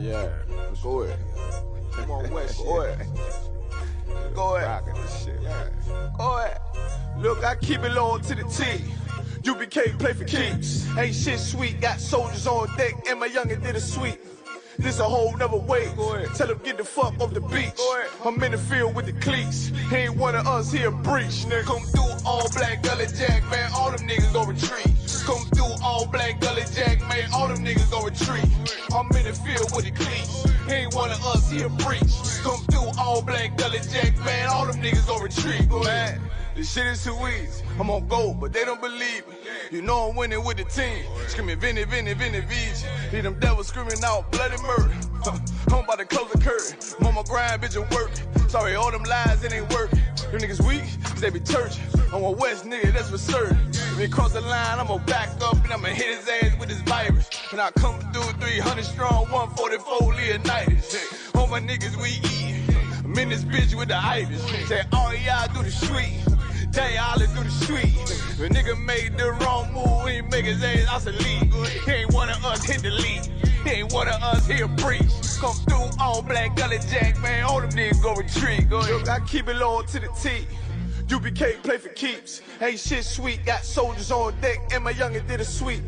Yeah. Go ahead. Come on, West. Go ahead. Go ahead. Rockin' this shit. Yeah. Go ahead. Look, I keep it low to the T. UBK play for keeps. Ain't shit sweet. Got soldiers on deck, and my youngin' did a sweep. This a whole nother way. Tell him get the fuck off the beach. I'm in the field with the cleats. He ain't one of us, he a breach. Nigga, come through all black gully jack, man. All them niggas gon' retreat. Come through all black gully jack, man. All them niggas gon' retreat. I'm in the field with the cleats. He ain't one of us, he a breach. Come through all black gully jack, man. All them niggas gon' retreat. Man, this shit is too easy. I'm on gold, but they don't believe me. You know I'm winning with the team. Screaming Vinny, Vinny, Vinny, Vigi. Hear them devils screaming out bloody murder. I'm about to close the curtain. I'm on my grind, bitch, and work. Sorry, all them lies, it ain't working. Them niggas weak, they be churching. I'm a West nigga, that's for certain. If he cross the line, I'ma back up and I'ma hit his ass with this virus. And I come through 300 strong, 144 Leonidas. All my niggas, we eat. I'm in this bitch with the itis. Say, all y'all do the sweet. They all do the street. The nigga made the wrong move, he make his ass out the league. He ain't one of us, hit the league. He ain't one of us, he a breach. Come through all black gully jack, man. All them niggas go retreat. Look, I keep it low to the T. UBK play for keeps. Ain't shit sweet. Got soldiers on deck, and my youngin' did a sweep.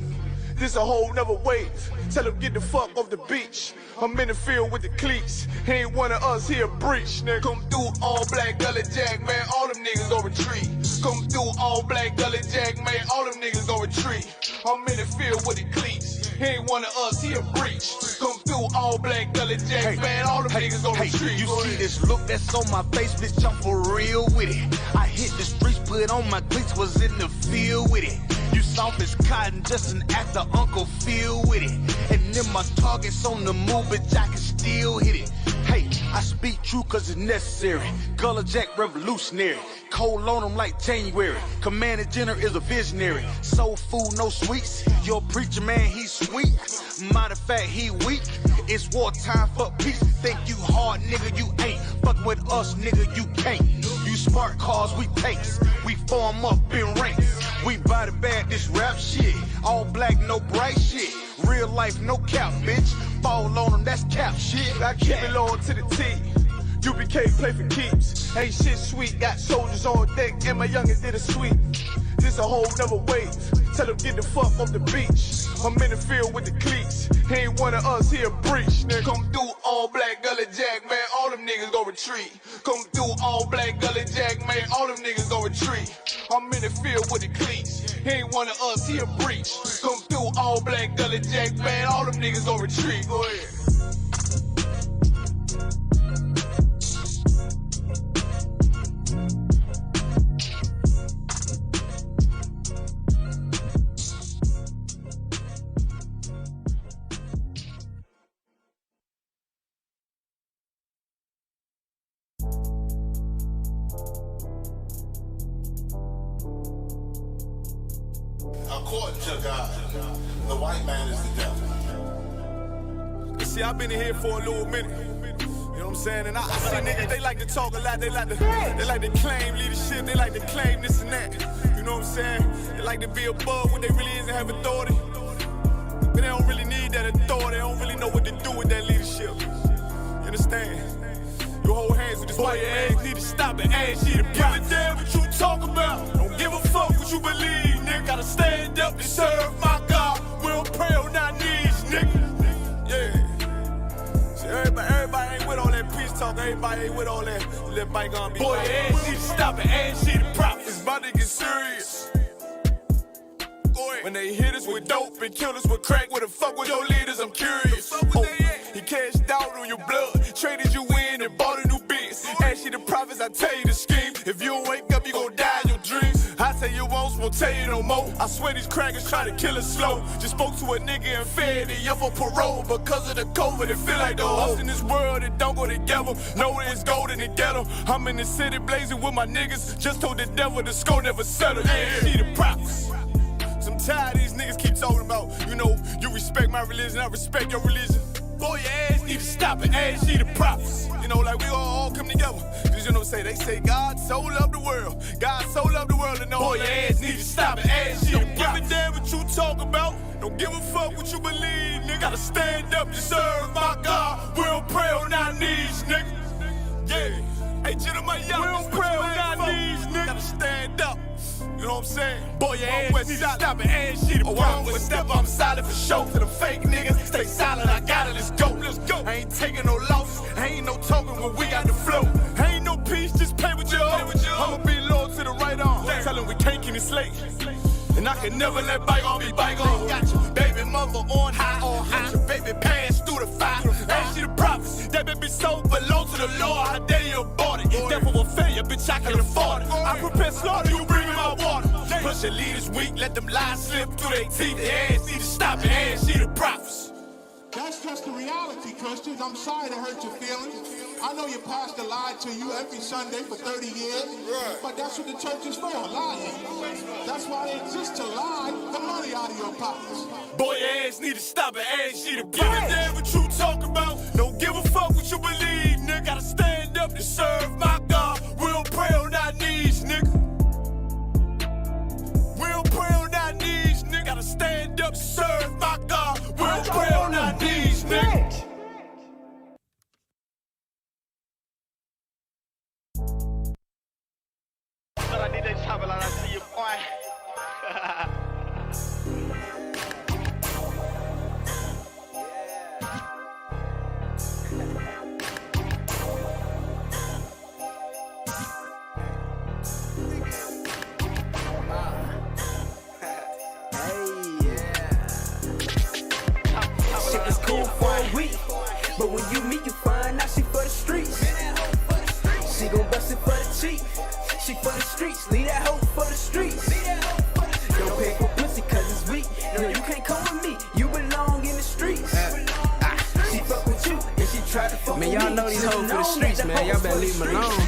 This a whole nother wave. Tell him get the fuck off the beach. I'm in the field with the cleats. He ain't one of us, he a breach. Nigga, come through all black gully jack, man. All them niggas gon' retreat. Come through all black gully jack, man. All them niggas gon' retreat. I'm in the field with the cleats. He ain't one of us, he a breach. Come through all black gully jack, man. All them niggas gon' retreat. You see this look that's on my face, bitch, I'm for real with it. I hit the streets, put on my cleats, was in the field with it. You soft as cotton, just an actor, Uncle Phil with it. And then my target's on the move, but I can still hit it. Hey, I speak true cause it's necessary. Gullah Jack revolutionary. Cold on them like January. Commander General is a visionary. Soul food, no sweets. Your preacher man, he's sweet. Matter of fact, he weak. It's wartime for peace. Think you hard, nigga, you ain't. Fuck with us, nigga, you can't. You smart cars, we takes. We form up in ranks. We body bag this rap shit. All black, no bright shit. Real life, no cap, bitch. Fall on them, that's cap shit. I keep it low to the T. UBK play for keeps. Ain't shit sweet. Got soldiers on deck, and my youngin' did a sweep. This a whole nother wave. Tell him get the fuck off the beach. I'm in the field with the cleats. He ain't one of us, he a breach. Nigga, come through all black gully jack, man. All them niggas gon' retreat. Come through all black gully jack, man. All them niggas gon' retreat. I'm in the field with the cleats. He ain't one of us, he a breach. Come through all black gully jack, man. All them niggas gon' retreat. Go ahead. According to God, the white man is the devil. See, I've been in here for a little minute. You know what I'm saying? And I see niggas, they like to talk a lot. They like to claim leadership. They like to claim this and that. You know what I'm saying? They like to be above when they really is and have authority. But they don't really need that authority. They don't really know what to do with that leadership. You understand? You hold hands with this white man. Need to stop and ask you to give a damn what you talk about. Don't give a fuck what you believe, nigga. Gotta stand up and serve my God. We don't pray on our knees, nigga. Yeah. See, everybody ain't with all that peace talk. Everybody ain't with all that bygone be. Boy, your ass need to stop and ask you the prophets. It's about to get serious. When they hit us with dope and kill us with crack, where the fuck with your leaders? I'm curious. He cashed out on your blood, traded you in and bought a new biz. Ask you the prophets, I tell you the scheme. If you don't wake up, you gon' die in your dreams. I tell you once, won't tell you no more. I swear these crackers try to kill us slow. Just spoke to a nigga and fed he up on parole because of the COVID. It feel like the host in this world that don't go together. Know that it's gold in the ghetto. I'm in the city blazing with my niggas. Just told the devil the score never settled. Yeah, see the prophets. I'm tired of these niggas keep talking about, you know, you respect my religion, I respect your religion. Boy, your ass need to stop it, ass she the prophets. You know, like we all come together. Cause you know, they say God so loved the world. God so loved the world, and no, boy, your ass need to stop it, ass she the prophets. Don't give a damn what you talk about. Don't give a fuck what you believe, nigga. Gotta stand up to serve my God. We don't pray on our knees, nigga. Yeah. Hey, gentlemen, y'all, we don't pray on our knees, nigga. Gotta stand up. You know what I'm saying? Boy, your ass need to stop it, ass she the problem. One step, I'm solid for show. To the fake niggas, stay silent, I got it, let's go, let's go. I ain't taking no losses, I ain't no token when we got the flow. I ain't no peace, just play with your own. I'ma be loyal to the right arm. Tell him we can't keep it slate. And I can never let bygone be bygone. Got your baby mother on high, got your baby pass through the fire. Ain't she the prophets? That baby so belong to the Lord. How dare you abort it? Devil will failure, bitch, I can afford it. I prepare slaughter, you bring me my water. Push your leaders weak, let them lies slip through their teeth. Their ass need to stop it, ass she the prophets. That's just the reality, Christians. I'm sorry to hurt your feelings. I know your pastor lied to you every Sunday for 30 years, but that's what the church is for, lying. That's why they exist, to lie the money out of your pockets. Boy, your ass need to stop it, ass she the prophets. Give a damn what you talk about. Don't give a fuck what you believe, nigga. Gotta stand up to serve my God. We don't pray on our knees, nigga. We don't pray on our knees, nigga. Gotta stand up to serve my God. We don't pray on our knees, nigga. I need that chopper like I see you, boy. Shit was cool for a week, but when you meet, you find out she for the streets. She gon' bust it for the cheap. She for the streets, leave that hoe for the streets. Don't pay for pussy cause it's weak. No, you can't come with me, you belong in the streets. She fuck with you, and she tried to fuck with me. Man, y'all know these hoes for the streets, man. Y'all better leave them alone.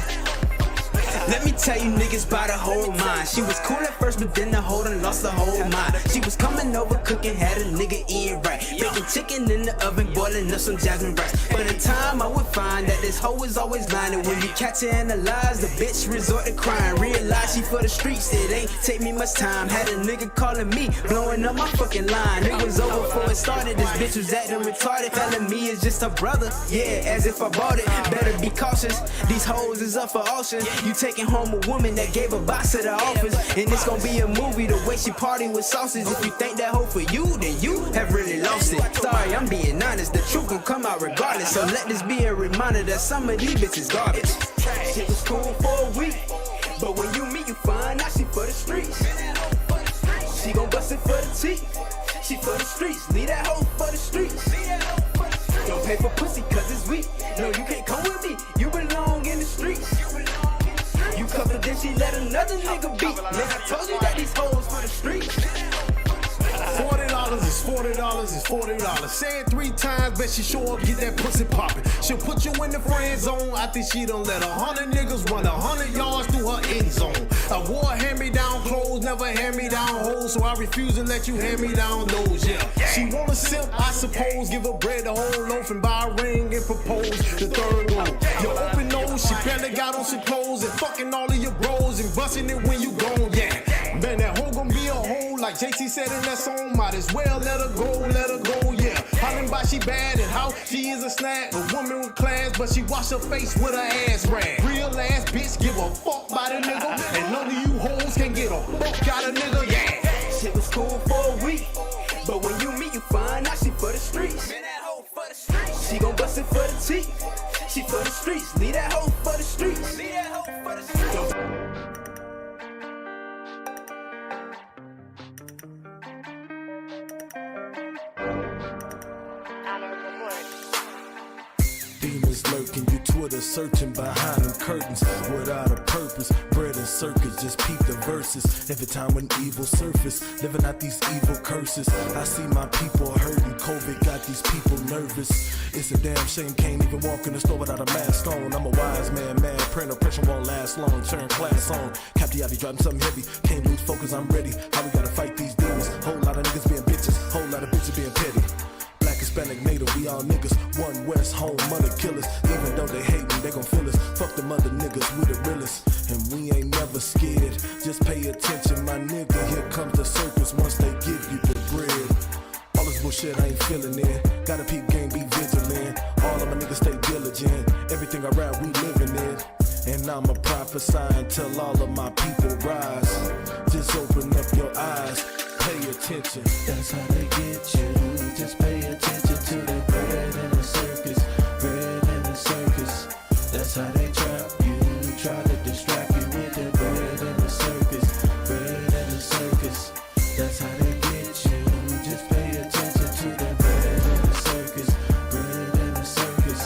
Let me tell you niggas by the whole mind. She was cool at first, but then the hoe done lost the whole mind. She was coming over cooking, had a nigga eating right. Baking chicken in the oven, boiling up some jasmine rice. But in time I would find that this hoe is always lying. And when you catch her in the lies, the bitch resort to crying. Realize she for the streets, it ain't take me much time. Had a nigga calling me, blowing up my fucking line. It was over before it started, this bitch was acting retarded. Telling me it's just a brother, yeah, as if I bought it. Better be cautious, these hoes is up for auction. You taking home a woman that gave a box to the office, and it's gonna be a movie the way she party with sausage. If you think that hoe for you, then you have really lost it. Sorry, I'm being honest, the truth gon' come out regardless. So let this be a reminder that some of these bitches garbage. Shit was cool for a week, but when you meet, you find out she for the streets. She gon' bust it for the teeth. She for the streets, leave that hoe for the streets. Don't pay for pussy cause it's weak. No, you can't come with me, you belong in the streets. You covered, then she let another nigga beat. Man, I told you that these hoes for the streets. $40 is $40 is $40. Say it 3 times, bet she sure up, get that pussy poppin'. She'll put you in the friend zone. I think she done let 100 niggas run 100 yards through her end zone. I wore hand-me-down clothes, never hand-me-down hoes, so I refuse to let you hand-me-down those, yeah. She wanna simp, I suppose, give her bread the whole loaf and buy a ring and propose the third one. Your open nose, she barely got on some clothes and fucking all of your bros and busting it when you gone, yeah. Man, that hoe gon' be a hoe, like JT said in that song. Might as well let her go, yeah. Hollin' by she bad and how she is a snack. A woman with class, but she wash her face with her ass rag. Real ass bitch, give a fuck by the nigga. And none of you hoes can get a fuck out of nigga, yeah. Shit was cool for a week, but when you meet, you find out she for the streets. She gon' bust it for the teeth. She for the streets, leave that hoe for the streets. Demons lurking, you Twitter searching behind them curtains without a purpose. Bread and circus, just peep the verses. Every time when evil surface, living out these evil curses. I see my people hurting, COVID got these people nervous. It's a damn shame, can't even walk in the store without a mask on. I'm a wise man, mad, praying oppression won't last long. Turn class on, Captain, I be driving something heavy. Can't lose focus, I'm ready. How we gotta fight these demons? Whole lot of niggas being bitches, whole lot of bitches being petty. Black, Hispanic, Native, we all niggas. West, home of the killers. Even though they hate me, they gon' feel us. Fuck them other niggas, we the realest. And we ain't never scared. Just pay attention, my nigga. Here comes the circus once they give you the bread. All this bullshit I ain't feeling it. Gotta peep game, be vigilant. All of my niggas stay diligent. Everything I rap, we living it. And I'ma prophesy until all of my people rise. Just open up your eyes, pay attention. That's how they get you. Just pay attention to the bread in the circus. Bread in the circus. That's how they trap you. Try to distract you with the bread in the circus. Bread in the circus. That's how they get you. Just pay attention to the bread in the circus. Bread in the circus.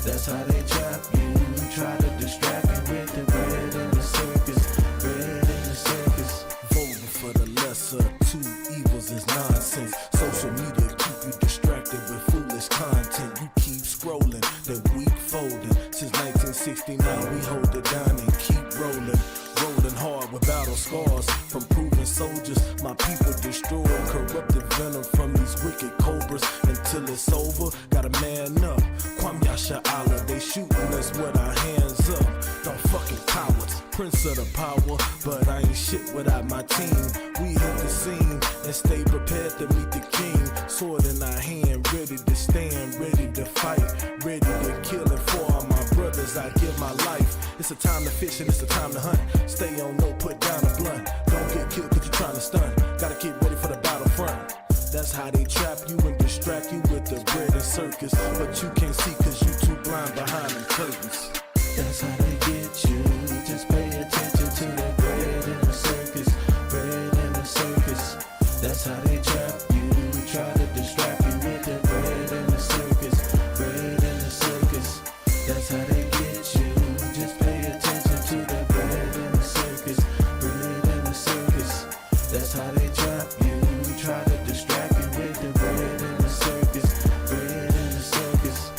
That's how they trap you. Try to distract you with the bread in the circus. Bread in the circus. Voting for the lesser, two evils is nonsense. Social media keep you distracted with foolish content. You keep scrolling, the week folding. Since 1969 we hold it down and keep rolling. Rolling hard with battle scars from proven soldiers. My people destroyed, corrupted venom from these wicked cobras. Until it's over, gotta man up. Kwam Yasha Allah, they shooting us with our hands up. Don't fucking cowards, prince of the power. But I ain't shit without my team. We hit the scene and stay prepared to meet the king. Sword in our hand, ready to stand, ready to fight, ready to kill. And for all my brothers, I give my life. It's a time to fish and it's a time to hunt. Stay on no, put down a blunt. Don't get killed cause you trying to stun. Gotta get ready for the battlefront. That's how they trap you and distract you with the bread and circus. But you can't see cause you too blind behind them curtains. That's how they get you. Just pay attention to the bread in the circus. Bread in the circus. That's how they trap you. Try to distract you with the bread in the circus. Bread in the circus. That's how they get you. Just pay attention to the bread in the circus. Bread in the circus. That's how they trap you. Try to distract you with the bread in the circus. Bread in the circus.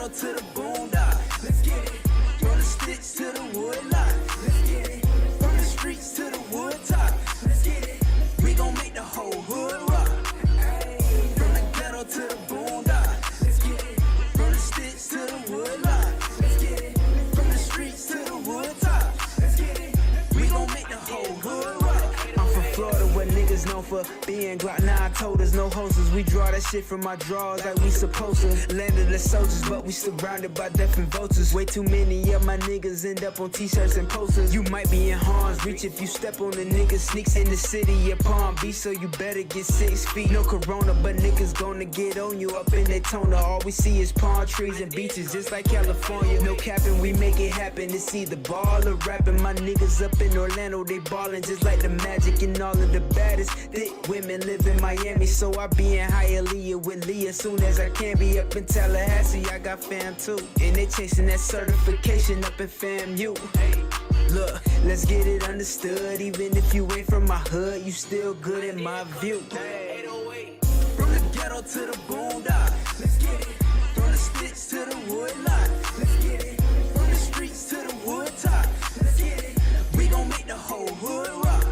To the boondocks, let's get it. From the sticks to the wood lot, let's get it. From the streets to the wood top, let's get it. We gon' make the whole hood rock. From the ghetto to the boondocks, let's get it. From the sticks to the wood lot, let's get it. From the streets to the wood top, let's get it. We gon' make the whole hood rock. I'm from Florida where niggas known for being Glock 9 toters, no hosters. We draw that shit from our drawers like we supposed to. Landed the soldiers, but we surrounded by deaf and vultures. Way too many of my niggas end up on t-shirts and posters. You might be in harm's reach if you step on the niggas. Sneaks in the city of Palm Beach, so you better get 6 feet. No corona, but niggas gonna get on you up in Daytona. All we see is palm trees and beaches, just like California. No capping, we make it happen. It's either ball or rapping. My niggas up in Orlando, they ballin' just like the Magic and all of the baddest thick women live in Miami. So I be in Hialeah with Lee as soon as I can. Be up in Tallahassee, I got fam too. And they chasing that certification up in FAMU. Look, let's get it understood. Even if you ain't from my hood, you still good in my view. From the ghetto to the boondocks, let's get it. From the sticks to the wood lot, let's get it. From the streets to the wood top, let's get it. We gon' make the whole hood rock.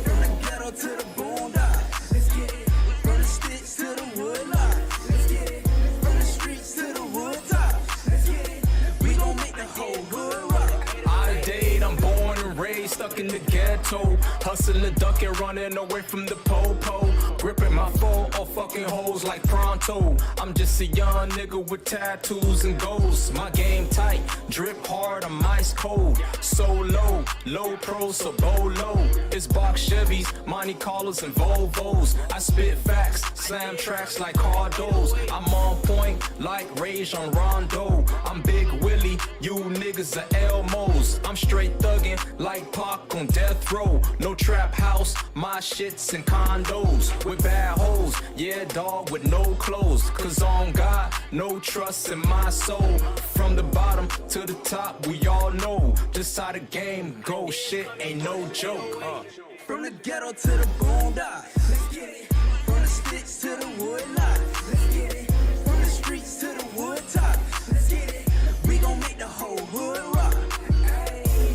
From the ghetto to the boondocks, let's get it. From the sticks to the wood lot, let's get it. From the streets to the wood top, let's get it. We gon' make the whole hood rock. Out of date, I'm born and raised, stuck in the ghetto. Hustling, ducking, running away from the po-po. Gripping my phone or fucking hoes like pronto. I'm just a young nigga with tattoos and goals. My game tight, drip hard, I'm ice cold. So low, low pro, so low. It's box Chevys, Monte Carlos and Volvos. I spit facts, slam tracks like cardos. I'm on point like Rage on Rondo. I'm Big Willie, you niggas are Elmos. I'm straight thuggin' like Pac on death row. No trap house, my shit's in condos. with bad hoes. Yeah, dog, with no clothes. Cause on God, no trust in my soul. From the bottom to the top, we all know just how the game goes. Shit ain't no joke. From the ghetto to the boondocks, let's get it. From the sticks to the wood lots, let's get it. From the streets to the wood tops, let's get it. We gon' make the whole hood rock.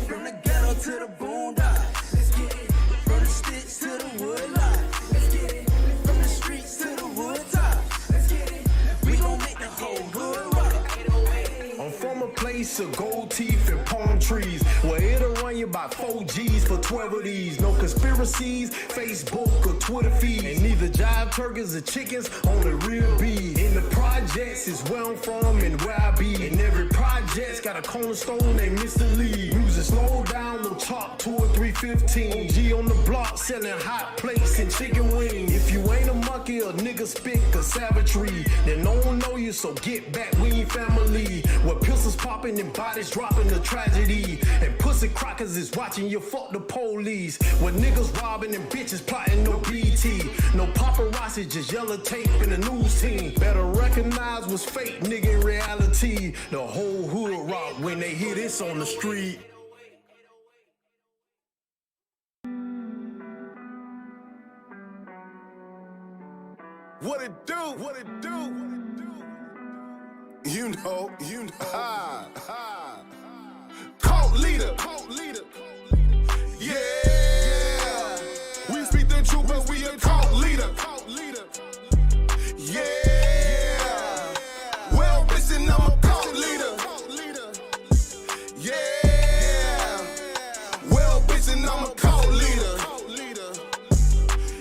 From the ghetto to the boondocks, let's get it. From the sticks to the wood lots, let's get it. From the streets to the wood tops, let's get it. We gon' make the whole hood rock. I'm from a place of gold teeth and palm trees, where it'll run you by 4 G's for 12 of these. No conspiracies, Facebook or Twitter feeds, and neither jive turkeys or chickens on the real beef. In the projects is where I'm from and where I be, and every project's got a cornerstone named Mr. Lee. Music slow down, no chop, 2 or 315. OG on the block selling hot plates and chicken wings. If you ain't a monkey or nigga spit or savagery, then no one know you, so get back, we ain't family. Where pistols popping and bodies dropping the tragedy, and pussy crackers is watching you fuck the police. Where niggas robbing and bitches plotting, no BT, no paparazzi, just yellow tape in the news team. Better recognize what's fake, nigga, in reality. The whole hood rock when they hear this on the street. What it do? What it do? You know. Ha, ha. Cult leader. Yeah. We speak the truth, but we a cult leader. Yeah. Well, bitch, and I'm a cult leader. Yeah. Well, bitch, and I'm a cult leader.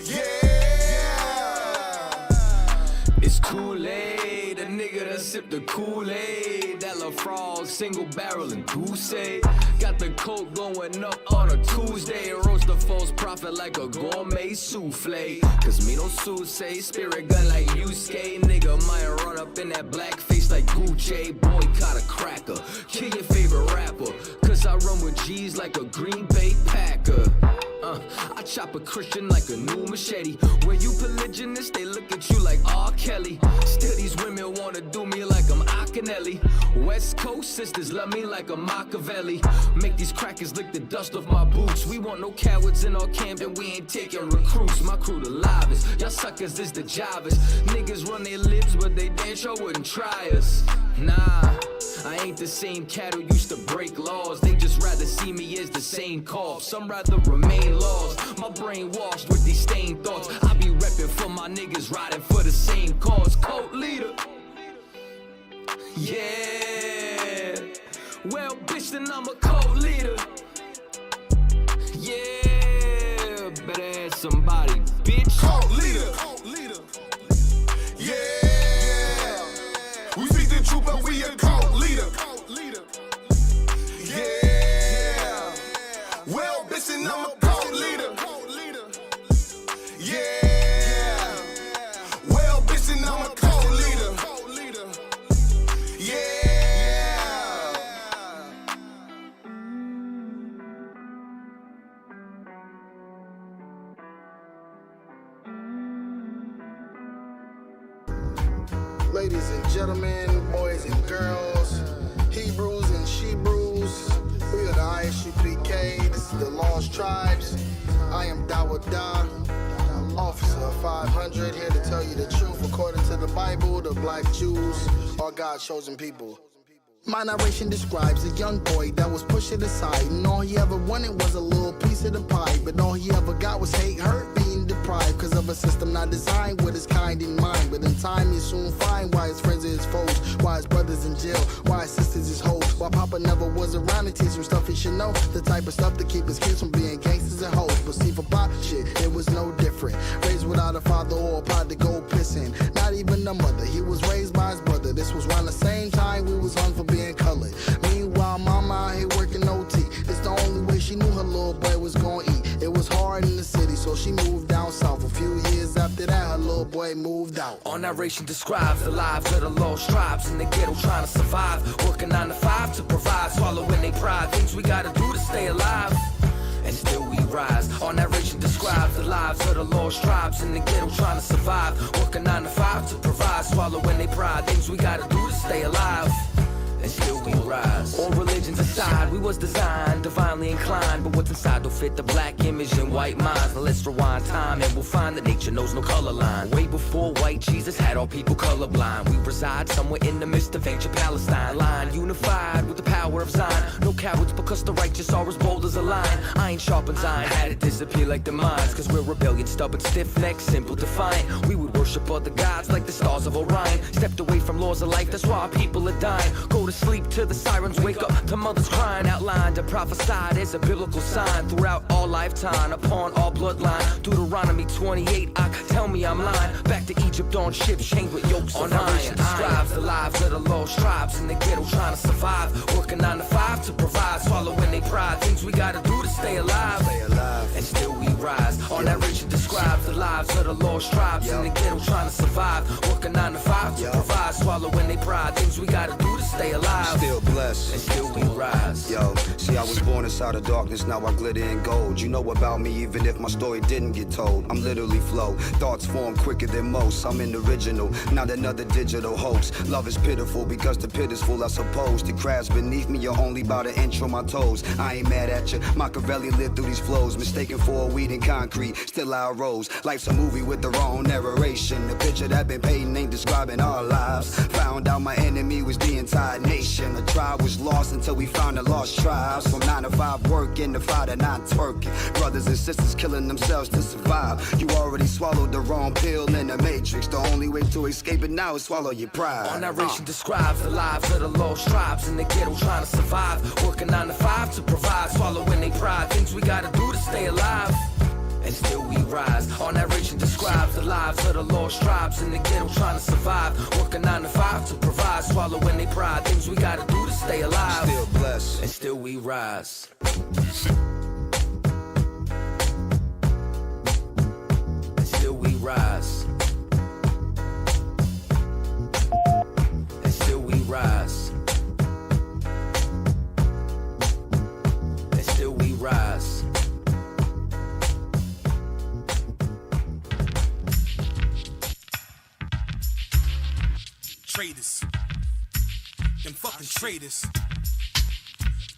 Yeah. It's Kool-Aid, a nigga that sip the Kool-Aid. That LaFrog, single barrel and goose. Got the coke going up on a Tuesday. Roast the false prophet like a gourmet souffle. Cause me no say spirit gun like Yusuke. Nigga might run up in that black face like Gucci. Boycott a cracker, kill your favorite rapper. Cause I run with G's like a Green Bay Packer. I chop a Christian like a new machete. When you polygamous, they look at you like R. Kelly. Still these women wanna do me like I'm Akinelli. West Coast sisters love me like a Machiavelli. Make these crackers lick the dust off my boots. We want no cowards in our camp and we ain't taking recruits. My crew the livest, y'all suckers is the jobbers. Niggas run their lips but they damn sure wouldn't try us. Nah, I ain't the same cat who used to break laws. They just rather see me as the same corpse. Some rather remain lost. My brain washed with these stained thoughts. I be repping for my niggas riding for the same cause. Cult leader. Yeah. Well, bitch, then I'm a cult leader. Yeah. Better ask somebody, bitch. Cult leader. Yeah. We speak the truth, but we a cult leader. Yeah. Well, bitch, and I'm a cult leader. Yeah. Well, bitch, and I'm a cult leader. Yeah. Ladies and gentlemen, boys and girls, Hebrews and Shebrews, we are the ISUPK, this is the Lost Tribes. I am Dawada, Officer 500, here to tell you the truth. According to the Bible, the black Jews are God's chosen people. My narration describes a young boy that was pushed aside, and all he ever wanted was a little piece of the pie. But all he ever got was hate, hurt, being deprived, cause of a system not designed with his kind in mind. But in time you soon find why his friends are his foes, why his brothers in jail, why his sisters is hoes, why Papa never was around to teach him stuff he should know, the type of stuff to keep his kids from being gangsters and hoes. But see, for Pop shit, it was no different. Raised without a father or a pot to go pissing, not even a mother, he was raised by his brother. This was around the same time we was hung for being colored. Meanwhile, mama out here working OT. It's the only way she knew her little boy was gonna eat. It was hard in the city, so she moved down south. A few years after that, her little boy moved out. Our narration describes the lives of the lost tribes in the ghetto trying to survive, working 9 to 5 to provide, swallowing their pride. Things we gotta do to stay alive, and still we rise. Our narration describes the lives of the lost tribes in the ghetto trying to survive. Working 9 to 5 to provide, swallowing their pride. Things we gotta do to stay alive. And still we rise. All religions aside, we was designed, divinely inclined. But what's inside don't fit the black image and white minds. Now let's rewind time and we'll find that nature knows no color line. Way before white Jesus had all people colorblind. We reside somewhere in the midst of ancient Palestine. Line unified with the power of Zion. No cowards because the righteous are as bold as a lion. Iron sharpens iron, had it disappear like the mines. Cause we're rebellion, stubborn, stiff-necked, simple, defiant. We would worship other gods like the stars of Orion. Stepped away from laws of life, that's why our people are dying. Go to sleep till the sirens wake up, to mothers crying. Outlined and prophesied as a biblical sign throughout all lifetime, upon all bloodline. Deuteronomy 28, tell me I'm lying. Back to Egypt on ships chained with yokes of iron. Describes the lives of the lost tribes in the ghetto trying to survive. Working 9 to 5 to provide, swallowing their pride. Things we gotta do to stay alive. And still we rise. Our narration describes the lives of the lost tribes in the ghetto trying to survive. Working 9 to 5 to provide, swallowing their pride. Things we gotta do to stay alive. Still blessed. And still we rise. Yo, see, I was born inside of darkness, now I glitter in gold. You know about me even if my story didn't get told. I'm literally flow, thoughts form quicker than most. I'm an original, not another digital hoax. Love is pitiful because the pit is full, I suppose. The crabs beneath me are only by the inch on my toes. I ain't mad at you, Machiavelli lived through these flows. Mistaken for a weed and concrete, still I rose. Life's a movie with the wrong narration. The picture that been painting ain't describing our lives. Found out my enemy was the entire nation. The tribe was lost until we found the lost tribes. From 9 to 5 working to 5 to 9 twerking. Brothers and sisters killing themselves to survive. You already swallowed the wrong pill in the matrix. The only way to escape it now is swallow your pride. Our narration describes the lives of the lost tribes in the ghetto trying to survive. Working 9 to 5 to provide, swallowing their pride. Things we gotta do to stay alive. And still we rise. Our narration describes the lives of the lost tribes in the ghetto trying to survive. Working 9 to 5 to provide, swallowing their pride. Things we gotta do to stay alive. Still blessed. And still we rise. And still we rise. And still we rise. And still we rise. Traitors, them fucking traitors.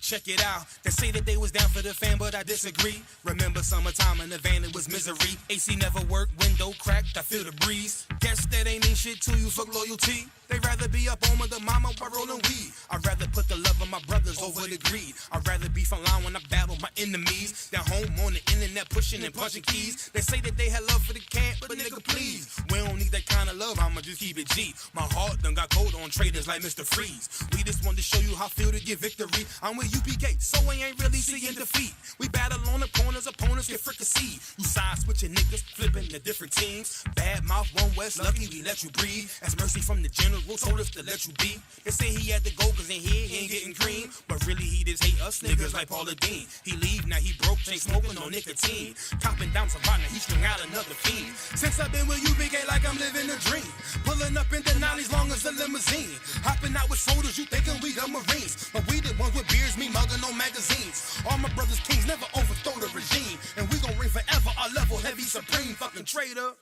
Check it out. They say that they was down for the fam, but I disagree. Remember summertime in the van, it was misery. AC never worked, window cracked, I feel the breeze. Guess that ain't mean shit to you, fuck loyalty. They rather be up on with the mama while rolling weed. I'd rather put the love of my brothers over the greed. I'd rather be frontline when I battle my enemies than home on the internet pushing and punching keys. They say that they had love for the camp, but nigga please, we don't need that kind of love, I'ma just keep it G. My heart done got cold on traitors like Mr. Freeze. We just want to show you how I feel to get victory. I'm with UPK, so we ain't really seeing defeat. We battle on the corners, opponents get fricasseed. You side switching niggas, flipping to different teams. Bad mouth, one west, lucky we let you breathe. That's mercy from the general, told us to let you be. They say he had to go cause in here he ain't getting cream. But really he just hate us niggas like Paula Dean. He leave, now he broke, ain't smoking no nicotine. Copping down some partner, he strung out another fiend. Since I've been with you, big A, like I'm living a dream. Pulling up in Denali's long as a limousine. Hopping out with soldiers, you thinking we the Marines. But we the ones with beers, me mugging on magazines. All my brothers kings never overthrow the regime. And we gon' reign forever, our level heavy supreme fucking traitor.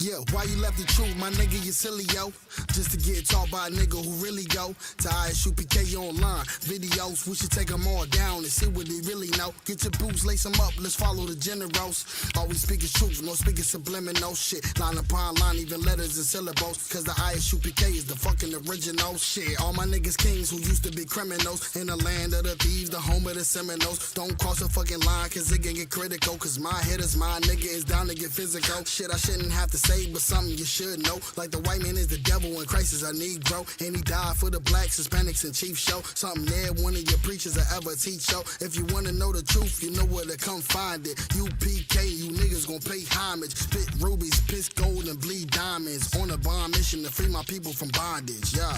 Yeah, why you left the truth, my nigga, you silly, yo. Just to get taught by a nigga who really go to ISUPK online. Videos, we should take them all down and see what they really know. Get your boots, lace them up, let's follow the generals. Always speaking truth, no speaking subliminal shit. Line upon line, even letters and syllables. Cause the ISUPK is the fucking original shit. All my niggas kings who used to be criminals. In the land of the thieves, the home of the Seminoles. Don't cross the fucking line, cause it can get critical. Cause my hitters, my nigga is down to get physical. Shit, I shouldn't have to say, but something you should know. Like the white man is the devil and Christ is a Negro. And he died for the blacks, Hispanics, and Chief show. Something there one of your preachers will ever teach show. If you wanna know the truth, you know where to come find it. UPK, you niggas gon' pay homage. Spit rubies, piss gold, and bleed diamonds. On a bomb mission to free my people from bondage. Yeah.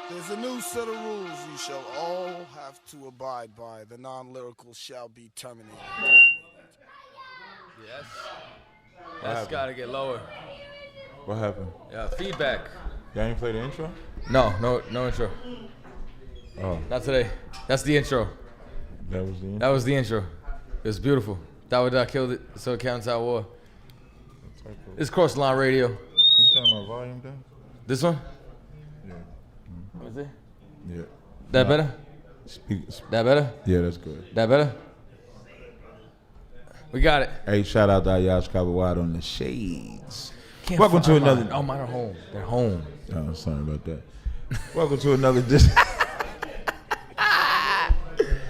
There's a new set of rules you shall all have to abide by. The non-lyrical shall be terminated. Yes. That's gotta get lower. What happened? Yeah, feedback. Y'all ain't play the intro? No intro. Oh. Not today. That's the intro. That was the intro. It was beautiful. Tazaryach killed it, so it counts out war. It's Cross the Line Radio. Can you turn my volume down? This one? Yeah. Is it? Yeah. That better? That better? Yeah, that's good. That better? We got it. Hey, shout out to Ayash Kabawad on the shades. Welcome to another. Oh, mine are home. They're home. Oh, sorry about that. Welcome to another edition.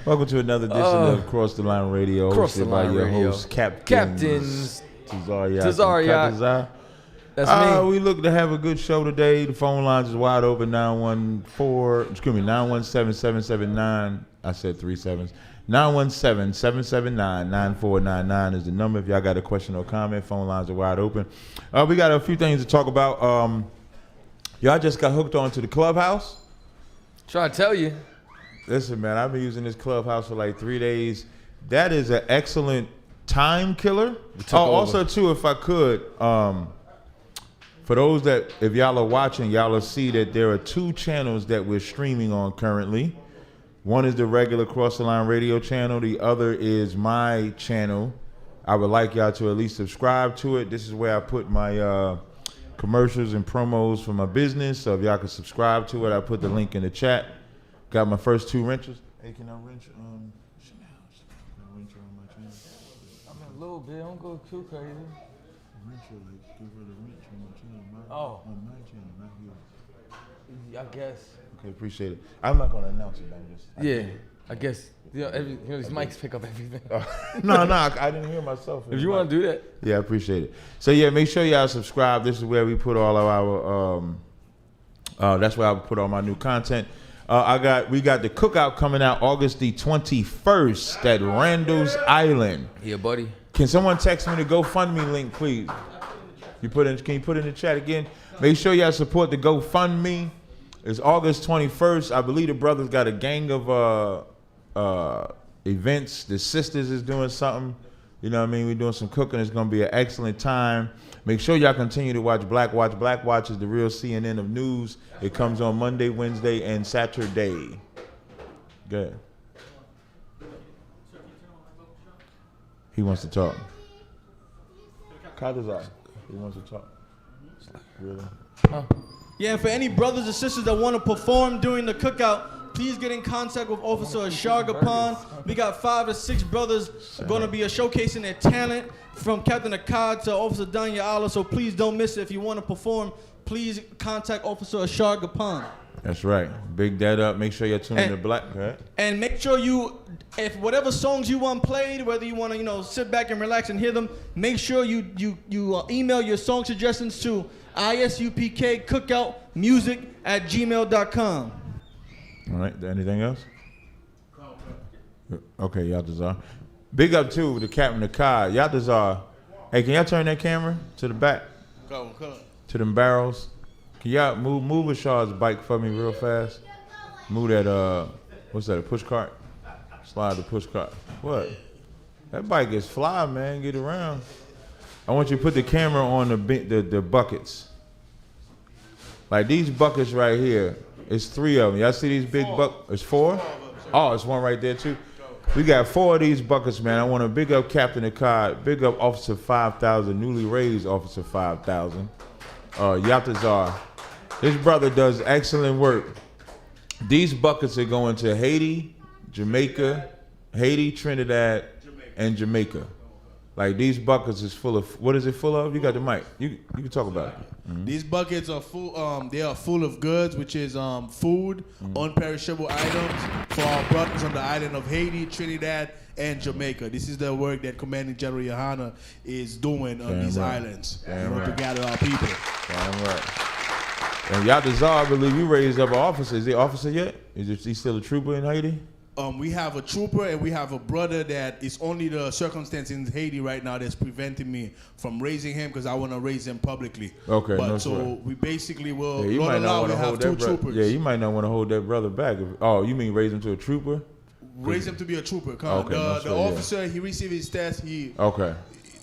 Welcome to another edition of Cross the Line Radio, hosted by your host, Captains Tazaryach. That's me. We look to have a good show today. The phone lines is wide open. 917-779. I said 3 sevens. 917-779-9499 is the number. If y'all got a question or comment, phone lines are wide open. We got a few things to talk about. Y'all just got hooked on to the Clubhouse. Trying to tell you. Listen, man, I've been using this Clubhouse for like 3 days. That is an excellent time killer. Also, too, if I could, for those that, if y'all are watching, y'all will see that there are 2 channels that we're streaming on currently. One is the regular Cross the Line Radio channel. The other is my channel. I would like y'all to at least subscribe to it. This is where I put my commercials and promos for my business. So if y'all can subscribe to it, I put the link in the chat. Got my first 2 wrenches. Hey, can I wrench? Can I wrench on my channel? I mean, a little bit. Don't go too crazy. Wrench, like, give her the wrench on my channel. Oh. On my channel, not yours. I guess. Okay, appreciate it. I'm not gonna announce it. I guess. These mics pick up everything. No, I didn't hear myself. If you want to do that. Yeah, I appreciate it. So yeah, make sure y'all subscribe. This is where we put all of our. That's where I put all my new content. We got the cookout coming out August the 21st at Randall's Island. Yeah, buddy. Can someone text me the GoFundMe link, please? Can you put it in the chat again? Make sure y'all support the GoFundMe. It's August 21st. I believe the brothers got a gang of events. The sisters is doing something. You know what I mean? We're doing some cooking. It's going to be an excellent time. Make sure y'all continue to watch Black Watch. Black Watch is the real CNN of news. It comes on Monday, Wednesday, and Saturday. Good. He wants to talk. Chaataza. He wants to talk. Really? Yeah, and for any brothers or sisters that want to perform during the cookout, please get in contact with Officer Ashargapan. We got 5 to 6 brothers going to be showcasing their talent, from Captain Akkad to Officer Danya Allah. So please don't miss it. If you want to perform, please contact Officer Ashargapan. That's right. Big that up. Make sure you're tuning to Black. Right? And make sure if whatever songs you want played, whether you want to, sit back and relax and hear them, make sure you email your song suggestions to isupkcookoutmusic@gmail.com. All right. Anything else? Okay, Chaataza. Big up to the Captain Akkad. Chaataza. Hey, can y'all turn that camera to the back? Go. To them barrels. Can y'all move Ashard's bike for me real fast? Move that what's that? A push cart? Slide the push cart. What? That bike is fly, man. Get around. I want you to put the camera on the buckets. Like these buckets right here. It's 3 of them. Y'all see these big buckets? It's 4? Oh, it's one right there too. We got 4 of these buckets, man. I want to big up Captain Akkad, big up Officer 5000, newly raised Officer 5000. Chaataza. This brother does excellent work. These buckets are going to Haiti, Trinidad, and Jamaica. Like these buckets is full of, what is it full of? You got the mic. You can talk about it. Mm-hmm. These buckets are full. They are full of goods, which is food, unperishable items for our brothers on the island of Haiti, Trinidad, and Jamaica. This is the work that Commanding General Yohana is doing on these islands to gather our people. Damn right. And Chaataza, I believe you raised up an officer. Is he an officer yet? Is he still a trooper in Haiti? We have a trooper and we have a brother that is only the circumstance in Haiti right now that's preventing me from raising him, because I want to raise him publicly. Okay, but no so sweat. we basically will. Yeah, you might not want to hold that brother. Troopers. Yeah, you might not want to hold that brother back. You mean raise him to a trooper? Raise him to be a trooper. Okay, the officer, he received his test.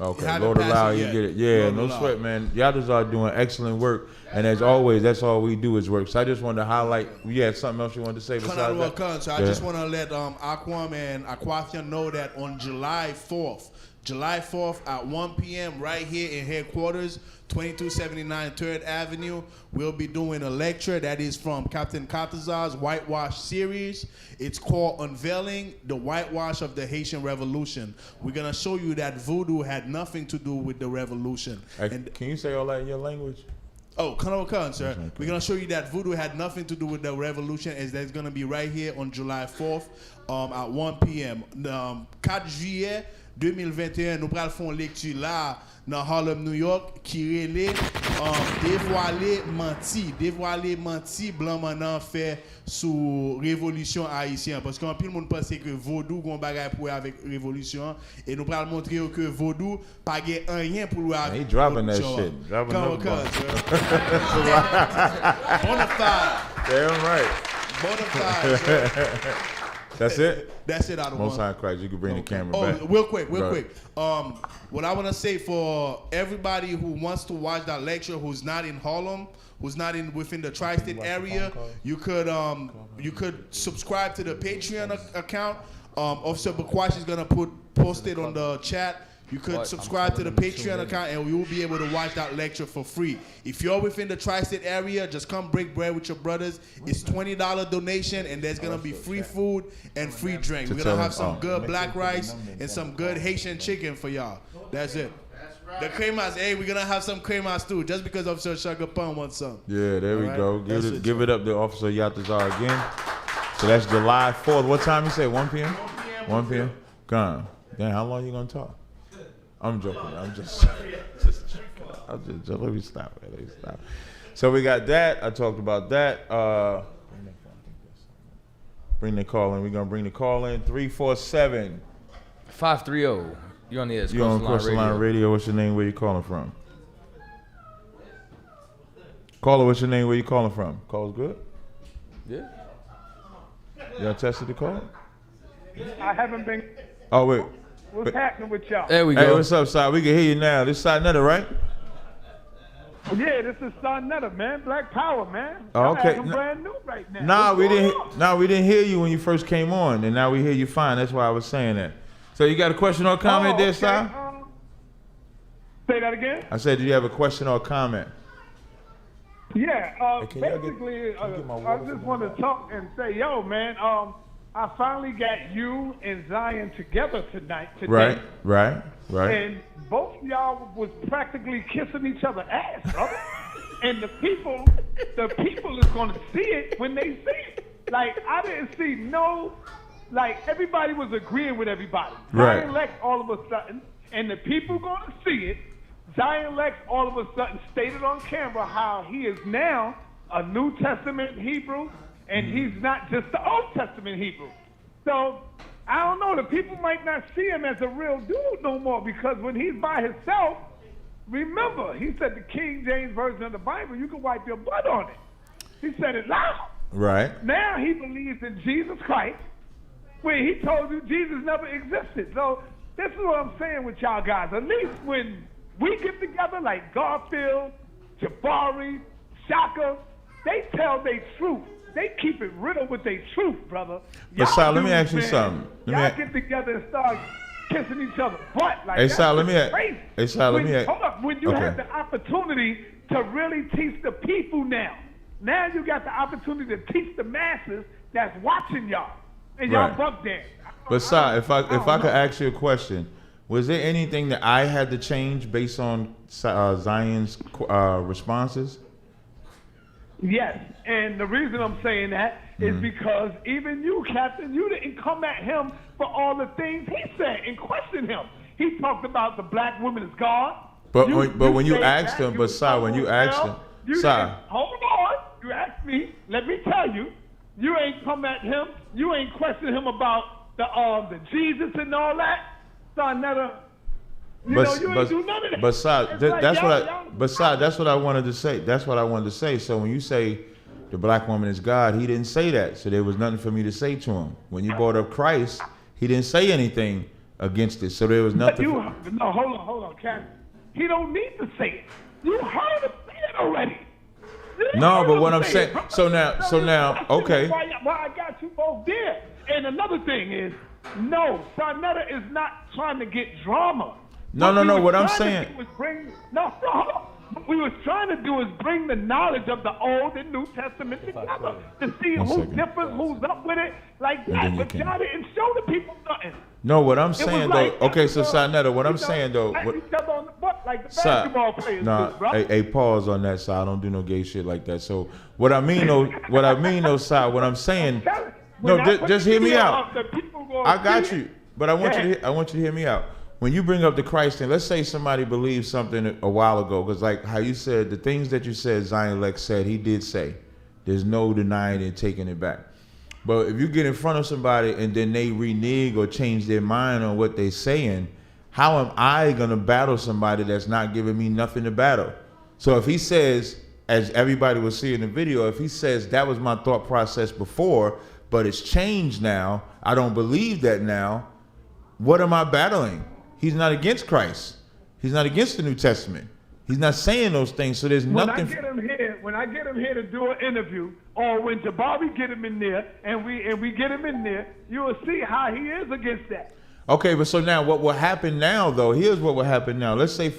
Okay, Lord allow you get it. Yeah, no sweat, man. Y'all just are doing excellent work. And as always, that's all we do is work. So I just wanted to highlight, you had something else you wanted to say besides that? So I just want to let Aquam and Aquathian know that on July 4th at 1 p.m. right here in headquarters, 2279 3rd Avenue, we'll be doing a lecture that is from Captain Chaataza's Whitewash series. It's called Unveiling the Whitewash of the Haitian Revolution. We're going to show you that voodoo had nothing to do with the revolution. And can you say all that in your language? Oh, sir. Okay. We're going to show you that voodoo had nothing to do with the revolution, as that's going to be right here on July 4th at 1 p.m. 4 juillet 2021, nous pral font lecture là dans Harlem, New York, qui relè dévoiler menti blanc maintenant fait sous révolution haïtienne, parce qu'en pile monde pense que vaudou gon bagay pour avec révolution, et nous pral montrer que vaudou pas gen rien pour avec. He dropping that shit. Dropping Bonafide. Damn right. Bonafide. That's it? That's it out of Most High Christ. You can bring the camera back. Real quick. What I want to say for everybody who wants to watch that lecture, who's not in Harlem, who's not within the tri-state area, you could subscribe to the Patreon account. Officer Bakwash is gonna post it on the chat. You could subscribe to the Patreon account, and we will be able to watch that lecture for free. If you're within the tri-state area, just come break bread with your brothers. It's $20 donation, and there's gonna be free food and free drink. We're gonna have some good black rice and some good Haitian chicken for y'all. That's it. The cremas, we're gonna have some cremas too, just because Officer Shagapan wants some. Yeah, there we go. Give it up to Officer Chaataza again. So that's July 4th. What time you say? 1 p.m. 1 p.m. Gone. Damn, how long you gonna talk? I'm joking. I'm just let me stop. So we got that. I talked about that. Bring the call in. We're gonna bring the call in. 347-530. You're on the air. You're on Cross the Line Radio. What's your name? Where you calling from? Caller, what's your name? Where you calling from? Call's good? Yeah. Y'all tested the call? I haven't been. Oh, wait. What's happening with y'all? There we go. Hey, what's up, Si? We can hear you now. This is Si Nutter, right? Yeah, this is Son Nutter, man. Black Power, man. Oh, okay. I'm brand new right now. Nah, we didn't hear you when you first came on, and now we hear you fine. That's why I was saying that. So you got a question or comment there, Si? Say that again? I said, do you have a question or comment? Yeah, basically, I just want to talk and say, yo, man, I finally got you and Zion together today. Right. And both of y'all was practically kissing each other's ass, brother. And the people is gonna see it when they see it. Like, I didn't see everybody was agreeing with everybody. Right. Zion Lex all of a sudden, and the people gonna see it. Zion Lex all of a sudden stated on camera how he is now a New Testament Hebrew, and he's not just the Old Testament Hebrew. So, I don't know, the people might not see him as a real dude no more, because when he's by himself, remember, he said the King James Version of the Bible, you can wipe your butt on it. He said it loud. Right. Now he believes in Jesus Christ, where he told you Jesus never existed. So, this is what I'm saying with y'all guys. At least when we get together, like Garfield, Jabari, Shaka, they tell their truth. They keep it riddled with their truth, brother. But Si, let me ask you something. Y'all get together and start kissing each other's butt. Like, hey, Si, let me ask. Crazy. Hey, Si, let me ask. Hold up. When you have the opportunity to really teach the people now you got the opportunity to teach the masses that's watching y'all. And y'all buck dance. But Si, if I could ask you a question, was there anything that I had to change based on Zion's responses? Yes, and the reason I'm saying that is because even you, Captain, you didn't come at him for all the things he said and question him. He talked about the black woman as God. But when you asked him, Si, hold on, you asked me. Let me tell you, you ain't come at him. You ain't questioned him about the Jesus and all that. Son, you ain't do none of that. But Si, that's what I wanted to say. That's what I wanted to say. So when you say the black woman is God, he didn't say that. So there was nothing for me to say to him. When you brought up Christ, he didn't say anything against it. So there was But nothing. no, hold on, Captain. He don't need to say it. You heard him say it already. No, but what I'm saying. So now, okay. Why I got you both there. And another thing is, no, Sarnetta is not trying to get drama. No. What I'm saying. What we was trying to do is bring the knowledge of the Old and New Testament together to see who's different, who's up with it, like that. But y'all didn't show the people nothing. No, what I'm saying though. Like, okay, so Sarnetta, what I'm saying though. Like each other on the butt, like the basketball players do, bro. Hey, pause on that side. I don't do no gay shit like that. So what I mean though, side. What I'm saying. No, just hear me out. I got you, but I want you to hear me out. When you bring up the Christ thing, let's say somebody believes something a while ago, because like how you said, the things that you said, Zion Lex said, he did say. There's no denying and taking it back. But if you get in front of somebody and then they renege or change their mind on what they're saying, how am I going to battle somebody that's not giving me nothing to battle? So if he says, as everybody will see in the video, if he says that was my thought process before, but it's changed now, I don't believe that now, what am I battling? He's not against Christ. He's not against the New Testament. He's not saying those things, so there's nothing. When I get him here to do an interview, or when Jabari get him in there, and we get him in there, you will see how he is against that. Okay, but so now what will happen now, though? Here's what will happen now. Let's say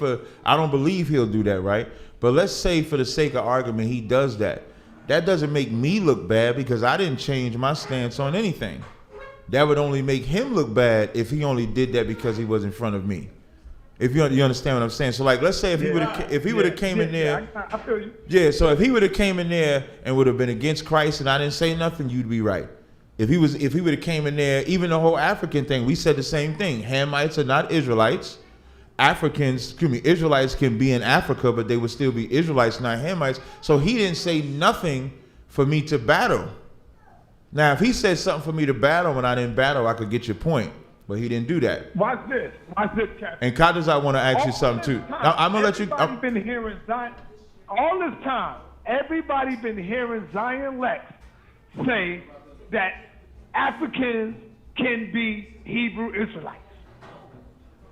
I don't believe he'll do that, right? But let's say for the sake of argument, he does that. That doesn't make me look bad because I didn't change my stance on anything. That would only make him look bad if he only did that because he was in front of me. If you understand what I'm saying. So like, let's say if he would have came in there. I feel you. Yeah, so if he would have came in there and would have been against Christ and I didn't say nothing, you'd be right. If he would have came in there, even the whole African thing, we said the same thing. Hamites are not Israelites. Israelites can be in Africa, but they would still be Israelites, not Hamites. So he didn't say nothing for me to battle. Now, if he said something for me to battle when I didn't battle, I could get your point. But he didn't do that. Watch this, Captain. And Chaataza, I want to ask you something too. I'm gonna let you. Everybody's been hearing Zion all this time. Everybody been hearing Zion Lex say that Africans can be Hebrew Israelites.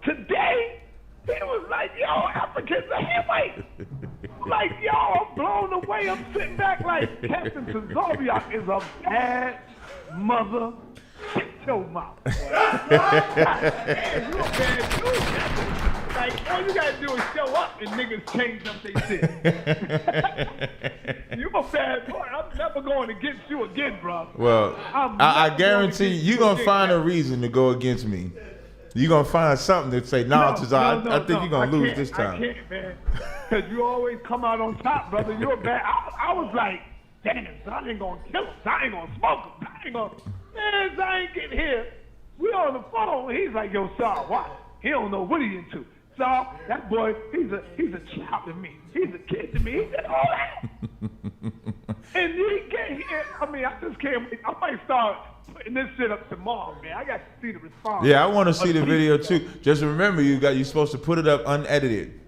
Today, he was like, "Yo, Africans are Hamites." Like, yo, I'm blown away. I'm sitting back like Captain Tazaryach is a bad mother. Shut your mouth. You a bad dude. Like, all you gotta do is show up and niggas change up they shit. You a bad boy. I'm never going against you again, bro. Well, I guarantee you're gonna find a reason to go against me. You're going to find something to say, I think you're going to lose this time. I can't, man. Because you always come out on top, brother. You're bad. I was like, damn, I ain't going to kill him. I ain't going to smoke him. I ain't going to. Man, I ain't getting here. We on the phone. He's like, yo, Saul, what? He don't know what he into. Saul, that boy, he's a child to me. He's a kid to me. He did all that. And he get here. I mean, I just can't wait. I might start putting this shit up tomorrow, man. I got to see the response. Yeah, I want to see the video too. Just remember, you're supposed to put it up unedited.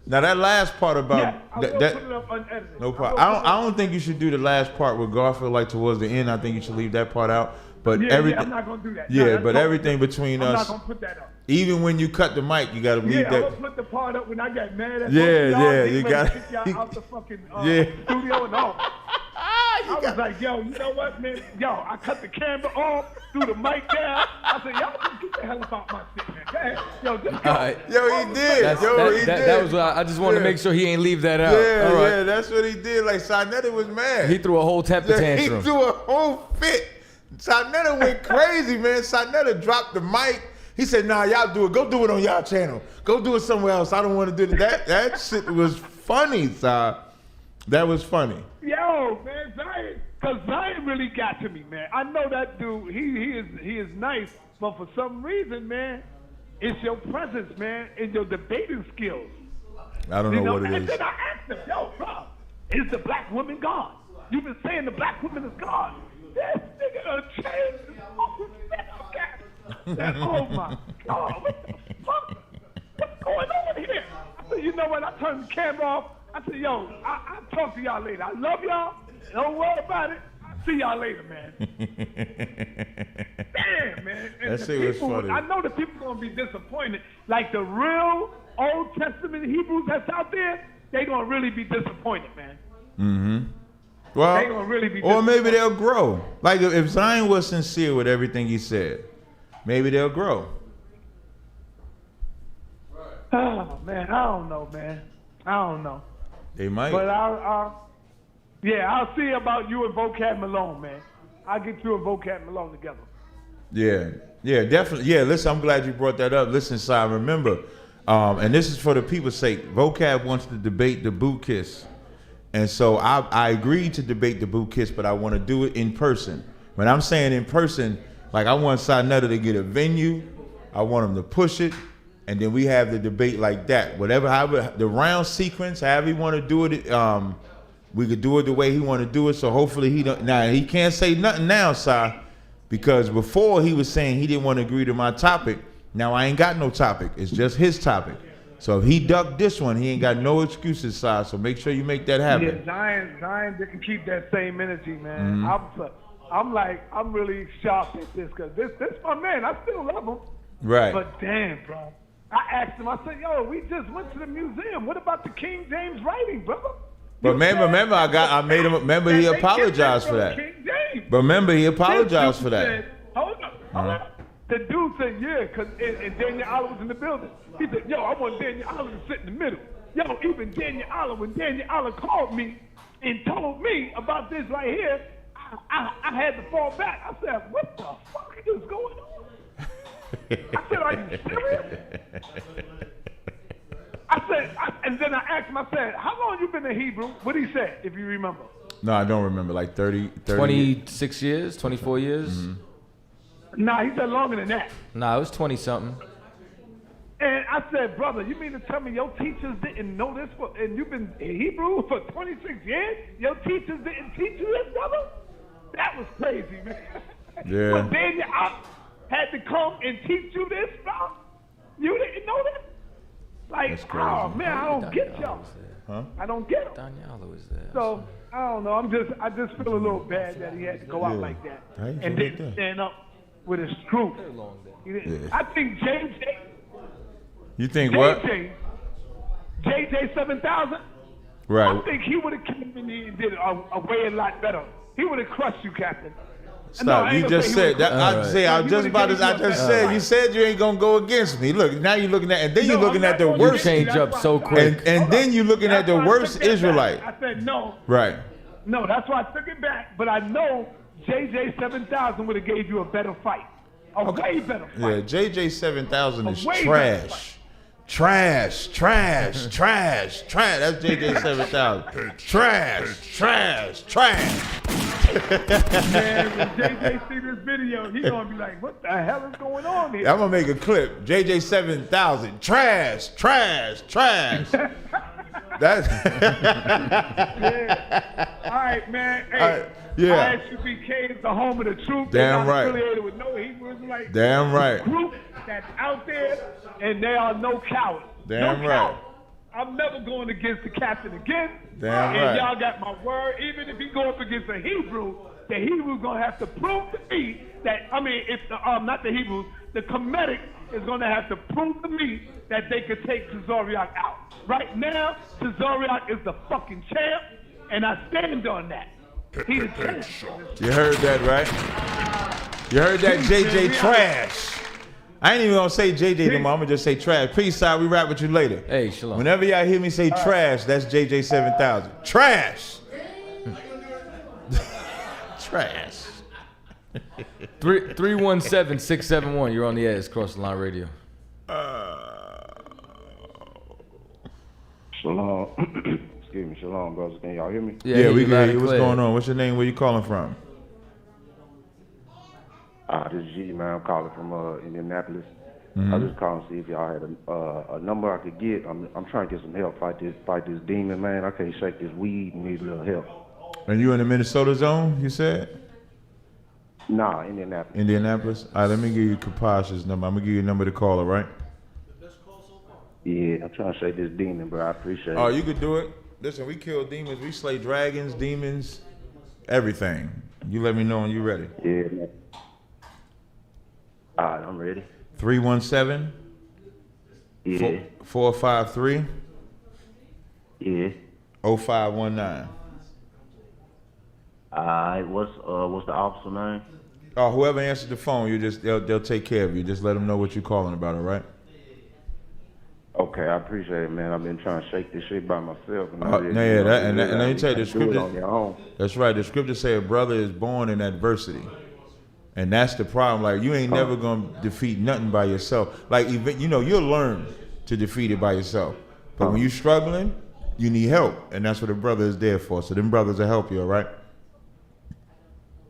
Now that last part about I will put it up unedited. No problem. I don't think you should do the last part with Garfield like towards the end. I think you should leave that part out. But everything, I'm not gonna do that. Yeah, but everything between us. I'm not gonna put that up. Even when you cut the mic, you gotta leave that. I'm gonna put the part up when I get mad at you gotta kick y'all out the fucking studio and all. I was like, yo, you know what, man? Yo, I cut the camera off, threw the mic down. I said, y'all just get the hell about my shit, man. Go ahead. Yo, just go. Yo, he did. He did. That was what I just wanted to make sure he ain't leave that out. Yeah, that's what he did. Like, Sarnetta was mad. He threw a whole temper tantrum. He threw a whole fit. Sarnetta went crazy, man. Sarnetta dropped the mic. He said, nah, y'all do it. Go do it on y'all channel. Go do it somewhere else. I don't want to do that. That shit was funny, Sir. That was funny. Yo, man, Zion really got to me, man. I know that dude, he is nice, but for some reason, man, it's your presence, man, and your debating skills. I don't know what it is. And then I asked him, yo, bro, is the black woman God? You've been saying the black woman is God. This nigga done changed his fucking shit up, guys. Oh my God, what the fuck? What's going on here? I said, you know what? I turned the camera off. I said, yo, I'll talk to y'all later. I love y'all. Don't worry about it. I'll See y'all later, man. Damn, man. And That the shit was people, funny. I know the people gonna be disappointed. Like the real Old Testament Hebrews that's out there, they gonna really be disappointed, man. Mm-hmm. Well, They gonna really be or maybe disappointed. they'll grow. Like if Zion was sincere with everything he said, maybe they'll grow. Oh man, I don't know, man. I don't know. They might. But I'll see about you and Vocab Malone, man. I'll get you and Vocab Malone together. Yeah, definitely. Yeah, listen, I'm glad you brought that up. Listen, Si, remember, and this is for the people's sake, Vocab wants to debate the boot kiss. And so I agreed to debate the boot kiss, but I want to do it in person. When I'm saying in person, like I want Si Nutter to get a venue, I want him to push it, and then we have the debate like that. However, the round sequence, however you want to do it, we could do it the way he want to do it. So hopefully he don't. Now he can't say nothing now, Si, because before he was saying he didn't want to agree to my topic. Now I ain't got no topic. It's just his topic. So if he ducked this one, he ain't got no excuses, Si. So make sure you make that happen. Yeah, Zion didn't keep that same energy, man. Mhm. I'm really shocked at this because this my man. I still love him. Right. But damn, bro. I asked him. I said, "Yo, we just went to the museum. What about the King James writing, brother?" But remember, I made him. Remember, he apologized for that. King James. But remember, he apologized for that. Said, hold up. The dude said, yeah, because and Daniel Oliver was in the building. He said, yo, I want Daniel Oliver to sit in the middle. Yo, even Daniel Oliver, when Daniel Oliver called me and told me about this right here, I had to fall back. I said, what the fuck is going on? I said, are you serious? And then I asked him, I said, how long you been in Hebrew? What he said, if you remember. No, I don't remember. Like 30 26 years, 24 years. Mm-hmm. Nah, he said longer than that. Nah, it was 20-something. And I said, brother, you mean to tell me your teachers didn't know this? And you've been in Hebrew for 26 years? Your teachers didn't teach you this, brother? That was crazy, man. Yeah. But Daniel had to come and teach you this, bro? You didn't know that? Like, oh, man, I don't get y'all. Huh? I don't get them. Daniela was there. So, I don't know. I just feel a little bad that he had to go out like that. And didn't stand up with his truth. I think JJ. You think what? JJ 7000. Right. I think he would have came in here and did it a way a lot better. He would have crushed you, Captain. Stop. You just said that. You said you ain't gonna go against me. Look, now you're looking at, and then you're looking at the worst. You change up so quick. And then you're looking at the worst Israelite. I said no. Right. No, that's why I took it back. But I know JJ 7000 would have gave you a better fight. Way better fight. Yeah, JJ 7000 is way trash. Trash. That's JJ 7000. Trash. Man, when JJ see this video, he's gonna be like, "What the hell is going on here?" I'm gonna make a clip. JJ 7000. Trash. That's yeah. All right, man. Hey, yeah. ISUPK is the home of the truth. Damn They're not right. affiliated with no Hebrew Israelites. Damn right. Group that's out there, and they are no cowards. Damn no right. cowards. I'm never going against the captain again. Damn and right. y'all got my word. Even if he go up against a Hebrew, the Hebrew's gonna have to prove to me that. I mean, if the not the Hebrews, the Kemetic is gonna have to prove to me that they could take Tazaryach out. Right now, Tazaryach is the fucking champ, and I stand on that. He's the champ. You heard that, right? You heard that, JJ trash. I ain't even gonna say JJ no more. I'm gonna just say trash. Peace, side. We rap with you later. Hey, shalom. Whenever y'all hear me say trash, that's JJ 7000. Trash. Trash. 317-671. You're on the air. It's Cross the Line Radio. Shalom. Excuse me, shalom, brothers. Can y'all hear me? Yeah, we can hear you. What's going on? What's your name? Where you calling from? This is G, man. I'm calling from Indianapolis. Mm-hmm. I was just calling to see if y'all had a number I could get. I'm trying to get some help. Fight this demon, man. I can't shake this weed and need a little help. And you in the Minnesota zone, you said? Nah, Indianapolis. Indianapolis? All right, let me give you Kapash's number. I'm going to give you a number to call her, right? Yeah, I'm trying to shake this demon, bro. I appreciate it. Oh, you could do it. Listen, we kill demons. We slay dragons, demons, everything. You let me know when you're ready. Yeah, man. All right, I'm ready. 317. Yeah. 453. Yeah. 0519. All right, what's the officer name? Oh, whoever answered the phone, they'll take care of you. Just let them know what you're calling about, all right? Okay, I appreciate it, man. I've been trying to shake this shit by myself. And And let me tell you, the scripture. On your own. That's right. The scripture say a brother is born in adversity, and that's the problem. Like you ain't never gonna defeat nothing by yourself. Like you'll learn to defeat it by yourself. But when you're struggling, you need help, and that's what a brother is there for. So them brothers will help you, all right?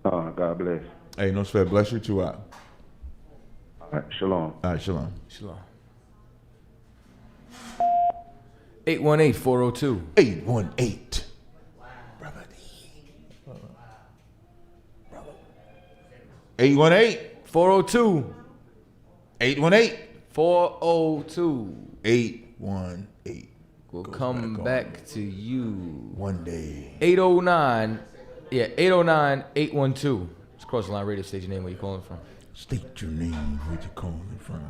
God bless. Hey, no sweat. Bless you too out. All right, shalom. All right, shalom. Shalom. 818-402. 818. 818. 402. 818. 402. 818. We'll come back to you one day. 809. Yeah, 809-812. It's Cross the Line radio station name. Where you calling from? State your name. Where you calling from?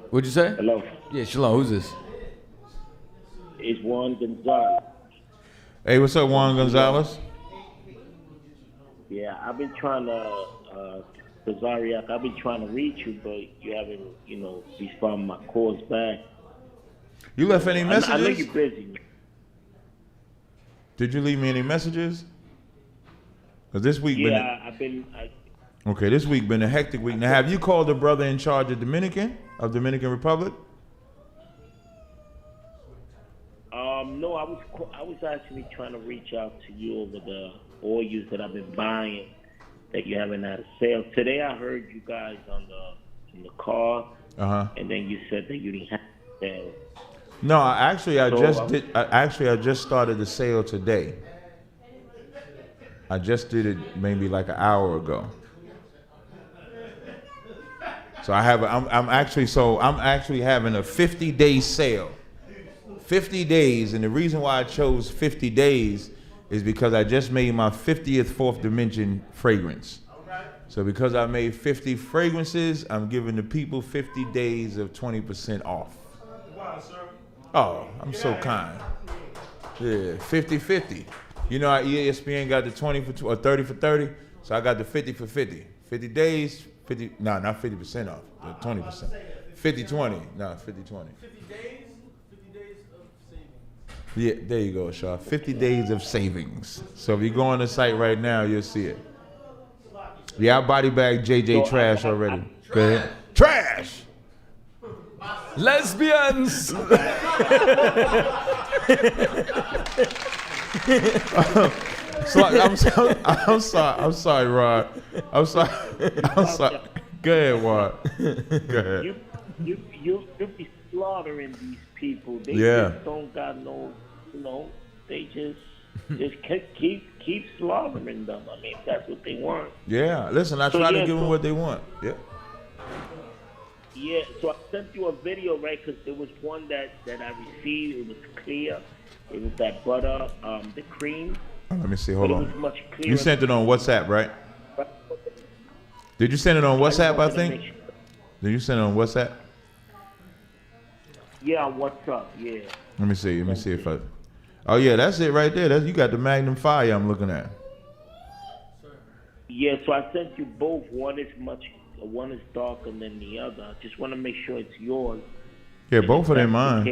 What'd you say? Hello. Yeah, shalom. Who's this? It's Juan Gonzalez. Hey, what's up, Juan Gonzalez? Yeah, I've been trying to, Tazaryach, I've been trying to reach you, but you haven't, responded my calls back. You left any messages? I know you're busy. Did you leave me any messages? Because this week Okay, this week been a hectic week. Now, have you called the brother in charge of Dominican Republic? No, I was actually trying to reach out to you over the oils that I've been buying that you haven't had a sale. Today I heard you guys in the car, and then you said that you didn't have a sale. No, I just started the sale today. I just did it maybe like an hour ago. So I'm actually having a 50-day sale. 50 days, and the reason why I chose 50 days is because I just made my 50th Fourth Dimension fragrance. So because I made 50 fragrances, I'm giving the people 50 days of 20% off. Oh, I'm so kind. Yeah, 50-50. You know how ESPN got the 20 for or 30 for 30? So I got the 50 for 50. 50 days, not 50% off, 20%. 50-20, no, 50-20. 50 days of savings. Yeah, there you go, Shaw. 50 days of savings. So if you go on the site right now, you'll see it. Yeah, I body bag JJ Trash already. Go ahead. Trash! Lesbians! I'm sorry, Rod. I'm sorry. Go ahead, Rod. Go ahead. You be slaughtering these people. They just don't got no, they just keep slaughtering them. I mean, that's what they want. Yeah, listen, I try to give them what they want. Yeah. Yeah, so I sent you a video, right? Because there was one that I received. It was clear. It was that butter, the cream. Let me see. Hold on. It was much clearer. You sent it on WhatsApp, right? Did you send it on WhatsApp? I think. Did you send it on WhatsApp? Yeah, on WhatsApp. Yeah. Let me see. Let me see if I. Oh yeah, that's it right there. You got the Magnum Fire I'm looking at. Yeah, so I sent you both. One is darker than the other. I just want to make sure it's yours. Yeah, both of them mine.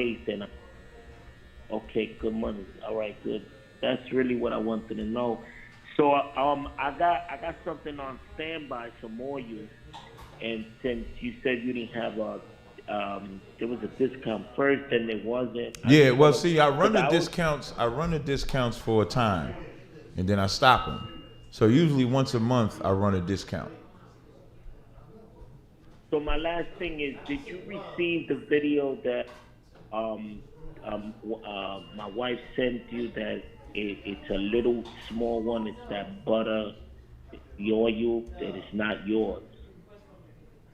Okay, good money. All right, good. That's really what I wanted to know. So I got something on standby, some more use. And since you said you didn't have there was a discount first, and there wasn't. Yeah, well, see, I run the discounts. I run the discounts for a time, and then I stop them. So usually once a month, I run a discount. So my last thing is, did you receive the video that my wife sent you? That it's a little small one. It's that butter, the oil that is not yours,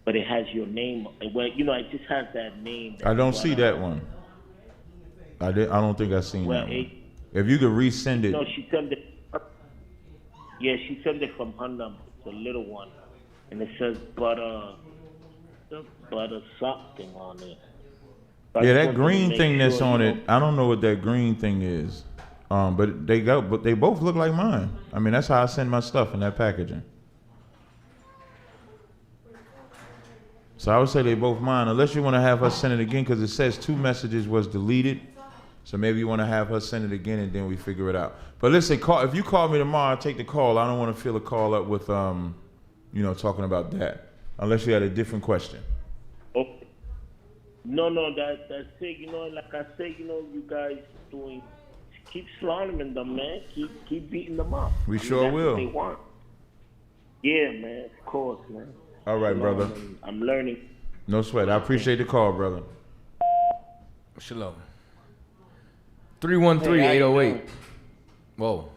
but it has your name. Well, it just has that name. I don't see that one. I don't think I've seen that one. If you could resend it. No, she sent it. Yeah, she sent it from her number. It's a little one. And it says butter something on it. But Yeah, I that just wanted to green make thing that's sure, on you it, I don't know what that green thing is. But they both look like mine. I mean, that's how I send my stuff in that packaging. So I would say they both mine, unless you want to have her send it again, because it says 2 messages was deleted. So maybe you want to have her send it again, and then we figure it out. But listen, if you call me tomorrow, I'll take the call. I don't want to fill a call up with, talking about that, unless you had a different question. Okay. No, that's it. You know, like I say, you guys doing, keep slaughtering them, man. Keep beating them up. We sure will. What they want. Yeah, man. Of course, man. All right, brother. I'm learning. No sweat. I appreciate the call, brother. Shalom. 313-808. Whoa.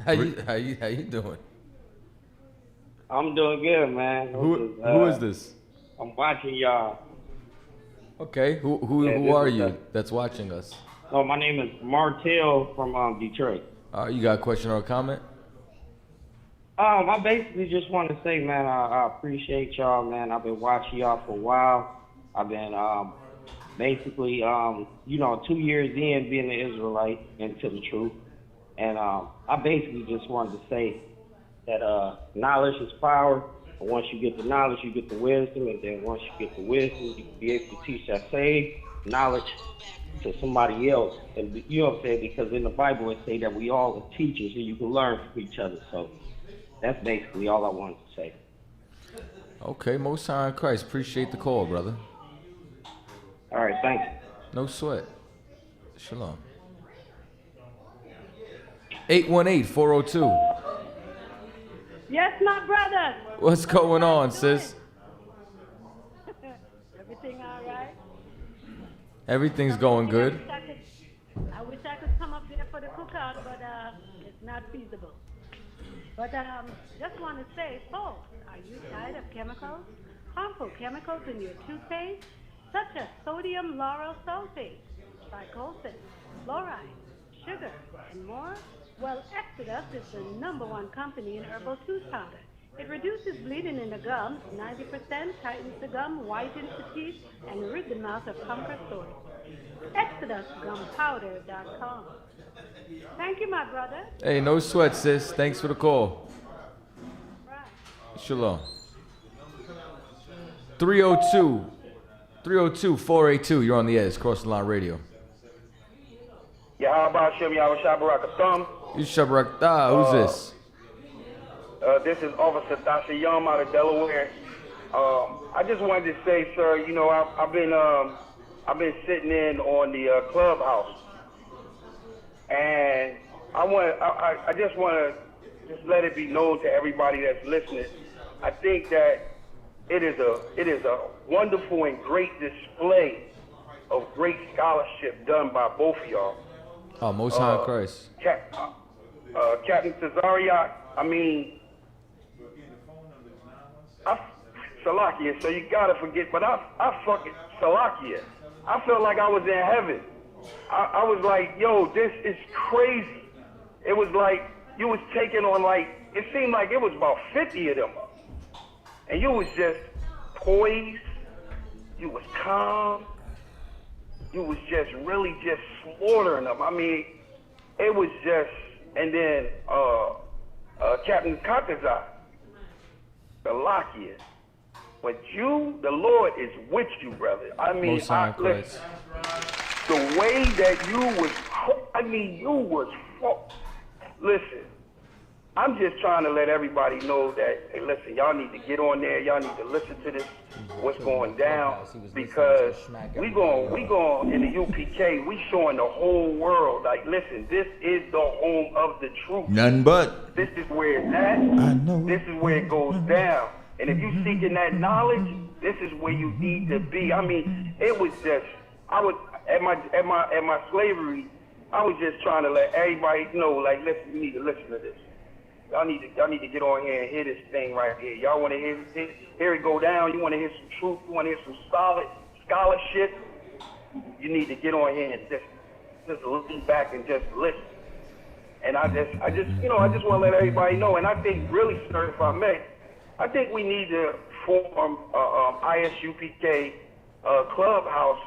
How you doing? I'm doing good, man. Who is this? I'm watching y'all. Okay. Who are you that's watching us? Oh, my name is Martell from Detroit. You got a question or a comment? I basically just want to say, man, I appreciate y'all, man. I've been watching y'all for a while. I've been basically, 2 years in being an Israelite into the truth. And I basically just wanted to say that knowledge is power. And once you get the knowledge, you get the wisdom. And then once you get the wisdom, you can be able to teach that same knowledge to somebody else. And you know what I'm saying? Because in the Bible, it say that we all are teachers and you can learn from each other. So that's basically all I wanted to say. Okay, Most High in Christ. Appreciate the call, brother. All right, thanks. No sweat. Shalom. 818-402. Yes, my brother. What's going on, sis? Everything all right? Everything's going good. I wish I could come up there for the cookout, but it's not feasible. But just want to say, folks, are you tired of chemicals? Harmful chemicals in your toothpaste, such as sodium lauryl sulfate, glycosin, fluoride, sugar, and more? Well, Exodus is the #1 company in herbal tooth powder. It reduces bleeding in the gums 90%, tightens the gum, whitens the teeth, and rid the mouth of comfort sores. ExodusGumPowder.com. Thank you, my brother. Hey, no sweat, sis. Thanks for the call. Shalom. 302-482. You're on the edge. Cross the Line Radio. Yeah, how about Shem Yahweh Shabarak Thumb? You Shabarak. Who's this? This is Officer Dasha Yum out of Delaware. I just wanted to say, sir, I've been sitting in on the clubhouse, and I just want to let it be known to everybody that's listening. I think that it is a wonderful and great display of great scholarship done by both of y'all. Oh, Most High in Christ. Captain Tazaryach, Salakia, so you gotta forget, but I fucking Salakia. I felt like I was in heaven. I was like, yo, this is crazy. It was like you was taking on it seemed like it was about 50 of them. And you was just poised, you was calm, you was just really just slaughtering them. It was just, and then Captain Chaataza, the Lakia. But you, the Lord is with you, brother. Listen, the way that you was, listen, I'm just trying to let everybody know that, hey, listen, y'all need to get on there. Y'all need to listen to this, what's going down, because we going in the UPK, we showing the whole world, listen, this is the home of the truth. None but. This is where it's at. I know. This is where it goes down. And if you seeking that knowledge, this is where you need to be. It was just, I was at my slavery, I was just trying to let everybody know, listen, you need to listen to this. Y'all need to get on here and hear this thing right here. Y'all want to hear it go down. You want to hear some truth. You want to hear some solid scholarship. You need to get on here and just lean back and just listen. And I just want to let everybody know. And I think really, sir, if I may, I think we need to form ISUPK clubhouse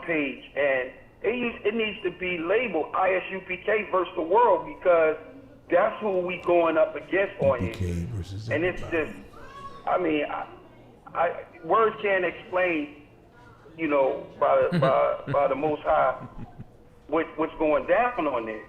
page, and it needs to be labeled ISUPK versus the world, because that's who we going up against on here. And it's just, I mean, I words can't explain, by the Most High what's going down on this.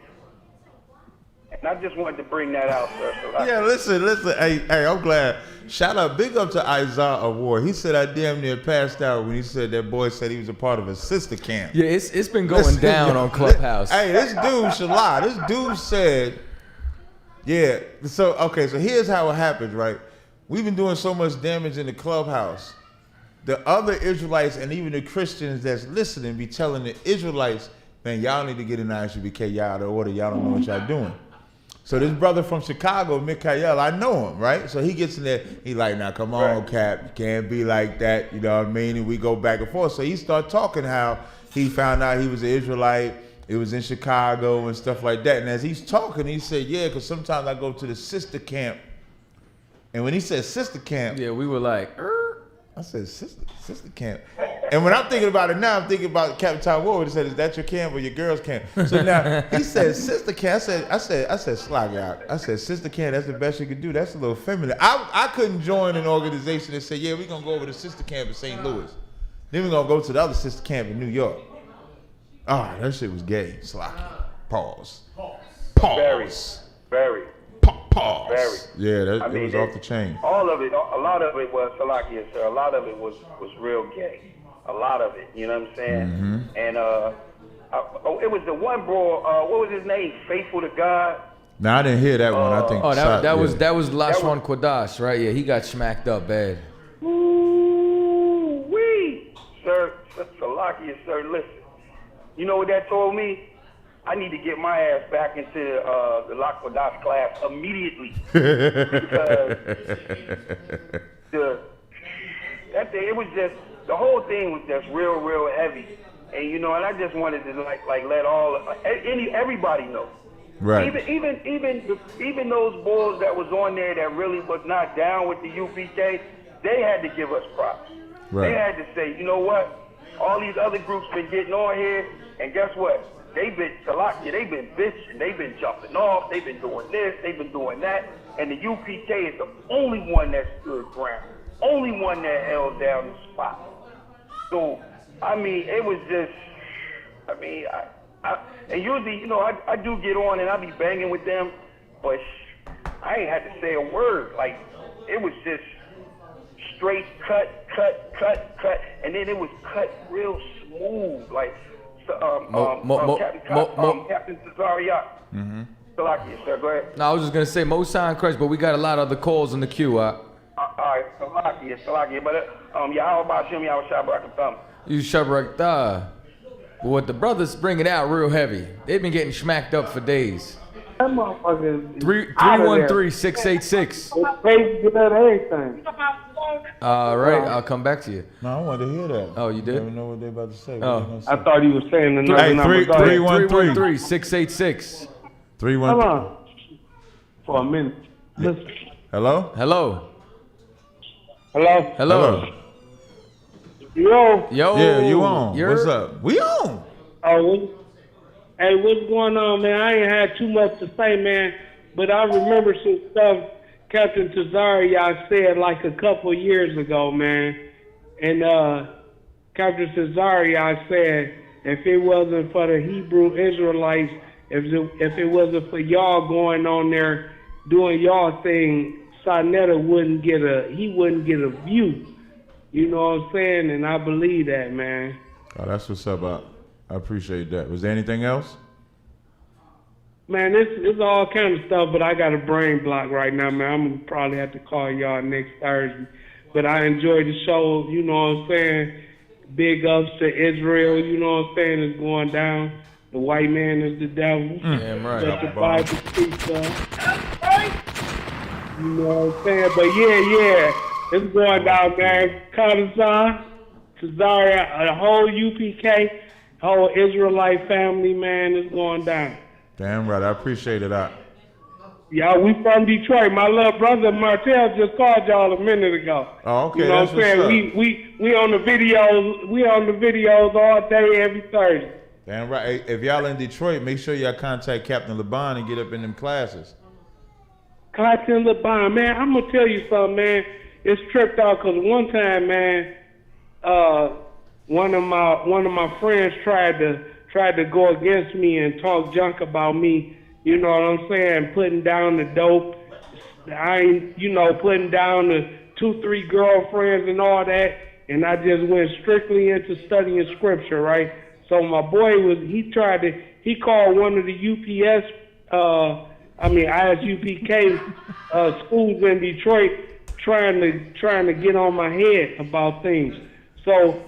And I just wanted to bring that out, sir. Yeah, listen. Hey, I'm glad. Shout out, big up to Isaiah Award. He said I damn near passed out when he said that boy said he was a part of a sister camp. Yeah, it's been going down on Clubhouse. Hey, this dude, Shalai, this dude said, yeah. So here's how it happens, right? We've been doing so much damage in the Clubhouse. The other Israelites and even the Christians that's listening be telling the Israelites, man, y'all need to get in ISUPK, y'all out of order. Y'all don't know what y'all doing. So this brother from Chicago, Mikael, I know him, right? So he gets in there, he like, now come on, Cap, you can't be like that, you know what I mean? And we go back and forth. So he started talking how he found out he was an Israelite, it was in Chicago and stuff like that. And as he's talking, he said, yeah, because sometimes I go to the sister camp. And when he said sister camp, yeah, we were like, I said, sister camp. And when I'm thinking about it now, I'm thinking about Captain Tom Ward. He said, is that your camp or your girl's camp? So now he said, sister camp. I said, slog out. I said, sister camp, that's the best you could do. That's a little feminine. I couldn't join an organization and say, yeah, we're going to go over to sister camp in St. Louis. Then we're going to go to the other sister camp in New York. Oh, that shit was gay. Slog. Pause. Very. Pause. Very. Yeah, it was off the chain. All of it, a lot of it was, Salakia, sir, a lot of it was real gay. A lot of it, you know what I'm saying? Mm-hmm. And it was the one bro, what was his name? Faithful to God? No, I didn't hear that one. I think. Oh, that was Lashwan Quadash, right? Yeah, he got smacked up bad. Ooh-wee. Sir, Salakia, sir, listen. You know what that told me? I need to get my ass back into the Lakodas class immediately. Because that day, it was just, the whole thing was just real heavy. And and I just wanted to like let everybody know. Right. Even those bulls that was on there that really was not down with the UPK, they had to give us props. Right. They had to say, you know what? All these other groups been getting on here, and guess what? They've been bitching, they've been jumping off, they've been doing this, they've been doing that, and the UPK is the only one that stood ground, only one that held down the spot. So, I mean, it was just, and usually, I do get on and I be banging with them, but I ain't had to say a word. Like, it was just straight cut, and then it was cut real smooth, like, Captain Tazaryach. Mm-hmm. Salakia, sir, go ahead. No, I was just gonna say Mosan Crush, but we got a lot of other calls in the queue. All right, Salakia, but Yahweh Bashim, Yahweh Shabbat. You Shabrak. But what the brothers bringing out real heavy. They've been getting smacked up for days. That motherfucker. 313-686. Everything. All right, I'll come back to you. No, I wanted to hear that. Oh, you did? I don't know what they're about to say. Oh. I thought he was saying the number. Hey, 313-686. 313. Hold on. For a minute. Listen. Hello? Hello. Yo. Yeah, you on. What's up? We on. Oh, hey, what's going on, man? I ain't had too much to say, man, but I remember some stuff Captain Tazaryach said like a couple years ago, man. And Captain Tazaryach said, if it wasn't for the Hebrew Israelites, if it wasn't for y'all going on there doing y'all thing, Sarnetta wouldn't get a view. You know what I'm saying? And I believe that, man. Oh, that's what's up. I appreciate that. Was there anything else? Man, it's all kind of stuff, but I got a brain block right now, man. I'm going to probably have to call y'all next Thursday. But I enjoyed the show, you know what I'm saying? Big ups to Israel, you know what I'm saying? It's going down. The white man is the devil. Damn right. But the Bible speaks of. You know what I'm saying? But yeah. It's going down, man. Chaataza, Tazaryach, the whole UPK. whole Israelite family, man, is going down. Damn right. I appreciate it. Yeah, we from Detroit. My little brother Martell just called y'all a minute ago. Oh, okay. You know That's what I'm saying? what's up. We on the videos. We on the videos all day, every Thursday. Damn right. Hey, if y'all in Detroit, make sure y'all contact Captain LeBon and get up in them classes. Captain LeBon, man, I'm gonna tell you something, man. It's tripped out because one time, man, one of my friends tried to go against me and talk junk about me. You know what I'm saying? Putting down the dope. I ain't, putting down the 2-3 girlfriends and all that. And I just went strictly into studying scripture, right? So my boy he called one of the ISUPK schools in Detroit trying to get on my head about things. So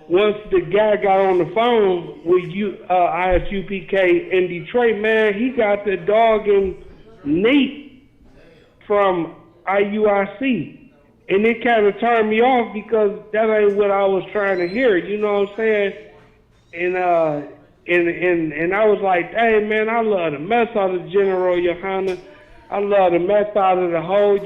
once the guy got on the phone with ISUPK in Detroit, man, he got the dogging Nate from IUIC. And it kind of turned me off because that ain't what I was trying to hear, you know what I'm saying? And I was like, hey, man, I love the mess out of General Yohana. I love the mess out of the whole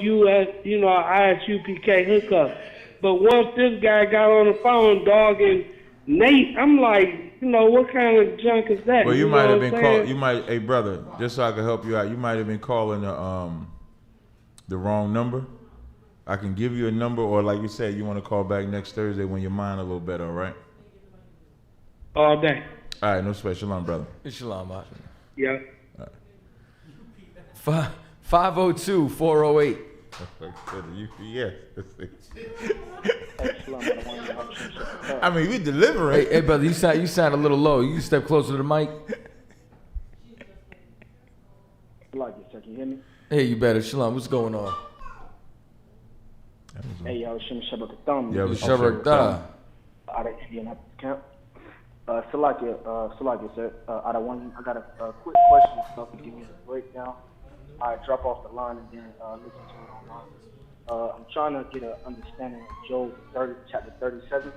ISUPK hookup. But once this guy got on the phone dogging Nate, I'm like, what kind of junk is that? Well, you know might have what been I'm called. saying? Hey brother, just so I can help you out, you might have been calling the wrong number. I can give you a number, or like you said, you want to call back next Thursday when your mind a little better. All right. All day. All right, no sweat. Shalom, brother. Shalom, man. Yeah. 502-408. Yeah. I mean, we delivering. Hey, brother, you sound a little low. You step closer to the mic. Like it, sir. Can you hear me? Hey, you better. Shalom, what's going on? Hey, yo, Shem Shabbat Thumb. Yeah, Shabbat Thumb. Out of Indianapolis camp. Salakia, sir. Out of one, I got a quick question. So if you give me a breakdown, I drop off the line and then listen to it online. I'm trying to get an understanding of Job chapter 37,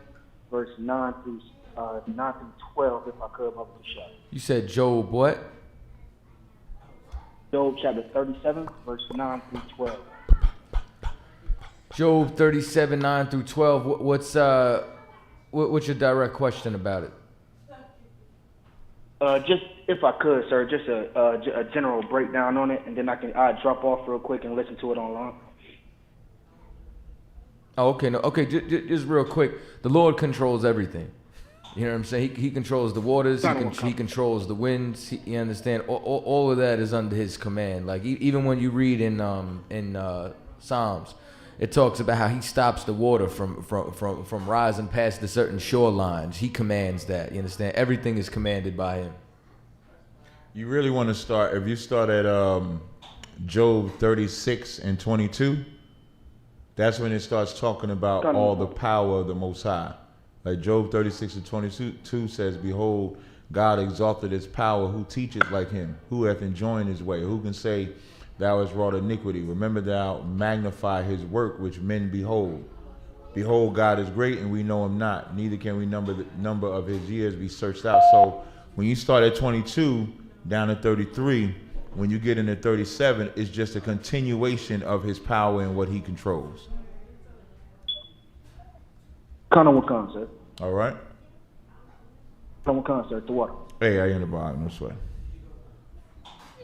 verse 9 through 12, if I could, Baba Kushai. You said Job what? Job chapter 37, verse 9 through 12. Job 37, 9 through 12. What's your direct question about it? Just if I could, sir, just a general breakdown on it, and then I drop off real quick and listen to it online. Oh, okay. No, okay. Just real quick. The Lord controls everything. You know what I'm saying? He controls the waters. He controls the winds. You understand? All of that is under His command. Like even when you read in Psalms, it talks about how He stops the water from rising past the certain shorelines. He commands that. You understand? Everything is commanded by Him. You really want to start, if you start at Job 36 and 22, that's when it starts talking about all the power of the Most High. Like Job 36 and 22 says, behold, God exalted His power, who teacheth like Him, who hath enjoined His way, who can say, thou hast wrought iniquity. Remember thou magnify His work, which men behold. Behold, God is great, and we know Him not. Neither can we number the number of His years be searched out. So when you start at 22 down to 33, when you get into 37, it's just a continuation of His power and what He controls. Kana Wakan, sir. All right. Kana Wakan, sir. To what? Hey, I in the bottom. No sweat.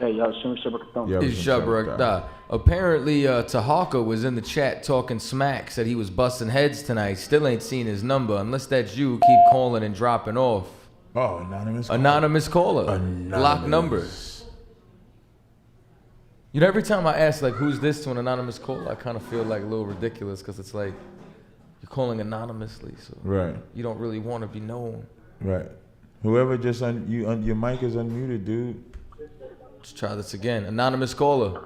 Hey, y'all, Shem Shabbat Thumb. It's Shabbat. Apparently, Tahaka was in the chat talking smack, said he was busting heads tonight. Still ain't seen his number. Unless that's you, keep calling and dropping off. Oh, anonymous caller. Anonymous caller. Block numbers. You know, every time I ask, like, who's this to an anonymous caller, I kind of feel like a little ridiculous because it's like you're calling anonymously. So right. You don't really want to be known. Right. Whoever just your mic is unmuted, dude. Let's try this again. Anonymous caller.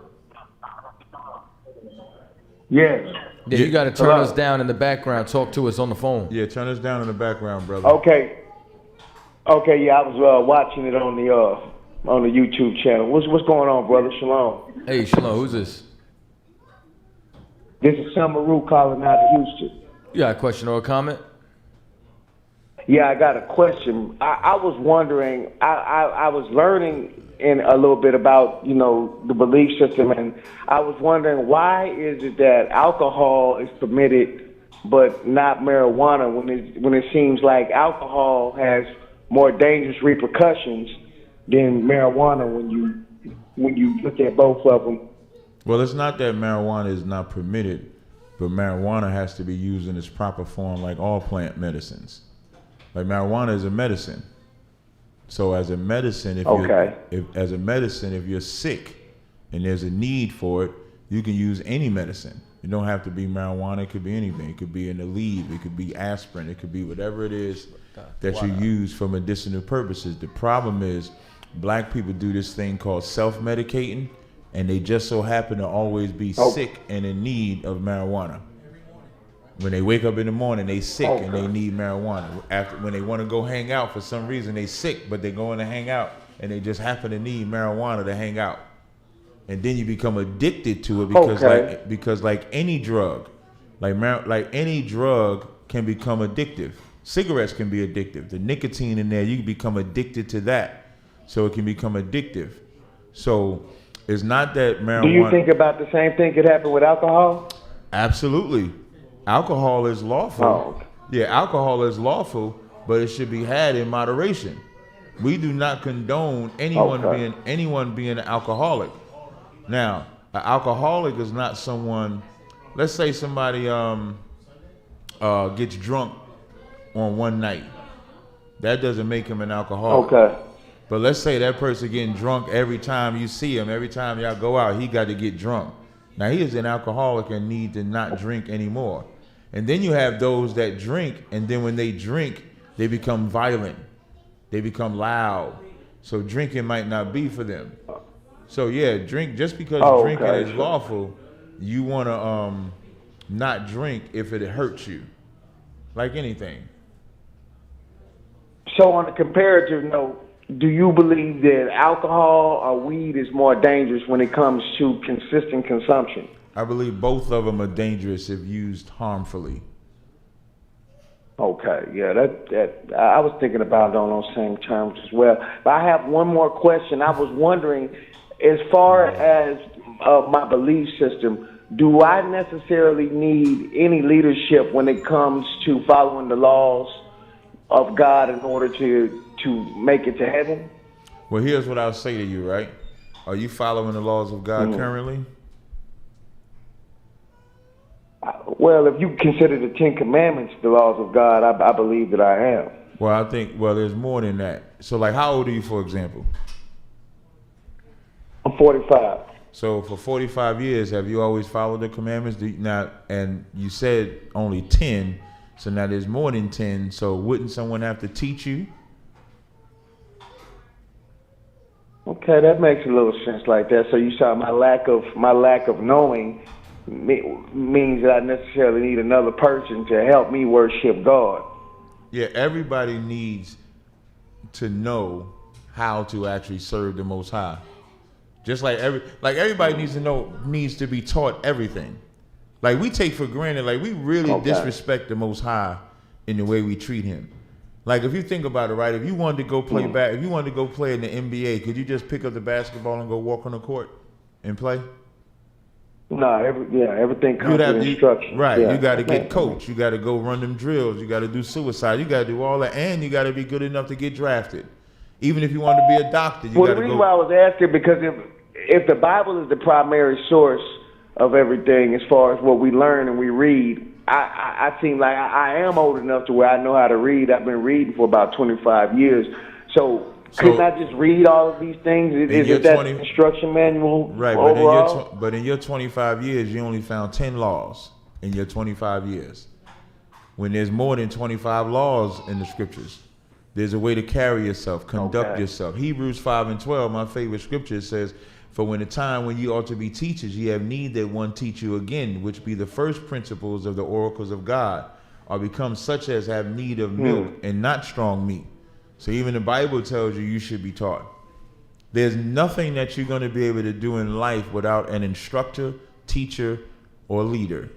Yes. Yeah, you got to turn us down in the background. Talk to us on the phone. Yeah, turn us down in the background, brother. Okay. Okay, yeah, I was watching it on the YouTube channel. What's going on, brother? Shalom. Hey, Shalom. Who's this? This is Summer Rue calling out of Houston. You got a question or a comment? Yeah, I got a question. I was wondering, I was learning in a little bit about, the belief system, and I was wondering, why is it that alcohol is permitted but not marijuana when it seems like alcohol has more dangerous repercussions than marijuana when you look at both of them? Well, it's not that marijuana is not permitted, but marijuana has to be used in its proper form like all plant medicines. Like marijuana is a medicine. So as a medicine, if you're sick and there's a need for it, you can use any medicine. It don't have to be marijuana. It could be anything. It could be an Aleve. It could be aspirin. It could be whatever it is that you use for medicinal purposes. The problem is black people do this thing called self-medicating, and they just so happen to always be sick and in need of marijuana. When they wake up in the morning, they sick and they need marijuana. When they want to go hang out for some reason, they sick, but they're going to hang out and they just happen to need marijuana to hang out. And then you become addicted to it because like any drug, like any drug can become addictive. Cigarettes can be addictive. The nicotine in there, you can become addicted to that. So it can become addictive. So it's not that marijuana. Do you think about the same thing could happen with alcohol? Absolutely. Alcohol is lawful. Yeah, alcohol is lawful, but it should be had in moderation. We do not condone anyone being an alcoholic. Now, an alcoholic is not someone. Let's say somebody gets drunk on one night. That doesn't make him an alcoholic. Okay. But let's say that person getting drunk every time you see him, every time y'all go out, he got to get drunk. Now he is an alcoholic and need to not drink anymore. And then you have those that drink, and then when they drink, they become violent. They become loud. So drinking might not be for them. So yeah, drink just because drinking is lawful, you want to not drink if it hurts you, like anything. So on a comparative note, do you believe that alcohol or weed is more dangerous when it comes to consistent consumption? I believe both of them are dangerous if used harmfully. Okay, yeah, that I was thinking about it on those same terms as well. But I have one more question. I was wondering, as far as my belief system, do I necessarily need any leadership when it comes to following the laws of God in order to make it to heaven? Well, here's what I'll say to you, right? Are you following the laws of God currently? Well, if you consider the Ten Commandments the laws of God, I believe that I am. Well, I think, there's more than that. So, like, how old are you, for example? I'm 45. So, for 45 years, have you always followed the commandments? And you said only 10, so now there's more than 10. So, wouldn't someone have to teach you? Okay, that makes a little sense like that. So you saw my lack of knowing means that I necessarily need another person to help me worship God. Yeah, everybody needs to know how to actually serve the Most High. Just like everybody needs to be taught everything. Like we take for granted, like we really disrespect the Most High in the way we treat Him. Like if you think about it, right? If you wanted to go play if you wanted to go play in the NBA, could you just pick up the basketball and go walk on the court and play? No, everything comes with instruction. Right, yeah. You got to get coached. You got to go run them drills. You got to do suicide. You got to do all that, and you got to be good enough to get drafted. Even if you want to be a doctor, you got to go. The reason why I was asking, because if the Bible is the primary source of everything as far as what we learn and we read, I seem like I am old enough to where I know how to read. I've been reading for about 25 years. So couldn't I just read all of these things? Is it that instruction manual overall? But in your 25 years, you only found 10 laws in your 25 years. When there's more than 25 laws in the scriptures, there's a way to carry yourself, conduct yourself. Hebrews 5:12, my favorite scripture, says, "For when the time when you ought to be teachers, ye have need that one teach you again, which be the first principles of the oracles of God, are become such as have need of milk and not strong meat." So even the Bible tells you should be taught. There's nothing that you're going to be able to do in life without an instructor, teacher, or leader.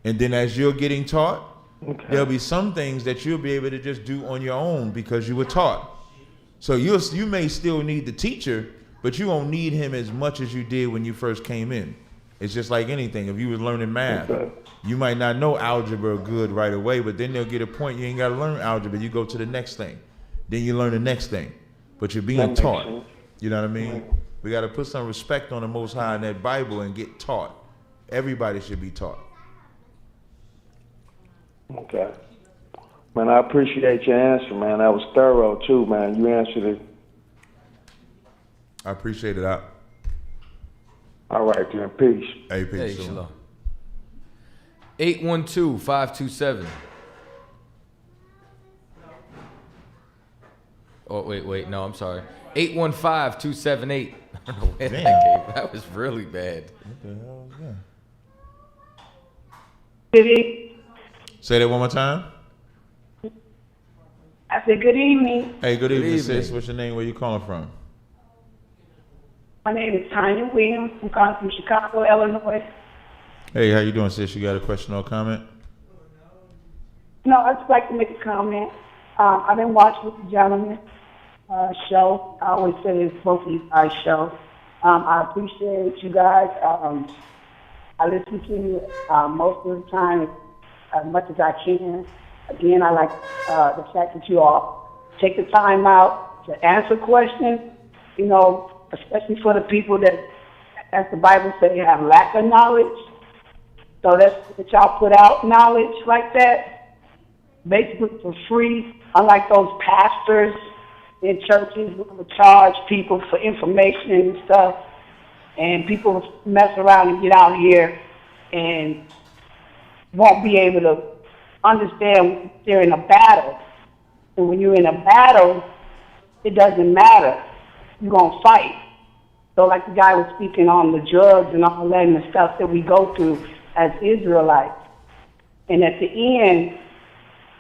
And then as you're getting taught, Okay. There'll be some things that you'll be able to just do on your own because you were taught. So you may still need the teacher, but you won't need him as much as you did when you first came in. It's just like anything. If you was learning math, you might not know algebra good right away, but then they'll get a point you ain't got to learn algebra. You go to the next thing. Then you learn the next thing. But you're being taught. You know what I mean? We got to put some respect on the Most High in that Bible and get taught. Everybody should be taught. Okay. Man, I appreciate your answer, man. That was thorough, too, man. You answered it. I appreciate it, Op. All right, then. Peace. Hey, peace. Hey, shalom. 812-527. Oh, wait. No, I'm sorry. 815-278. I don't know where that came. That was really bad. What the hell is that? Good evening. Say that one more time. I said good evening. Hey, good evening, sis. What's your name? Where you calling from? My name is Tanya Williams. I'm calling from Chicago, Illinois. Hey, how you doing, sis? You got a question or comment? No, I'd just like to make a comment. I've been watching the gentleman show. I always say it's both of you guys' show. I appreciate you guys. I listen to you most of the time as much as I can. Again, I like the fact that you all take the time out to answer questions, you know, especially for the people that, as the Bible says, have lack of knowledge. So that's that y'all put out knowledge like that, basically for free, unlike those pastors in churches who will charge people for information and stuff. And people mess around and get out here and won't be able to understand they're in a battle. And when you're in a battle, it doesn't matter. You're going to fight. So like the guy was speaking on the drugs and all that and the stuff that we go through as Israelites. And at the end,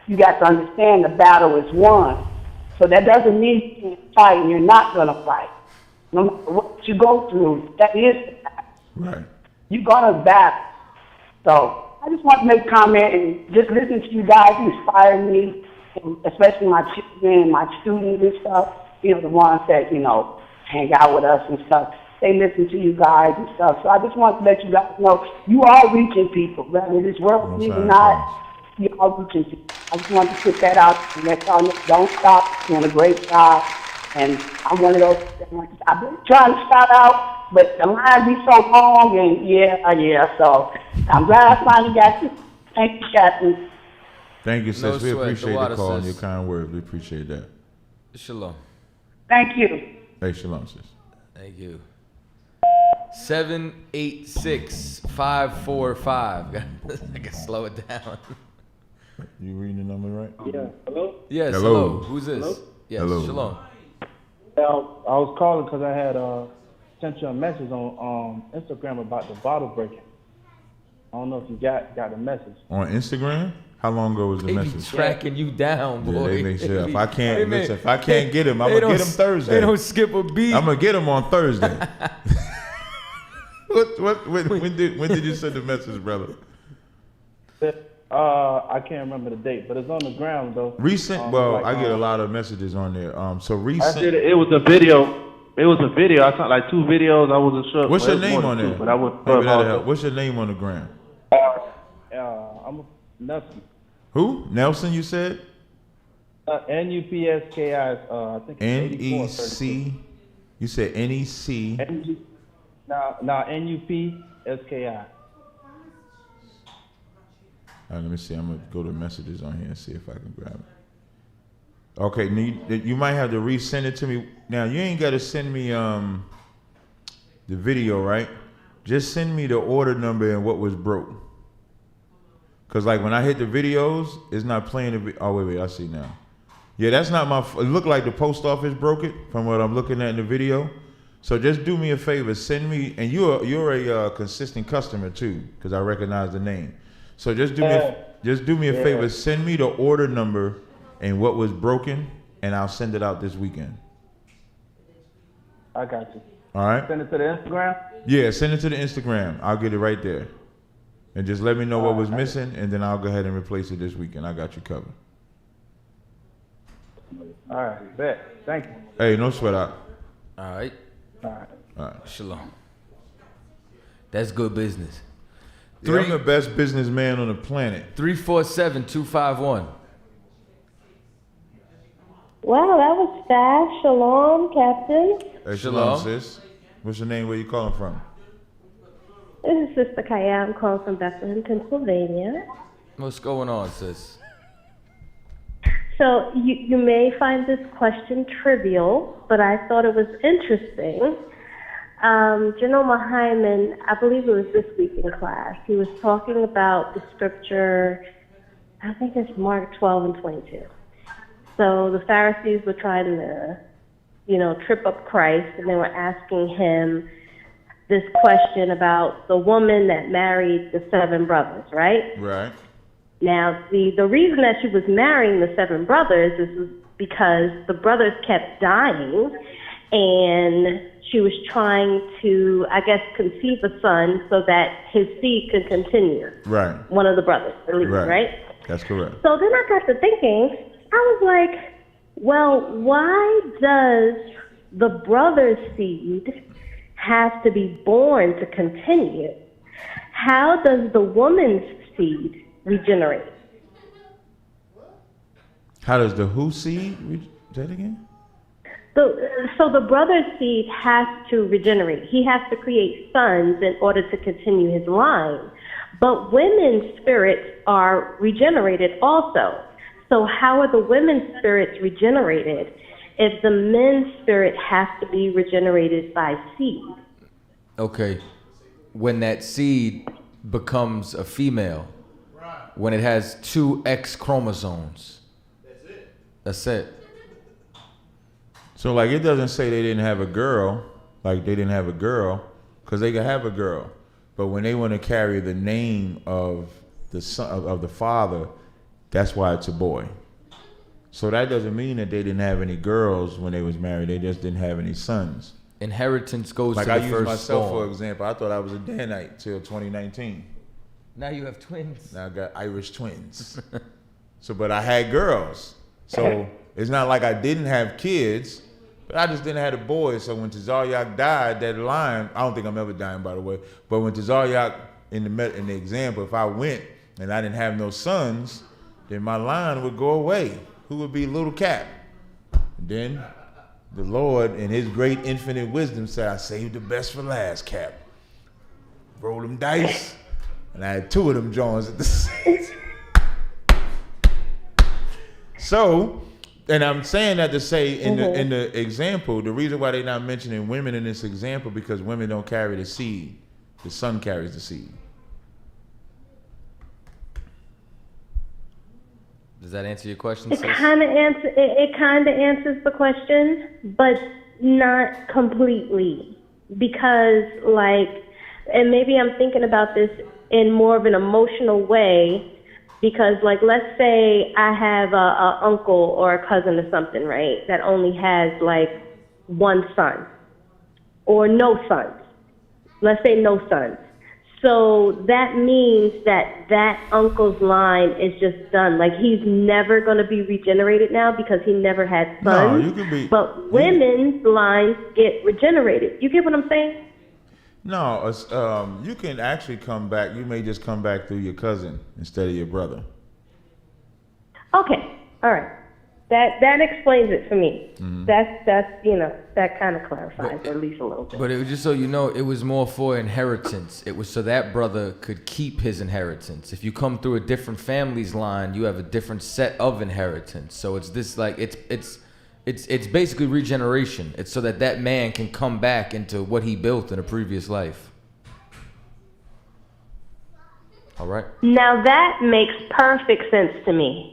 you got to understand the battle is won. So that doesn't mean you can't fight and you're not going to fight. No matter what you go through, that is the battle. Right. You're going to battle. So I just want to make a comment and just listen to you guys inspire me, and especially my children and my students and stuff, you know, the ones that, you know, hang out with us and stuff. They listen to you guys and stuff. So I just want to let you guys know you are reaching people, whether this works or not. You are reaching people. I just want to put that out and let y'all know, don't stop. You're doing a great job. And I'm one of those that I've been trying to start out, but the line be so long, and yeah. So I'm glad I finally got you. Thank you, Captain. Thank you, sis. No we sweat. appreciate The the call and sis. your kind words. We appreciate that. Shalom. Thank you. Hey, shalom, sis. Thank you. 786-545. I can slow it down. You reading the number right? Yeah. Hello? Yes, Hello. hello. Who's this? Hello? Yes, Hello. shalom. Yeah, I was calling because I had sent you a message on Instagram about the bottle breaking. I don't know if you got the message. On Instagram? How long ago was the They be message? tracking you down, boy. Yeah, they make sure. If They I be- can't Hey, man, listen, if I can't get him, I'm they gonna get don't him Thursday. They don't skip a beat. I'm gonna get him on Thursday. When did you send the message, brother? I can't remember the date, but it's on the ground though. Recent. I get a lot of messages on there. So I recent. did it was a video. It was a video. I saw like 2 videos. I wasn't sure. What's Well, your it was name more on than there? two, but I wasn't Maybe sure that'll about help. What's your name on the gram? I'm Nelson. Who? Nelson, you said? NUPSKI. I think. NEC. You said NEC. Nah, NUPSKI. Let me see. I'm gonna go to messages on here and see if I can grab it. Okay, you might have to resend it to me. Now you ain't gotta send me the video, right? Just send me the order number and what was broke. Cause like when I hit the videos, it's not playing the. Oh wait, I see now. Yeah, that's not my. It looked like the post office broke it from what I'm looking at in the video. So just do me a favor, send me, and you're a consistent customer too, cause I recognize the name. So just do me a favor, send me the order number and what was broken, and I'll send it out this weekend. I got you. All right. Send it to the Instagram. Yeah, send it to the Instagram. I'll get it right there. And just let me know what was missing, and then I'll go ahead and replace it this weekend. I got you covered. All right, bet. Thank you. Hey, no sweat out. All right. All right. All right. Shalom. That's good business. Yeah, I'm the best businessman on the planet. 347-251. Wow, that was fast. Shalom, Captain. Hey, shalom, sis. What's your name? Where you calling from? This is Sister Kaya. I'm calling from Bethlehem, Pennsylvania. What's going on, sis? So you may find this question trivial, but I thought it was interesting. General Hyman, I believe it was this week in class, he was talking about the scripture, I think it's Mark 12 and 22. So the Pharisees were trying to, trip up Christ, and they were asking him this question about the woman that married the 7 brothers, right? Right. Now, the reason that she was marrying the 7 brothers is because the brothers kept dying, and she was trying to, I guess, conceive a son so that his seed could continue. Right. One of the brothers, at least, right? That's correct. So then I got to thinking, I was like, well, why does the brother's seed have to be born to continue? How does the woman's seed regenerate? How does the who seed? Say that again? So the brother's seed has to regenerate. He has to create sons in order to continue his line. But women's spirits are regenerated also. So how are the women's spirits regenerated if the men's spirit has to be regenerated by seed? Okay. When that seed becomes a female, when it has 2 X chromosomes. That's it. So, like, it doesn't say they didn't have a girl, because they could have a girl. But when they want to carry the name of the son, of the father, that's why it's a boy. So that doesn't mean that they didn't have any girls when they was married. They just didn't have any sons. Inheritance goes like to the I first use myself, born. for example. I thought I was a Danite till 2019. Now you have twins. Now I got Irish twins. But I had girls. So it's not like I didn't have kids, but I just didn't have the boys. So when Tazaryach died, that line, I don't think I'm ever dying, by the way, but when Tazaryach, in the example, if I went and I didn't have no sons, then my line would go away. Who would be little Cap? And then the Lord, in his great infinite wisdom, said, I saved the best for last, Cap. Roll them dice, and I had 2 of them Jones at the same time. So, and I'm saying that to say in the example, the reason why they're not mentioning women in this example, because women don't carry the seed. The son carries the seed. Does that answer your question, It sis? kind of answers the question, but not completely, because and maybe I'm thinking about this in more of an emotional way, because let's say I have a uncle or a cousin or something, right, that only has 1 son or no sons. Let's say no sons. So that means that uncle's line is just done. He's never going to be regenerated now because he never had sons. No, you can be. But women's lines get regenerated. You get what I'm saying? No, you can actually come back. You may just come back through your cousin instead of your brother. Okay, all right. That explains it for me. Mm-hmm. That's that kind of clarifies at least a little bit. But it was just so you know, it was more for inheritance. It was so that brother could keep his inheritance. If you come through a different family's line, you have a different set of inheritance. So it's this it's basically regeneration. It's so that man can come back into what he built in a previous life. All right. Now that makes perfect sense to me.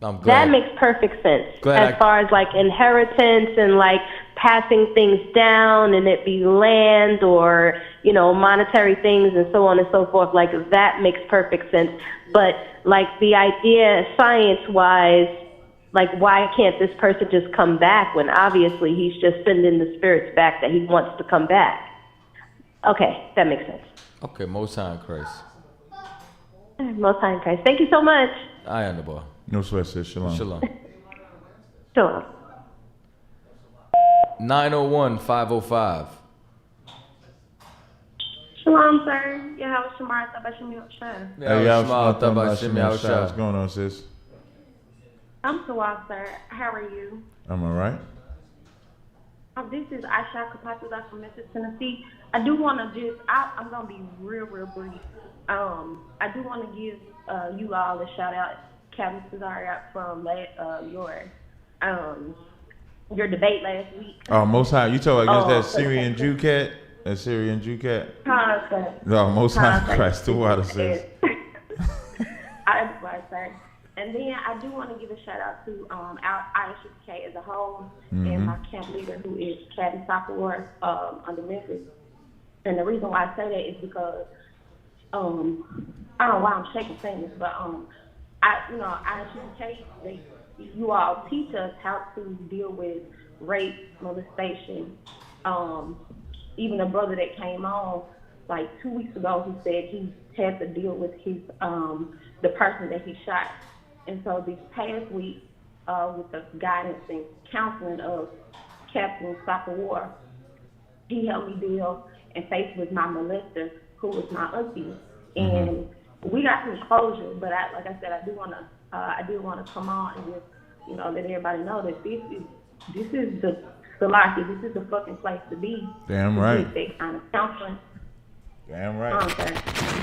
I'm glad. That makes perfect sense Glad as far as inheritance and passing things down, and it be land or monetary things and so on and so forth. That makes perfect sense. But the idea, science-wise, why can't this person just come back when obviously he's just sending the spirits back that he wants to come back? Okay, that makes sense. Okay, Most High in Christ. Most High in Christ. Thank you so much. I on the ball. No sweat, sis. Shalom. Shalom. Shalom. 901-505. Shalom, sir. Yahweh Shamar Tabashim Yoshua. Hey, y'all, what's going on, sis? I'm Sawab, sir. How are you? I'm all right. This is Aisha Chaataza from Memphis, Tennessee. I do want to I'm going to be real brief. I do want to give you all a shout out, Captain Tazaryach, from your debate last week. Oh, Most High. You talking against that Syrian Jew cat? That Syrian Jew cat? No, Most High Christ. The water says. Sir. And then I do want to give a shout out to our ISUK as a whole and my camp leader, who is Captain Sophomore under Memphis. And the reason why I say that is because I don't know why I'm shaking fingers, but ISUK, you all teach us how to deal with rape, molestation. Even a brother that came on like 2 weeks ago, he said he had to deal with his the person that he shot. And so this past week, with the guidance and counseling of Captain Sophomore, he helped me deal and face with my molester, who was my auntie. And we got some closure, but like I said, I did want to come on and just, let everybody know that this is the Salaki, this is the fucking place to be. Damn right. To get that kind of counseling. Damn right.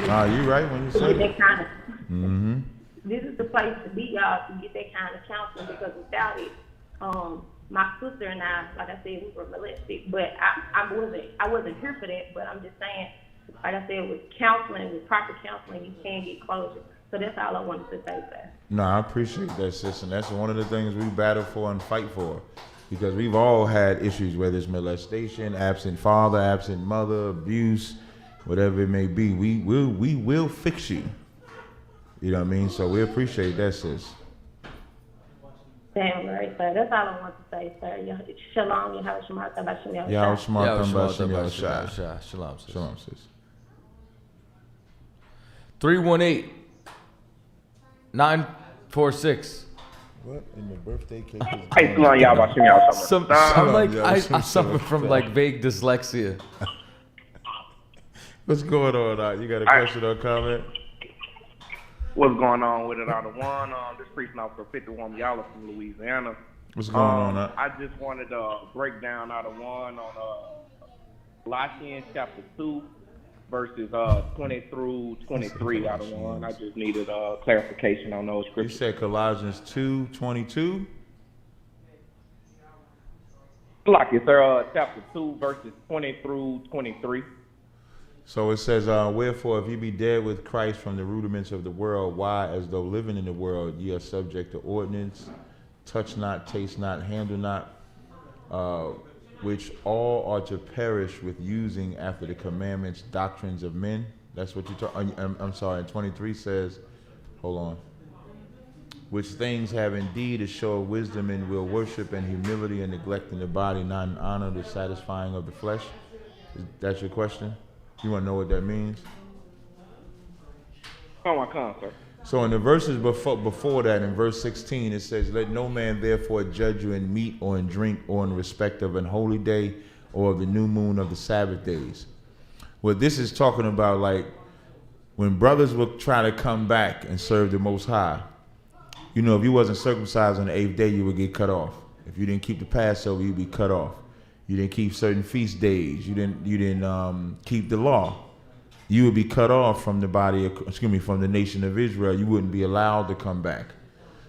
Nah, you right when you say that. This is the place to be, y'all, to get that kind of counseling, because without it, my sister and I, like I said, we were molested, but I wasn't here for that, but I'm just saying, like I said, with counseling, with proper counseling, you can get closure. So that's all I wanted to say, sir. No, I appreciate that, sis, and that's one of the things we battle for and fight for, because we've all had issues, whether it's molestation, absent father, absent mother, abuse, whatever it may be. We will fix you. You know what I mean? So we appreciate that, sis. Damn right, sir. That's all I want to say, sir. Shalom, Yahweh Shemar Tabashim Yahushua. Yahweh Shemar Tabashim Yahushua. Shalom, sis. Shalom, sis. 318-946. What in the birthday cake? Hey, Shalom, Yahweh Shemar Tabashim I suffer from like vague dyslexia. What's going on? You got a question or comment? What's going on with it out of one? This priest now for 51 Yala from Louisiana. What's going on? I just wanted to break down out of one on Colossians chapter 2, verses 20 through 23 out of one. I just needed clarification on those scriptures. You said Colossians 2:22? Like it, sir. Chapter 2, verses 20 through 23. So it says, wherefore, if ye be dead with Christ from the rudiments of the world, why, as though living in the world, ye are subject to ordinance, touch not, taste not, handle not, which all are to perish with using after the commandments, doctrines of men. That's what you talk. I'm sorry. And 23 says, hold on. Which things have indeed a show of wisdom, and will worship and humility, and neglecting the body, not in honor, the satisfying of the flesh. That's your question? You want to know what that means? Come on, sir. So in the verses before that, in verse 16, it says, let no man therefore judge you in meat or in drink or in respect of an holy day or of the new moon of the Sabbath days. What this is talking about, like when brothers will try to come back and serve the Most High, if you wasn't circumcised on the 8th day, you would get cut off. If you didn't keep the Passover, you'd be cut off. You didn't keep certain feast days. You didn't keep the law. You would be cut off from from the nation of Israel. You wouldn't be allowed to come back.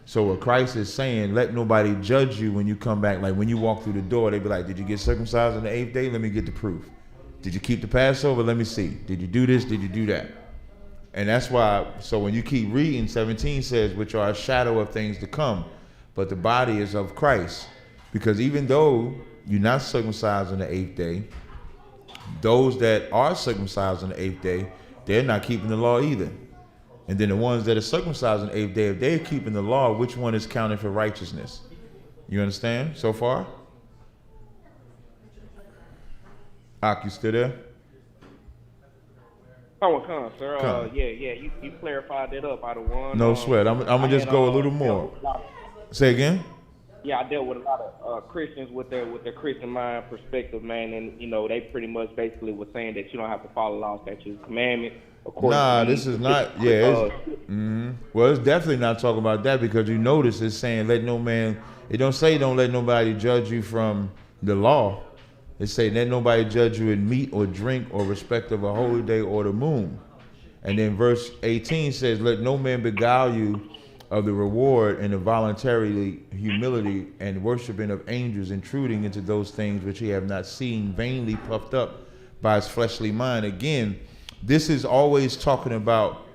So what Christ is saying, let nobody judge you when you come back. Like when you walk through the door, they be like, did you get circumcised on the 8th day? Let me get the proof. Did you keep the Passover? Let me see. Did you do this? Did you do that? And that's why, so when you keep reading, 17 says, which are a shadow of things to come, but the body is of Christ. Because even though you're not circumcised on the 8th day, those that are circumcised on the 8th day, they're not keeping the law either. And then the ones that are circumcised on the 8th day, if they're keeping the law, which one is counted for righteousness? You understand so far? Ak, you still there? Come, sir. Come. Yeah, you clarified that up out of one. No sweat. I'm gonna just go a little dealt more. with a lot Say again. Yeah, I dealt with a lot of Christians with their Christian mind perspective, man, and they pretty much basically were saying that you don't have to follow law, statutes, commandments. Nah, this is not. Yeah. Well, it's definitely not talking about that because you notice it's saying let no man. It don't say don't let nobody judge you from the law. It say let nobody judge you in meat or drink or respect of a holy day or the moon. And then verse 18 says let no man beguile you of the reward and the voluntary humility and worshiping of angels, intruding into those things which he have not seen, vainly puffed up by his fleshly mind. Again, this is always talking about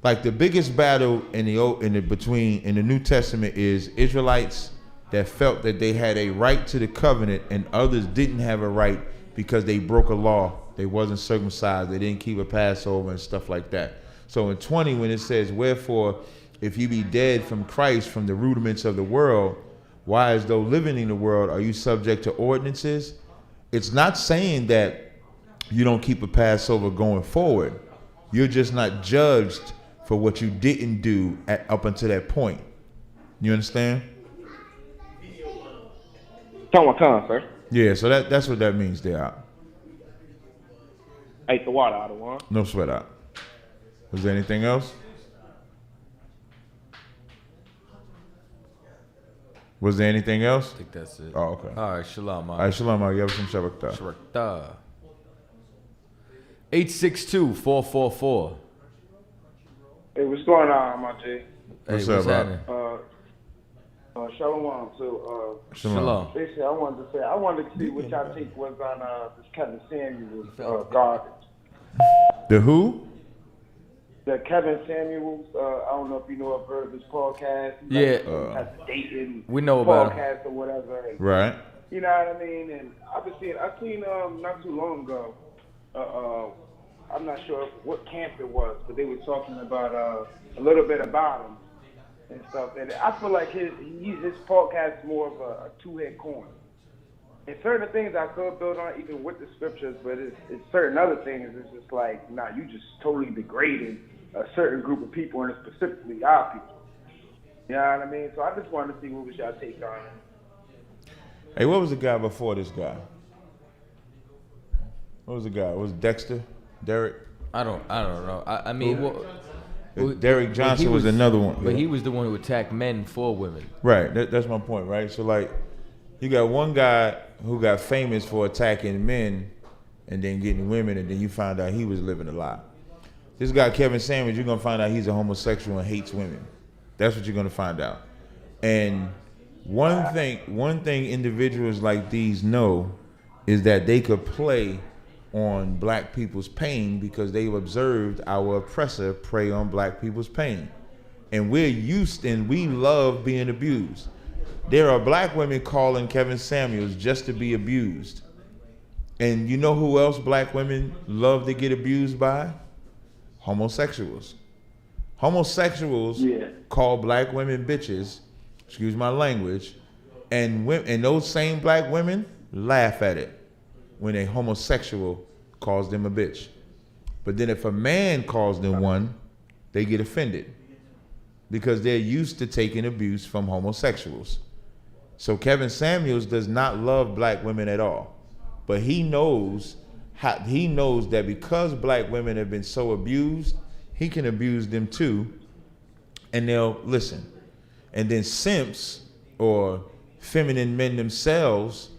like the biggest battle in the New Testament is Israelites that felt that they had a right to the covenant and others didn't have a right because they broke a law. They wasn't circumcised. They didn't keep a Passover and stuff like that. So in 20, when it says, wherefore, if you be dead from Christ, from the rudiments of the world, why as though living in the world are you subject to ordinances? It's not saying that you don't keep a Passover going forward. You're just not judged for what you didn't do up until that point. You understand? Come, sir. Yeah, so that's what that means there. Ate the water out of one. No sweat out. Was there anything else? Was there anything else? I think that's it. Oh, okay. All right, shalom. All right, shalom. You have some shabakta. Shabakta. 862-444. Hey, what's going on, my G? What's up, happening? Shalom. So, Shalom. basically, I wanted to see what y'all think was on this Kevin Samuels garbage. The who? The Kevin Samuels. I don't know if you know, I've heard of his podcast. Yeah. Has a dating We know about him. podcast or whatever. And, Right. You know what I mean? And I seen not too long ago. I'm not sure what camp it was, but they were talking about a little bit about him and stuff. And I feel like his podcast is more of a two-head coin. And certain things I could build on, even with the scriptures, but it's certain other things. It's just like, nah, you just totally degraded a certain group of people, and specifically our people. You know what I mean? So I just wanted to see what was y'all take on it. Hey, what was the guy before this guy? What was the guy? Was it Dexter? Derek? I don't know. I mean, Derek Johnson was another one. But he was the one who attacked men for women. Right. That's my point, right? So, like, you got one guy who got famous for attacking men and then getting women, and then you find out he was living a lie. This guy, Kevin Samuels, you're going to find out he's a homosexual and hates women. That's what you're going to find out. And one thing individuals like these know is that they could play on black people's pain because they've observed our oppressor prey on black people's pain. And we're used and we love being abused. There are black women calling Kevin Samuels just to be abused. And you know who else black women love to get abused by? Homosexuals. Homosexuals call black women bitches, excuse my language, and those same black women laugh at it when a homosexual calls them a bitch. But then if a man calls them one, they get offended because they're used to taking abuse from homosexuals. So Kevin Samuels does not love black women at all, but he knows that because black women have been so abused, he can abuse them too, and they'll listen. And then simps or feminine men themselves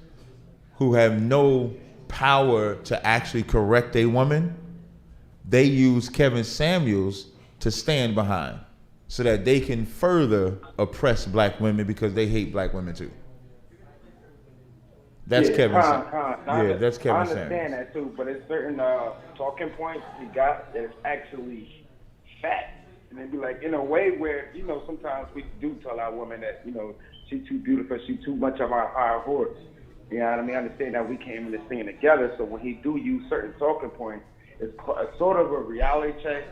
who have no power to actually correct a woman, they use Kevin Samuels to stand behind so that they can further oppress black women because they hate black women too. That's Kevin Samuels. That's Kevin Samuels. I understand that too, but it's certain talking points he got that is actually fact. And it'd be like in a way where, sometimes we do tell our women that, she's too beautiful, she's too much of our horse. You know what I mean? I understand that we came in this thing together, so when he do use certain talking points, it's sort of a reality check.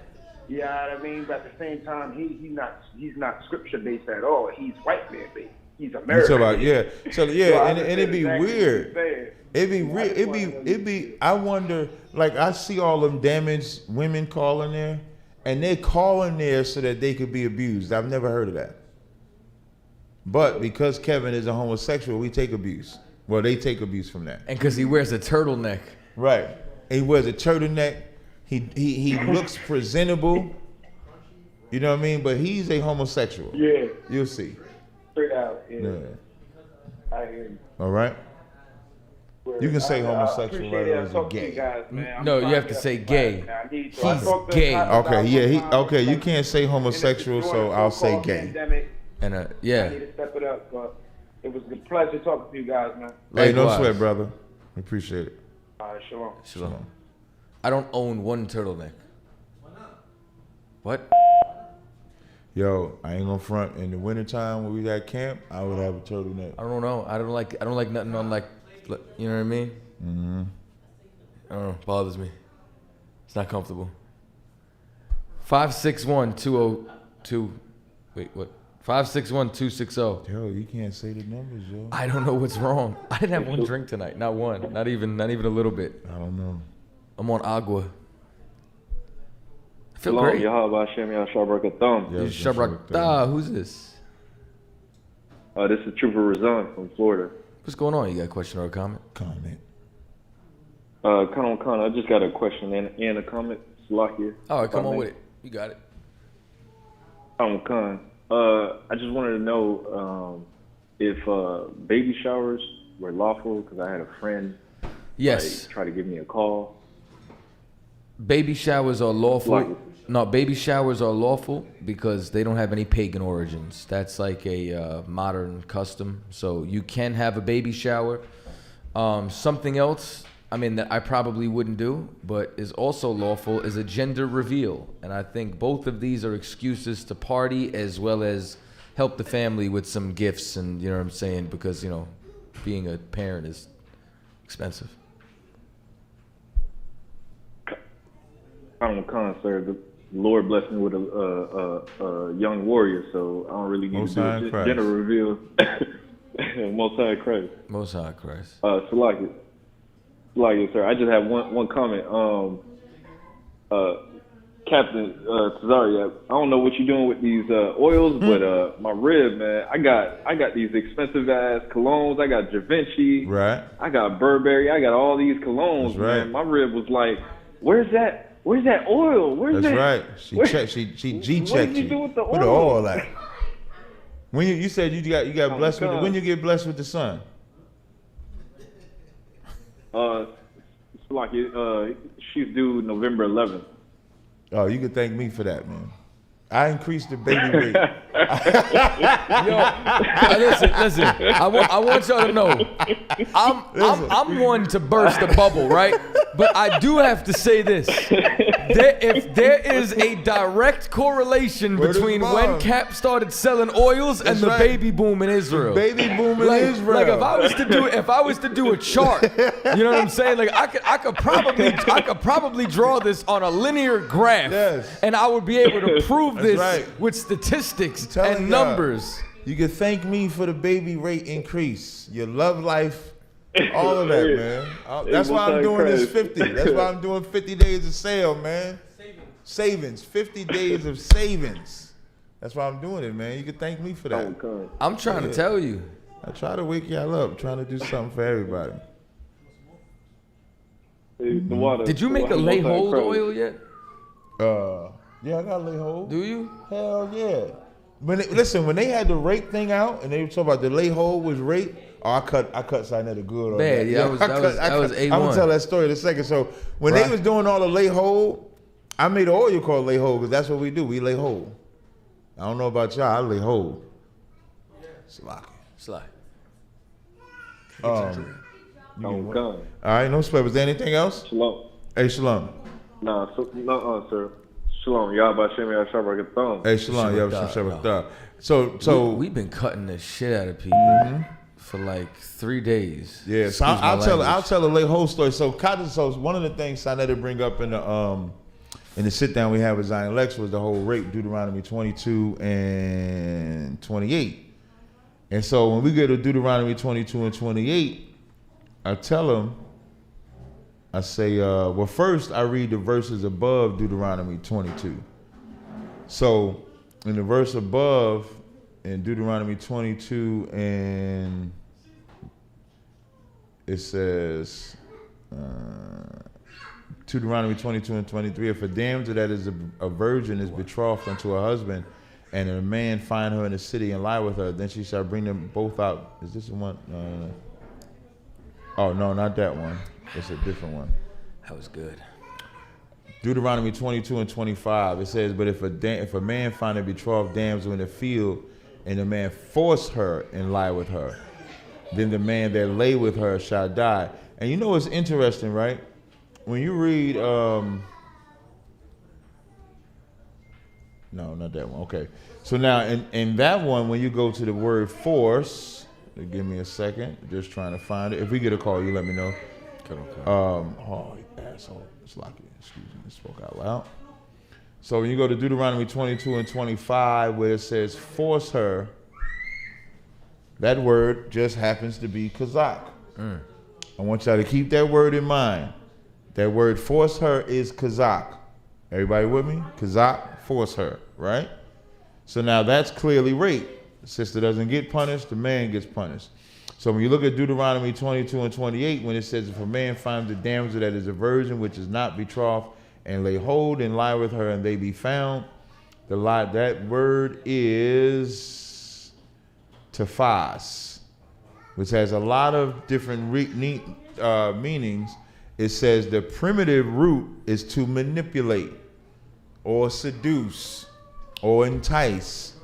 You know what I mean? But at the same time, he's not scripture based at all. He's white man based. He's American. And it'd be weird. I wonder, like I see all them damaged women calling there, and they calling there so that they could be abused. I've never heard of that. But because Kevin is a homosexual, we take abuse. Well, they take abuse from that. And because he wears a turtleneck. Right. He wears a turtleneck. He looks presentable. You know what I mean? But he's a homosexual. Yeah. You'll see. Straight out. Yeah. Yeah. I hear you. All right. You can say homosexual appreciate rather it. than Talk to gay. you guys, man. I'm No, you trying have to get say up gay. class, man. I need He's to. I spoke to gay. Chaataza Okay, yeah, one time. okay. You can't say homosexual, During so the I'll say so-called gay. pandemic, And I yeah. need to step it up, but it was a pleasure talking to you guys, man. Hey, no Likewise. sweat, brother. We appreciate it. All right, shalom. Shalom. I don't own one turtleneck. What? Yo, I ain't gonna front. In the wintertime when we at camp, I would have a turtleneck. I don't know. I don't like nothing on like, you know what I mean? Mm-hmm. I don't know. Bothers me. It's not comfortable. 561-202. Wait, what? 561-260. Yo, you can't say the numbers, yo. I don't know what's wrong. I didn't have one drink tonight. Not one. Not even a little bit. I don't know. I'm on agua. I feel Shalom, great. Yahweh Hashem, Yahshua Thumb. Shabrak. Who's this? This is Trooper Razan from Florida. What's going on? You got a question or a comment? Comment. I just got a question and a comment. Salakia. All right, come on with it. You got it. Khan. I just wanted to know if baby showers were lawful, because I had a friend try to give me a call. Baby showers are lawful. Like- No, baby showers are lawful because they don't have any pagan origins. That's like a modern custom. So you can have a baby shower. Something else, I mean, that I probably wouldn't do, but is also lawful, is a gender reveal. And I think both of these are excuses to party as well as help the family with some gifts. And you know what I'm saying? Because, you know, being a parent is expensive. Khan, sir. The Lord blessed me with a young warrior, so I don't really need Most to High do a Christ. gender reveal. Most High Christ. Most High Christ. Salakia, sir. I just have one comment. Captain Tazaryach, I don't know what you're doing with these oils, but my rib, man, I got these expensive ass colognes. I got Givenchy. Right. I got Burberry. I got all these colognes, That's right. man. My rib was like, where's that oil? Where's That's that? right. She Where- checked. She G What checked did you you. do with the Where the oil? oil at? When you said you got blessed with God. when you get blessed with the sun. Salakia, she's due November 11th. Oh, you can thank me for that, man. I increased the baby rate. Listen. I want y'all to know, I'm one to burst a bubble, right? But I do have to say this: if there is a direct correlation Word is between bond. when Cap started selling oils and That's the right. baby boom in Israel, Baby boom in Israel. Like if I was to do a chart, you know what I'm saying? Like I could probably draw this on a linear graph, Yes. and I would be able to prove That's this right. with statistics Telling and y'all, numbers. You can thank me for the baby rate increase, your love life, all of that, man. That's why I'm doing this 50. That's why I'm doing 50 days of sale, man. Savings. 50 days of savings. That's why I'm doing it, man. You can thank me for that. I'm trying to tell you. I try to wake y'all up. I'm trying to do something for everybody. The water. Did you make a lay hold oil yet? Yeah, I got lay hold. Do you? Hell yeah. When they had the rape thing out and they were talking about the lay hold was rape. Oh, I cut Sinetta good on Bad, that. yeah, that was A1. I'm gonna tell that story in a second. So when Right. they was doing all the lay hold, I made an oil called lay hold because that's what we do. We lay hold. I don't know about y'all. I lay hold. Slide. All right, no sweat. Was there anything else? Shalom. Hey, shalom. Sir. Shalom. Yahweh Hashem, Yahshua Thumb. Hey, shalom. Yeah, so we've been cutting the shit out of people for like 3 days. Yeah, so I'll tell a late whole story. So one of the things Sinetta bring up in the sit down we had with Zion Lex was the whole rape, Deuteronomy 22 and 28. And so when we get to Deuteronomy 22 and 28, I tell him, I say, well, first I read the verses above Deuteronomy 22. So in the verse above, in Deuteronomy 22, and it says, Deuteronomy 22 and 23, if a damsel that is a virgin is betrothed unto her husband, and a man find her in the city and lie with her, then she shall bring them both out. Is this the one? No. Oh, no, not that one. It's a different one. That was good. Deuteronomy 22 and 25, it says, but if a man find a betrothed damsel in the field, and the man force her and lie with her, then the man that lay with her shall die. And you know what's interesting, right? When you read, no, not that one. Okay. So now in that one, when you go to the word force, give me a second, just trying to find it. If we get a call, you let me know. Okay. Oh, asshole. It's lucky. Excuse me. I spoke out loud. So when you go to Deuteronomy 22 and 25, where it says force her, that word just happens to be kazak. I want y'all to keep that word in mind. That word force her is kazak. Everybody with me? Kazak, force her, right? So now that's clearly rape. The sister doesn't get punished, the man gets punished. So when you look at Deuteronomy 22 and 28, when it says, if a man finds a damsel that is a virgin, which is not betrothed, and lay hold and lie with her, and they be found, that word is tafas, which has a lot of different meanings. It says the primitive root is to manipulate or seduce or entice.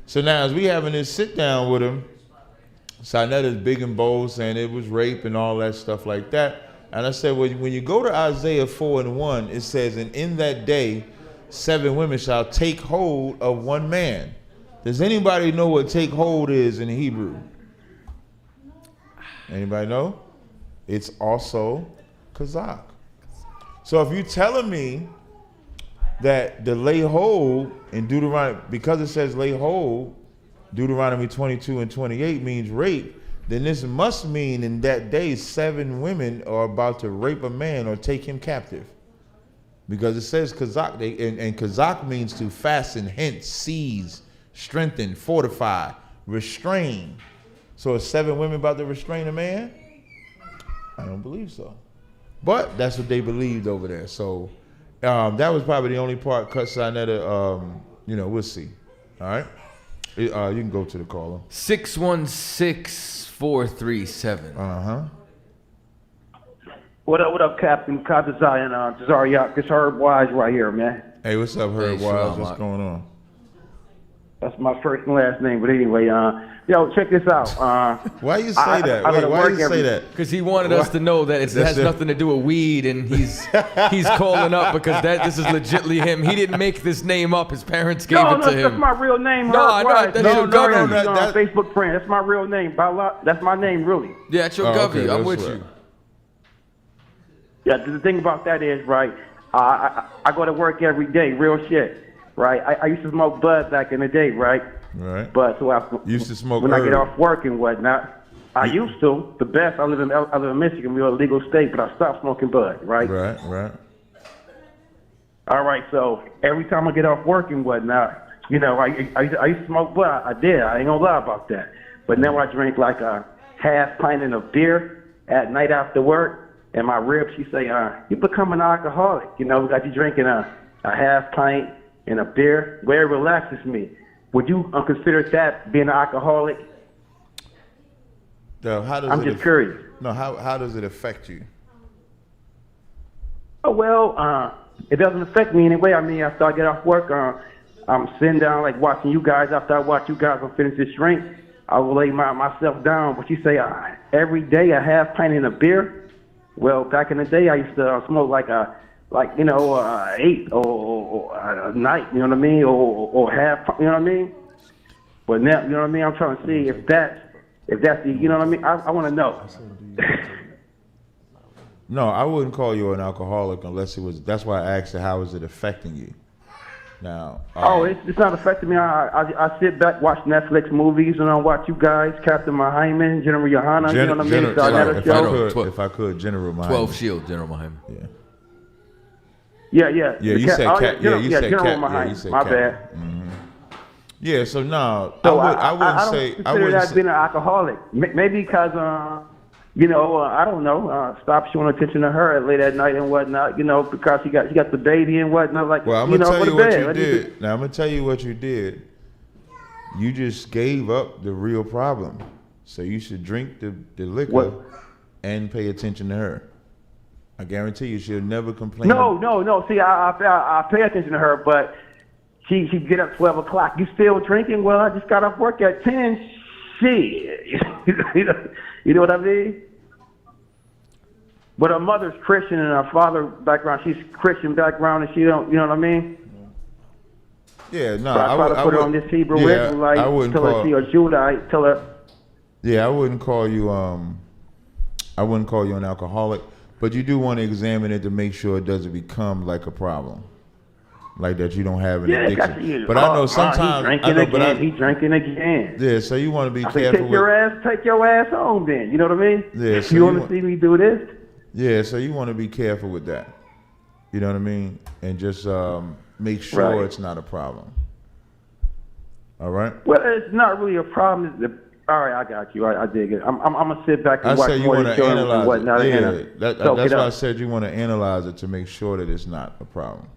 So now as we having this sit down with him, Sarnetta's big and bold saying it was rape and all that stuff like that. And I said, well, when you go to Isaiah 4 and 1, it says, and in that day, 7 women shall take hold of one man. Does anybody know what take hold is in Hebrew? Anybody know? It's also kazak. So if you're telling me that the lay hold in Deuteronomy, because it says lay hold, Deuteronomy 22 and 28 means rape, then this must mean in that day 7 women are about to rape a man or take him captive. Because it says kazak, and kazak means to fasten, hence seize, strengthen, fortify, restrain. So is 7 women about to restrain a man? I don't believe so. But that's what they believed over there. So that was probably the only part cut Sinetta, we'll see. All right? You can go to the caller. 616-437. What up, Captain Chaataza and Tazaryach? This Herb Wise right here, man. Hey, what's up, Herb Wise? What's going on? That's my first and last name, but anyway, yo, check this out. Why you say that? Wait, why you say that? Because he wanted us to know that it has nothing to do with weed, and he's calling up because this is legitly him. He didn't make this name up. His parents gave it to him. That's my real name. No, I know. That's your govy. That's Facebook friend. That's my real name. That's my name, really. Yeah, that's your govy. I'm with you. Yeah, the thing about that is, right, I go to work every day, real shit. Right, I used to smoke bud back in the day, right? Right. But so I used to smoke when herb. I get off work and whatnot. I used to. The best. I live in Michigan. We're a legal state, but I stopped smoking bud. Right. Right. All right. So every time I get off work and whatnot, I used to smoke bud. I did. I ain't gonna lie about that. But now I drink like a half pint of beer at night after work, and my rib, she say, "You become an alcoholic." We got you drinking a half pint and a beer, where it relaxes me. Would you consider that being an alcoholic? I'm just curious. No, how does it affect you? Oh, well, it doesn't affect me anyway. I mean, after I get off work, I'm sitting down like watching you guys. After I watch you guys, I'll finish this drink. I will lay myself down. But you say every day a half pint and a beer? Well, back in the day, I used to smoke like 8 or a night, you know what I mean, or half, you know what I mean. But now, you know what I mean. I'm trying to see if that's the, you know what I mean. I want to know. No, I wouldn't call you an alcoholic unless it was. That's why I asked you, how is it affecting you? Now, it's not affecting me. I sit back, watch Netflix movies, and I watch you guys, Captain Mahiman, General Yohana, you know what I mean? If I could, General Mahiman. 12 Shield, General Mahiman. Yeah. Yeah. You said Cap. General, you said General Cap. Mahiman. You said My Cap. bad. Mm-hmm. Yeah. So no, So I wouldn't say. I don't consider that being an alcoholic. Maybe because, I don't know, stop showing attention to her late at night and whatnot, because she got the baby and whatnot. Like, Well, I'm gonna tell you what bed. you did. Now I'm gonna tell you what you did. You just gave up the real problem. So you should drink the liquor and pay attention to her. I guarantee you, she'll never complain. No. See, I pay attention to her, but she get up 12 o'clock. You still drinking? Well, I just got off work at 10. Shit. You know what I mean? But her mother's Christian and her father background, she's Christian background, and she don't, you know what I mean? Yeah, no. So I try to put her on this Hebrew Israelite, tell her she a Judite, tell her. Yeah, I wouldn't call you an alcoholic, but you do want to examine it to make sure it doesn't become like a problem. Like that you don't have an addiction. But I know sometimes he's drinking again. Yeah, so you want to be careful. Take your ass home then. You know what I mean? Yeah, so you want to see me do this? Yeah, so you want to be careful with that. You know what I mean? And just make sure it's not a problem. All right? Well, it's not really a problem. All right, I got you. I dig it. I'm gonna sit back and watch more of the show and whatnot. That's why I said you want to analyze it to make sure that it's not a problem.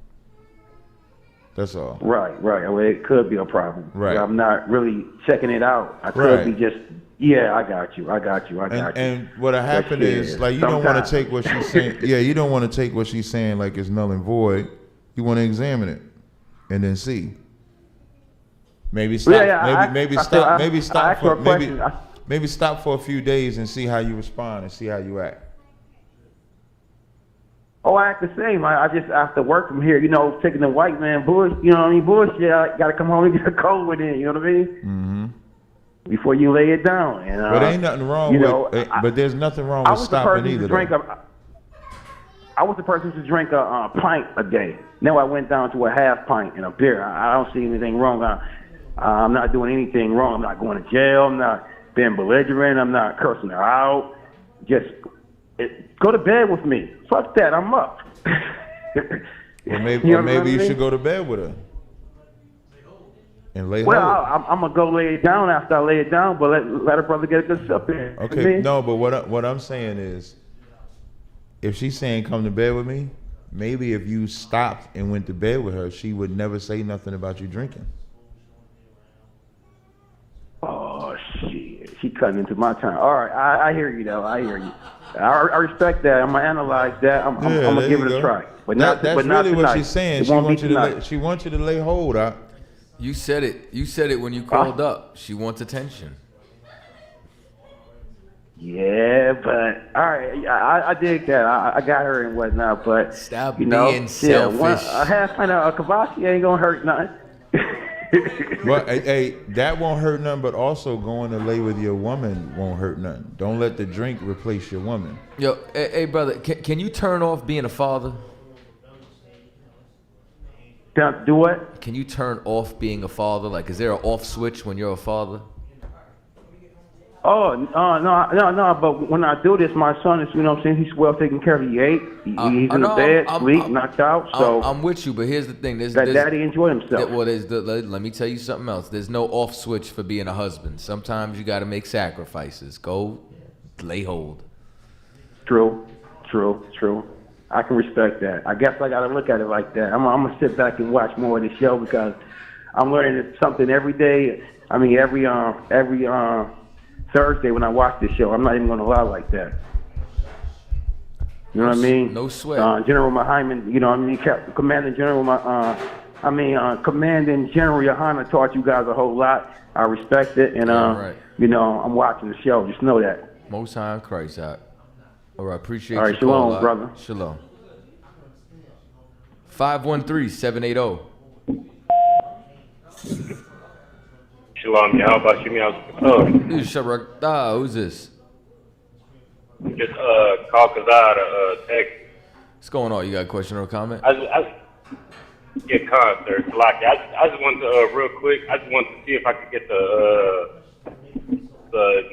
That's all. Right. Well, it could be a problem. Right. I'm not really checking it out. I could be just, I got you. And what happened is, like, you don't want to take what she's saying. Yeah, you don't want to take what she's saying like it's null and void. You want to examine it and then see. Maybe stop. Maybe stop for a few days and see how you respond and see how you act. Oh, I act the same. I just after work from here, taking the white man bullshit. You know what I mean? Bullshit. I gotta come home and get a cold one in. You know what I mean? Mm-hmm. Before you lay it down. And but ain't nothing wrong with. But there's nothing wrong with stopping either. I was the person to drink a pint a day. Now I went down to a half pint and a beer. I don't see anything wrong. I'm not doing anything wrong. I'm not going to jail. I'm not being belligerent. I'm not cursing her out. Just go to bed with me. Fuck that. I'm up. Well, maybe you should go to bed with her and lay. Well, I'm gonna go lay it down after I lay it down, but let her brother get a good sup in. Okay, no, but what I'm saying is, if she's saying come to bed with me, maybe if you stopped and went to bed with her, she would never say nothing about you drinking. Oh shit, she cutting into my time. All right, I hear you though. I hear you. I respect that. I'm gonna analyze that. I'm gonna give it a try. But that's really tonight. what she's saying. She wants you to lay hold out. You said it. You said it when you called up. She wants attention. Yeah, but all right, I dig that. I got her and whatnot, but stop being selfish. A half pint of Kvashi ain't gonna hurt nothing. Well, hey, that won't hurt nothing, but also going to lay with your woman won't hurt nothing. Don't let the drink replace your woman. Yo, hey brother, can you turn off being a father? Do what? Can you turn off being a father? Like, is there an off switch when you're a father? Oh, no. But when I do this, my son is, you know what I'm saying, he's well taken care of. He ate. He's in the bed, sleep, knocked out. So I'm with you, but here's the thing. Daddy enjoyed himself. Let me tell you something else. There's no off switch for being a husband. Sometimes you got to make sacrifices. Go lay hold. True. I can respect that. I guess I got to look at it like that. I'm going to sit back and watch more of the show because I'm learning something every day. I mean, every Thursday when I watch this show. I'm not even going to lie like that. You know what I mean? No sweat. General Mahiman, you know what I mean? Commanding General Yohana taught you guys a whole lot. I respect it, and you know, I'm watching the show. Just know that. Most High in Christ, all right, appreciate all right, your shalom, call, brother. Shalom. 513-780. Shalom, how about you? Who's Chaataza? Who's this? Just call Tazaryach to text. What's going on? You got a question or a comment? Yeah, concert. Like, I just wanted to, real quick, I just wanted to see if I could get the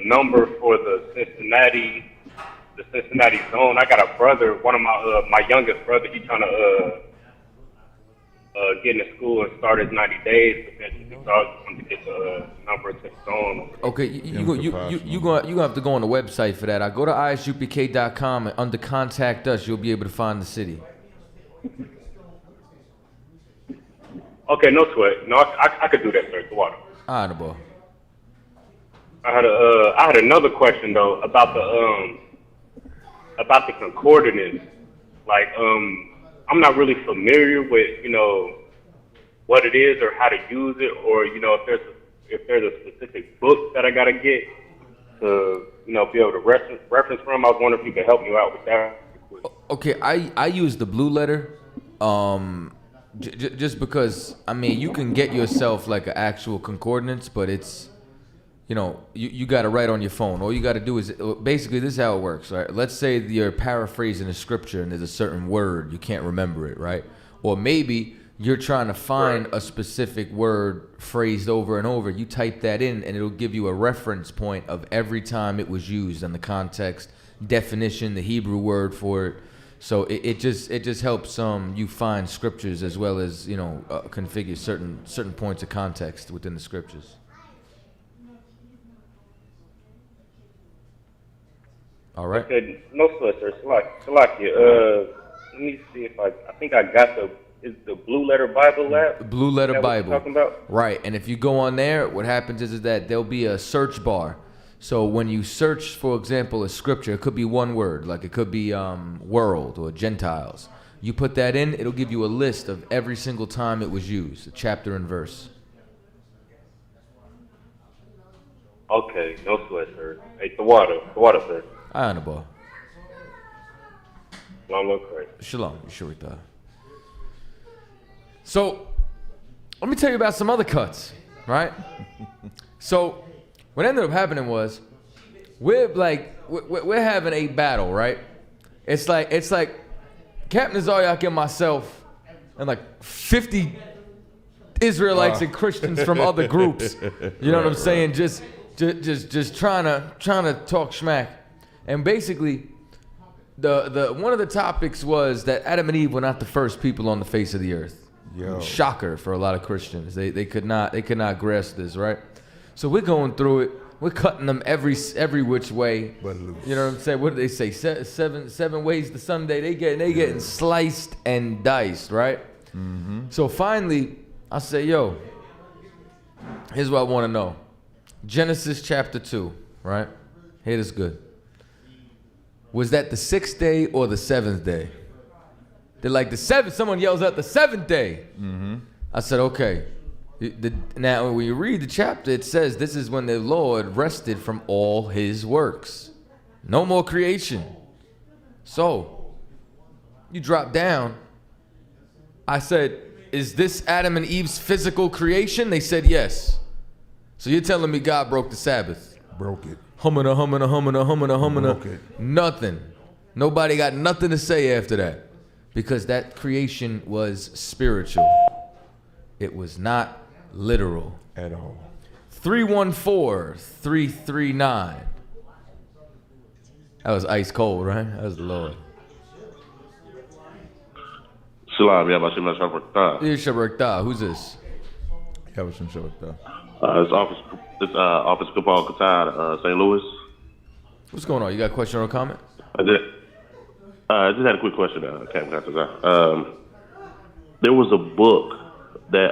number for the Cincinnati zone. I got a brother, one of my youngest brother. He trying to get into school and start his 90 days potentially. So I just wanted to get the number to the zone. Okay, you gonna have to go on the website for that. I go to isupk.com and under contact us, you'll be able to find the city. Okay, no sweat. No, I could do that, sir. The water. All right, boy. I had another question though about the concordance. Like, I'm not really familiar with, what it is or how to use it, or, if there's a specific book that I gotta get to, be able to reference from. I was wondering if you could help me out with that. Okay, I use the Blue Letter, just because, you can get yourself like an actual concordance, but it's, you got to write on your phone. All you got to do is, basically this is how it works, right? Let's say you're paraphrasing a scripture and there's a certain word, you can't remember it, right? Or maybe you're trying to find a specific word phrased over and over. You type that in and it'll give you a reference point of every time it was used and the context, definition, the Hebrew word for it. So it just helps you find scriptures as well as, configure certain points of context within the scriptures. All right. Okay, no sweat, sir. Salakia. Let me see if I think I got the Blue Letter Bible app. Blue Letter Bible. Talking about? Right. And if you go on there, what happens is that there'll be a search bar. So when you search, for example, a scripture, it could be one word, like it could be world or Gentiles. You put that in, it'll give you a list of every single time it was used, a chapter and verse. Okay, no sweat, sir. Hey, the water, sir. Honorable. Shalom, Shurita. So, let me tell you about some other cuts, right? So, what ended up happening was, we're having a battle, right? It's like Captain Tazaryach and myself and like 50 Israelites and Christians from other groups. You know what I'm saying? Just trying to talk smack. And basically, the one of the topics was that Adam and Eve were not the first people on the face of the earth. Yo. Shocker for a lot of Christians. They could not grasp this, right? So we're going through it. We're cutting them every which way. You know what I'm saying? What do they say? Seven ways to Sunday. They getting sliced and diced, right? Mm-hmm. So finally, I say, yo, here's what I want to know. Genesis chapter 2, right? Here this good. Was that the 6th day or the 7th day? They're like, the 7th. Someone yells out the 7th day. Mm-hmm. I said, okay. Now, when you read the chapter, it says this is when the Lord rested from all his works. No more creation. So, you drop down. I said, is this Adam and Eve's physical creation? They said yes. So you're telling me God broke the Sabbath? Broke it. Humana. Okay. Nothing. Nobody got nothing to say after that. Because that creation was spiritual. It was not literal. At all. 314-339. That was ice cold, right? That was the Lord. Shalom, Yabashim Shabbat. Shabbat. Who's this? Yabashim Shabbat. It's Office Kapal Qatar, St. Louis. What's going on? You got a question or a comment? I did. I just had a quick question, Captain Chaataza. There was a book that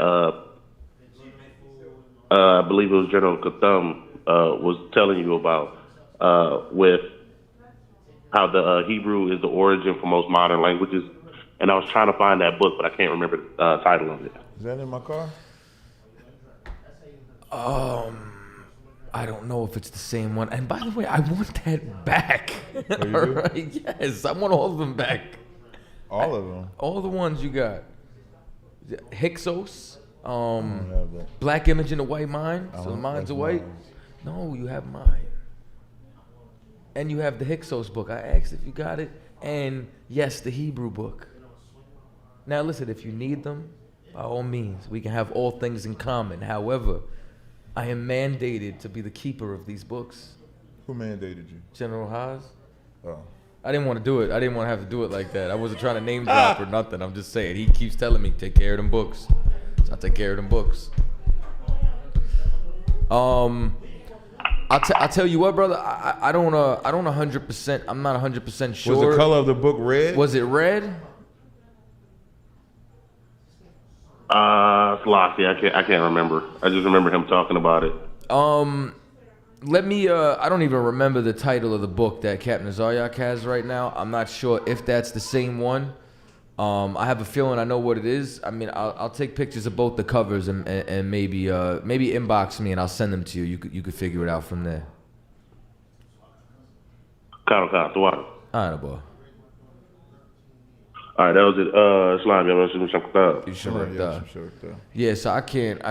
I believe it was General Katham was telling you about with how the Hebrew is the origin for most modern languages. And I was trying to find that book, but I can't remember the title of it. Is that in my car? I don't know if it's the same one. And by the way, I want that back. Oh, you all do? right, yes, I want all of them back. All of them? All the ones you got. Hyksos, Black Image in the White Mind. So the mind's are white. No, you have mine. And you have the Hyksos book. I asked if you got it. And yes, the Hebrew book. Now listen, if you need them, By all means, we can have all things in common. However, I am mandated to be the keeper of these books. Who mandated you? General Haas. Oh. I didn't want to do it. I didn't want to have to do it like that. I wasn't trying to name drop or nothing. I'm just saying. He keeps telling me, take care of them books. So I take care of them books. I'll tell you what, brother. I don't 100%. I'm not 100% sure. Was the color of the book red? Was it red? Sloppy. I can't remember. I just remember him talking about it. Let me. I don't even remember the title of the book that Captain Tazaryach has right now. I'm not sure if that's the same one. I have a feeling I know what it is. I mean, I'll take pictures of both the covers and maybe inbox me and I'll send them to you. You could figure it out from there. All right, boy. All right, that was it. Yeah, so I can't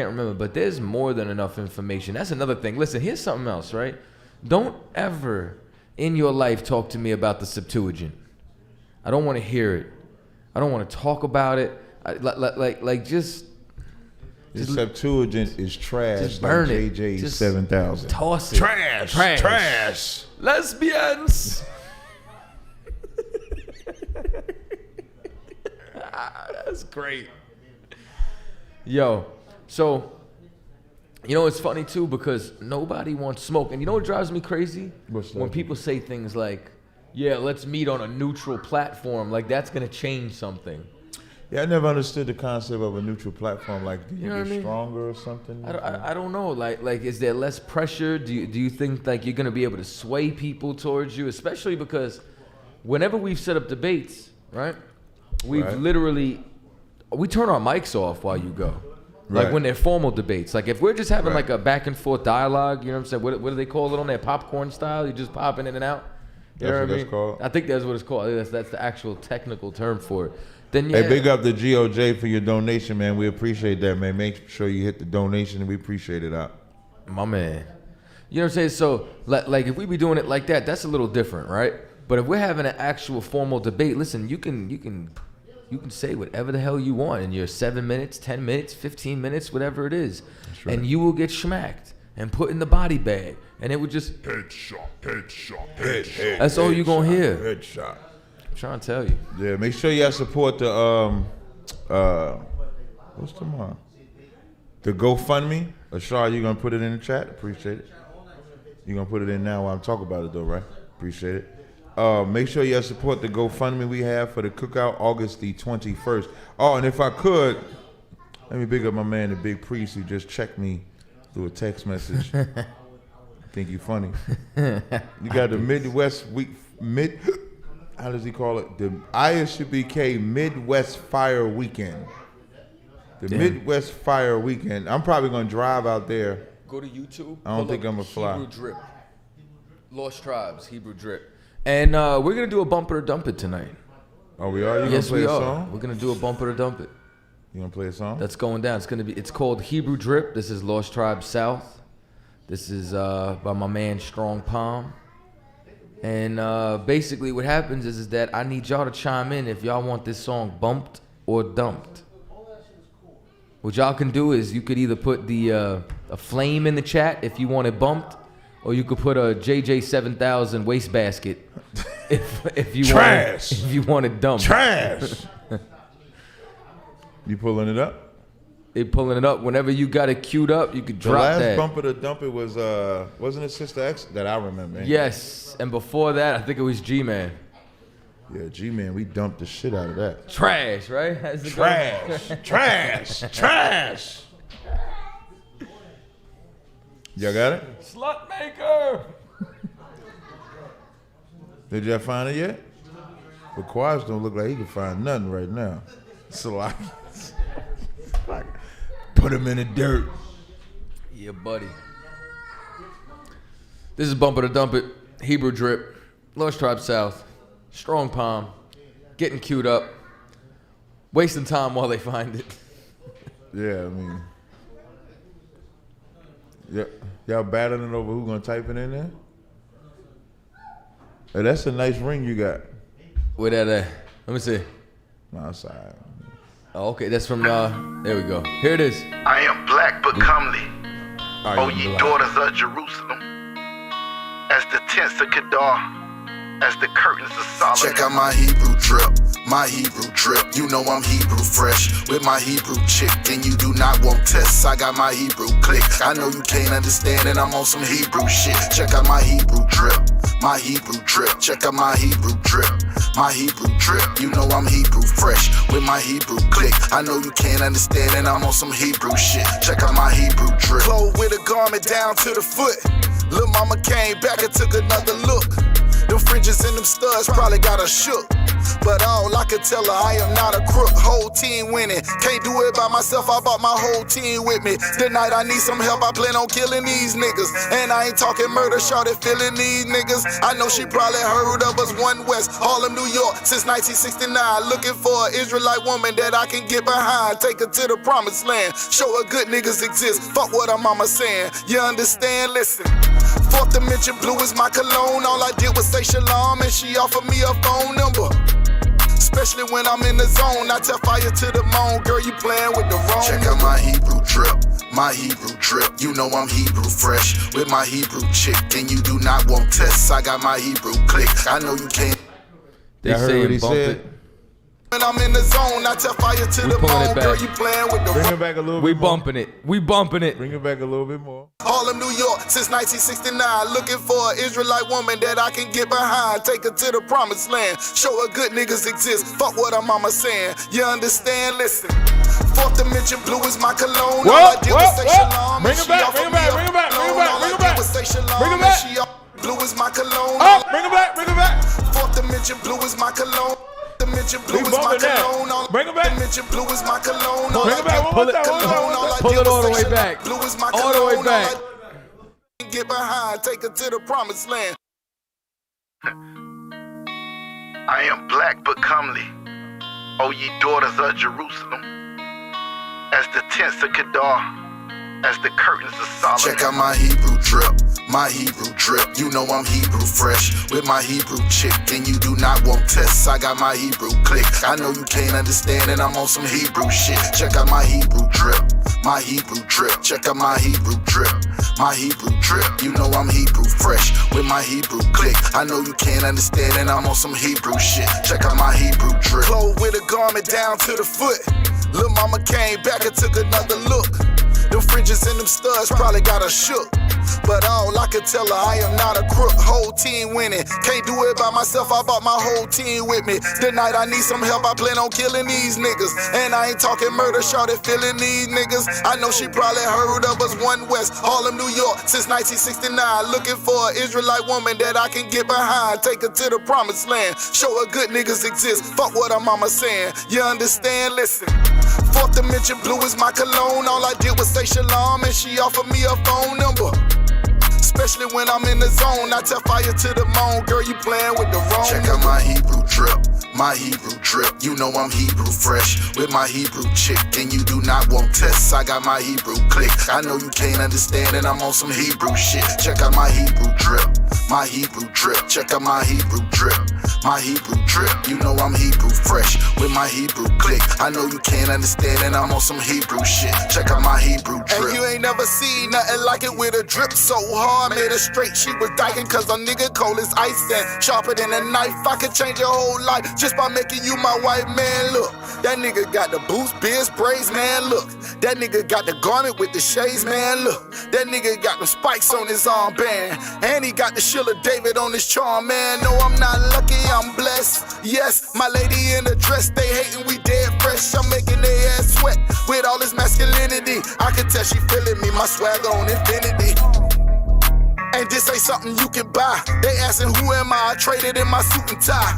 remember, but there's more than enough information. That's another thing. Listen, here's something else, right? Don't ever in your life talk to me about the Septuagint. I don't want to hear it. I don't want to talk about it. Just the Septuagint is trash. Just burn like it. JJ Just 7000. Toss it. Trash. Lesbians. That's great. Yo, so you know it's funny too because nobody wants smoke, and you know what drives me crazy? When people say things like, "Yeah, let's meet on a neutral platform," like that's gonna change something. Yeah, I never understood the concept of a neutral platform. Like, do you know what I get mean? stronger or something? I don't know. Like, is there less pressure? Do you think like you're gonna be able to sway people towards you, especially because whenever we've set up debates, right? We've literally we turn our mics off while you go. Like Right. when they're formal debates. Like if we're just having Right. like a back and forth dialogue, you know what I'm saying? What do they call it on there? Popcorn style? You're just popping in and out? You know That's what I mean? that's called? I think that's what it's called. That's the actual technical term for it. Then Hey, big up the GOJ for your donation, man. We appreciate that, man. Make sure you hit the donation, and we appreciate it out. My man. You know what I'm saying? So, like, if we be doing it like that, that's a little different, right? But if we're having an actual formal debate, listen, you can say whatever the hell you want in your 7 minutes, 10 minutes, 15 minutes, whatever it is. right. And you will get schmacked and put in the body bag. And it would just... Headshot. That's all you gonna hear. Headshot. I'm trying to tell you. Yeah, make sure y'all support the, what's tomorrow? The GoFundMe. Ashar, you gonna put it in the chat? Appreciate it. You gonna put it in now while I'm talking about it though, right? Appreciate it. Make sure y'all support the GoFundMe we have for the cookout August the 21st. Oh, and if I could, let me big up my man, the Big Priest, who just checked me through a text message. Think you funny. You got the Midwest how does he call it? The ISBK Midwest Fire Weekend. The Damn. Midwest Fire Weekend. I'm probably gonna drive out there. Go to YouTube. I don't think I'm gonna fly. Hebrew Drip. Lost Tribes, Hebrew Drip. And we're going to do a bumper or dump it tonight. Oh, we are? You Yes, gonna play we a are. song? We're going to do a bumper or dump it. You gonna play a song? That's going down. It's called Hebrew Drip. This is Lost Tribes South. This is by my man Strong Palm. And basically what happens is that I need y'all to chime in if y'all want this song bumped or dumped. What y'all can do is you could either put the a flame in the chat if you want it bumped, or you could put a JJ 7000 wastebasket if you want it dumped. Trash. You pulling it up? They pulling it up. Whenever you got it queued up, you could The drop last that. bumper to dump it was wasn't it Sister X that I remember? Anyway. Yes, and before that, I think it was G-Man. Yeah, G-Man, we dumped the shit out of that. Trash, right? How's it going? Trash. Y'all got it? Slut maker. Did y'all find it yet? But Quads don't look like he can find nothing right now. So like put him in the dirt. Yeah, buddy. This is Bumper to Dump It, Hebrew Drip, Lost Tribe South, Strong Palm, getting queued up, wasting time while they find it. Yeah, I mean, yeah, y'all battling over who gonna type it in there? Hey, that's a nice ring you got. Where that at? Let me see. No, it's all right. Oh, okay, that's from, there we go. Here it is. I am black but comely. I O am ye black. daughters of Jerusalem. As the tents of Kedar. As the curtains of Solomon. Check out my Hebrew drip, my Hebrew drip. You know I'm Hebrew fresh with my Hebrew chick. And you do not want tests, I got my Hebrew click. I know you can't understand and I'm on some Hebrew shit. Check out my Hebrew drip, my Hebrew drip. Check out my Hebrew drip, my Hebrew drip. You know I'm Hebrew fresh with my Hebrew click. I know you can't understand and I'm on some Hebrew shit. Check out my Hebrew drip. Clothes with a garment down to the foot. Lil' mama came back and took another look. Them fringes and them studs probably got her shook. But all I could tell her, I am not a crook. Whole team winning. Can't do it by myself, I brought my whole team with me. Tonight I need some help, I plan on killing these niggas. And I ain't talking murder, shorty feeling these niggas. I know she probably heard of us, One West, Harlem, New York, since 1969. Looking for an Israelite woman that I can get behind. Take her to the promised land. Show her good niggas exist. Fuck what her mama saying. You understand? Listen. Fourth dimension blue is my cologne. All I did was say shalom and she offered me a phone number. Especially when I'm in the zone, I tell fire to the moon. Girl, you playing with the wrong. Check out my Hebrew drip, my Hebrew drip. You know I'm Hebrew fresh with my Hebrew chick. And you do not want tests, I got my Hebrew click. I know you can't. They say it, bump it. When I'm in the zone, I tell fire to the moon. Girl, you playing with the Bring it back a little We bit more. bumping it. We bumping it. Bring it back a little bit more. Harlem, New York, since 1969. Looking for an Israelite woman that I can get behind. Take her to the promised land. Show her good niggas exist. Fuck what her mama saying. You understand? Listen. Fourth dimension blue is my cologne. All I did was say shalom. Bring it back, bring it back, bring it back, bring it back, bring it back. Bring it back. Blue is my cologne. Up, bring it back, bring it back. Fourth dimension blue is my cologne. Dimension blue is my cologne. Bring it back. Dimension blue is my cologne. Bring it back. Pull it all the way back. Blue is my all the way back. Get behind, take her to the promised land. I am black but comely. O ye daughters of Jerusalem. As the tents of Kedar. As the curtains of Solomon. Check out my Hebrew drip, my Hebrew drip. You know I'm Hebrew fresh with my Hebrew chick. And you do not want tests, I got my Hebrew click. I know you can't understand and I'm on some Hebrew shit. Check out my Hebrew drip, my Hebrew drip. Check out my Hebrew drip, my Hebrew drip. You know I'm Hebrew fresh with my Hebrew click. I know you can't understand and I'm on some Hebrew shit. Check out my Hebrew drip. Clothes with a garment down to the foot. Lil' mama came back and took another look. Them fringes and them studs probably got her shook. But all I could tell her, I am not a crook. Whole team winning. Can't do it by myself, I brought my whole team with me. Tonight I need some help, I plan on killing these niggas. And I ain't talking murder, shorty feeling these niggas. I know she probably heard of us, One West, Harlem, New York, since 1969. Looking for an Israelite woman that I can get behind. Take her to the promised land. Show her good niggas exist. Fuck what her mama saying. You understand? Listen. Fourth dimension blue is my cologne. All I did was say shalom and she offered me a phone number. Especially when I'm in the zone, I tell fire to the moon. Girl, you playing with the wrong. Check out my Hebrew drip, my Hebrew drip. You know I'm Hebrew fresh with my Hebrew chick. And you do not want tests, I got my Hebrew click. I know you can't understand and I'm on some Hebrew shit. Check out my Hebrew drip, my Hebrew drip. Check out my Hebrew drip, my Hebrew drip. You know I'm Hebrew fresh with my Hebrew click. I know you can't understand and I'm on some Hebrew shit. Check out my Hebrew drip. And you ain't never seen nothing like it with a drip so hard. Made her straight, she was dyking cause a nigga cold as ice and sharper than a knife. I could change your whole life just by making you my white man. Look, that nigga got the boots, beard sprays, man. Look, that nigga got the garment with the shades, man. Look, that nigga got the spikes on his armband. And he got the Sheila David on his charm, man. No, I'm not lucky, I'm blessed. Yes, my lady in the dress, they hating, we dead fresh. I'm making their ass sweat with all this masculinity. I can tell she feeling me, my swag on infinity. And this ain't something you can buy. They asking who am I traded in my suit and tie.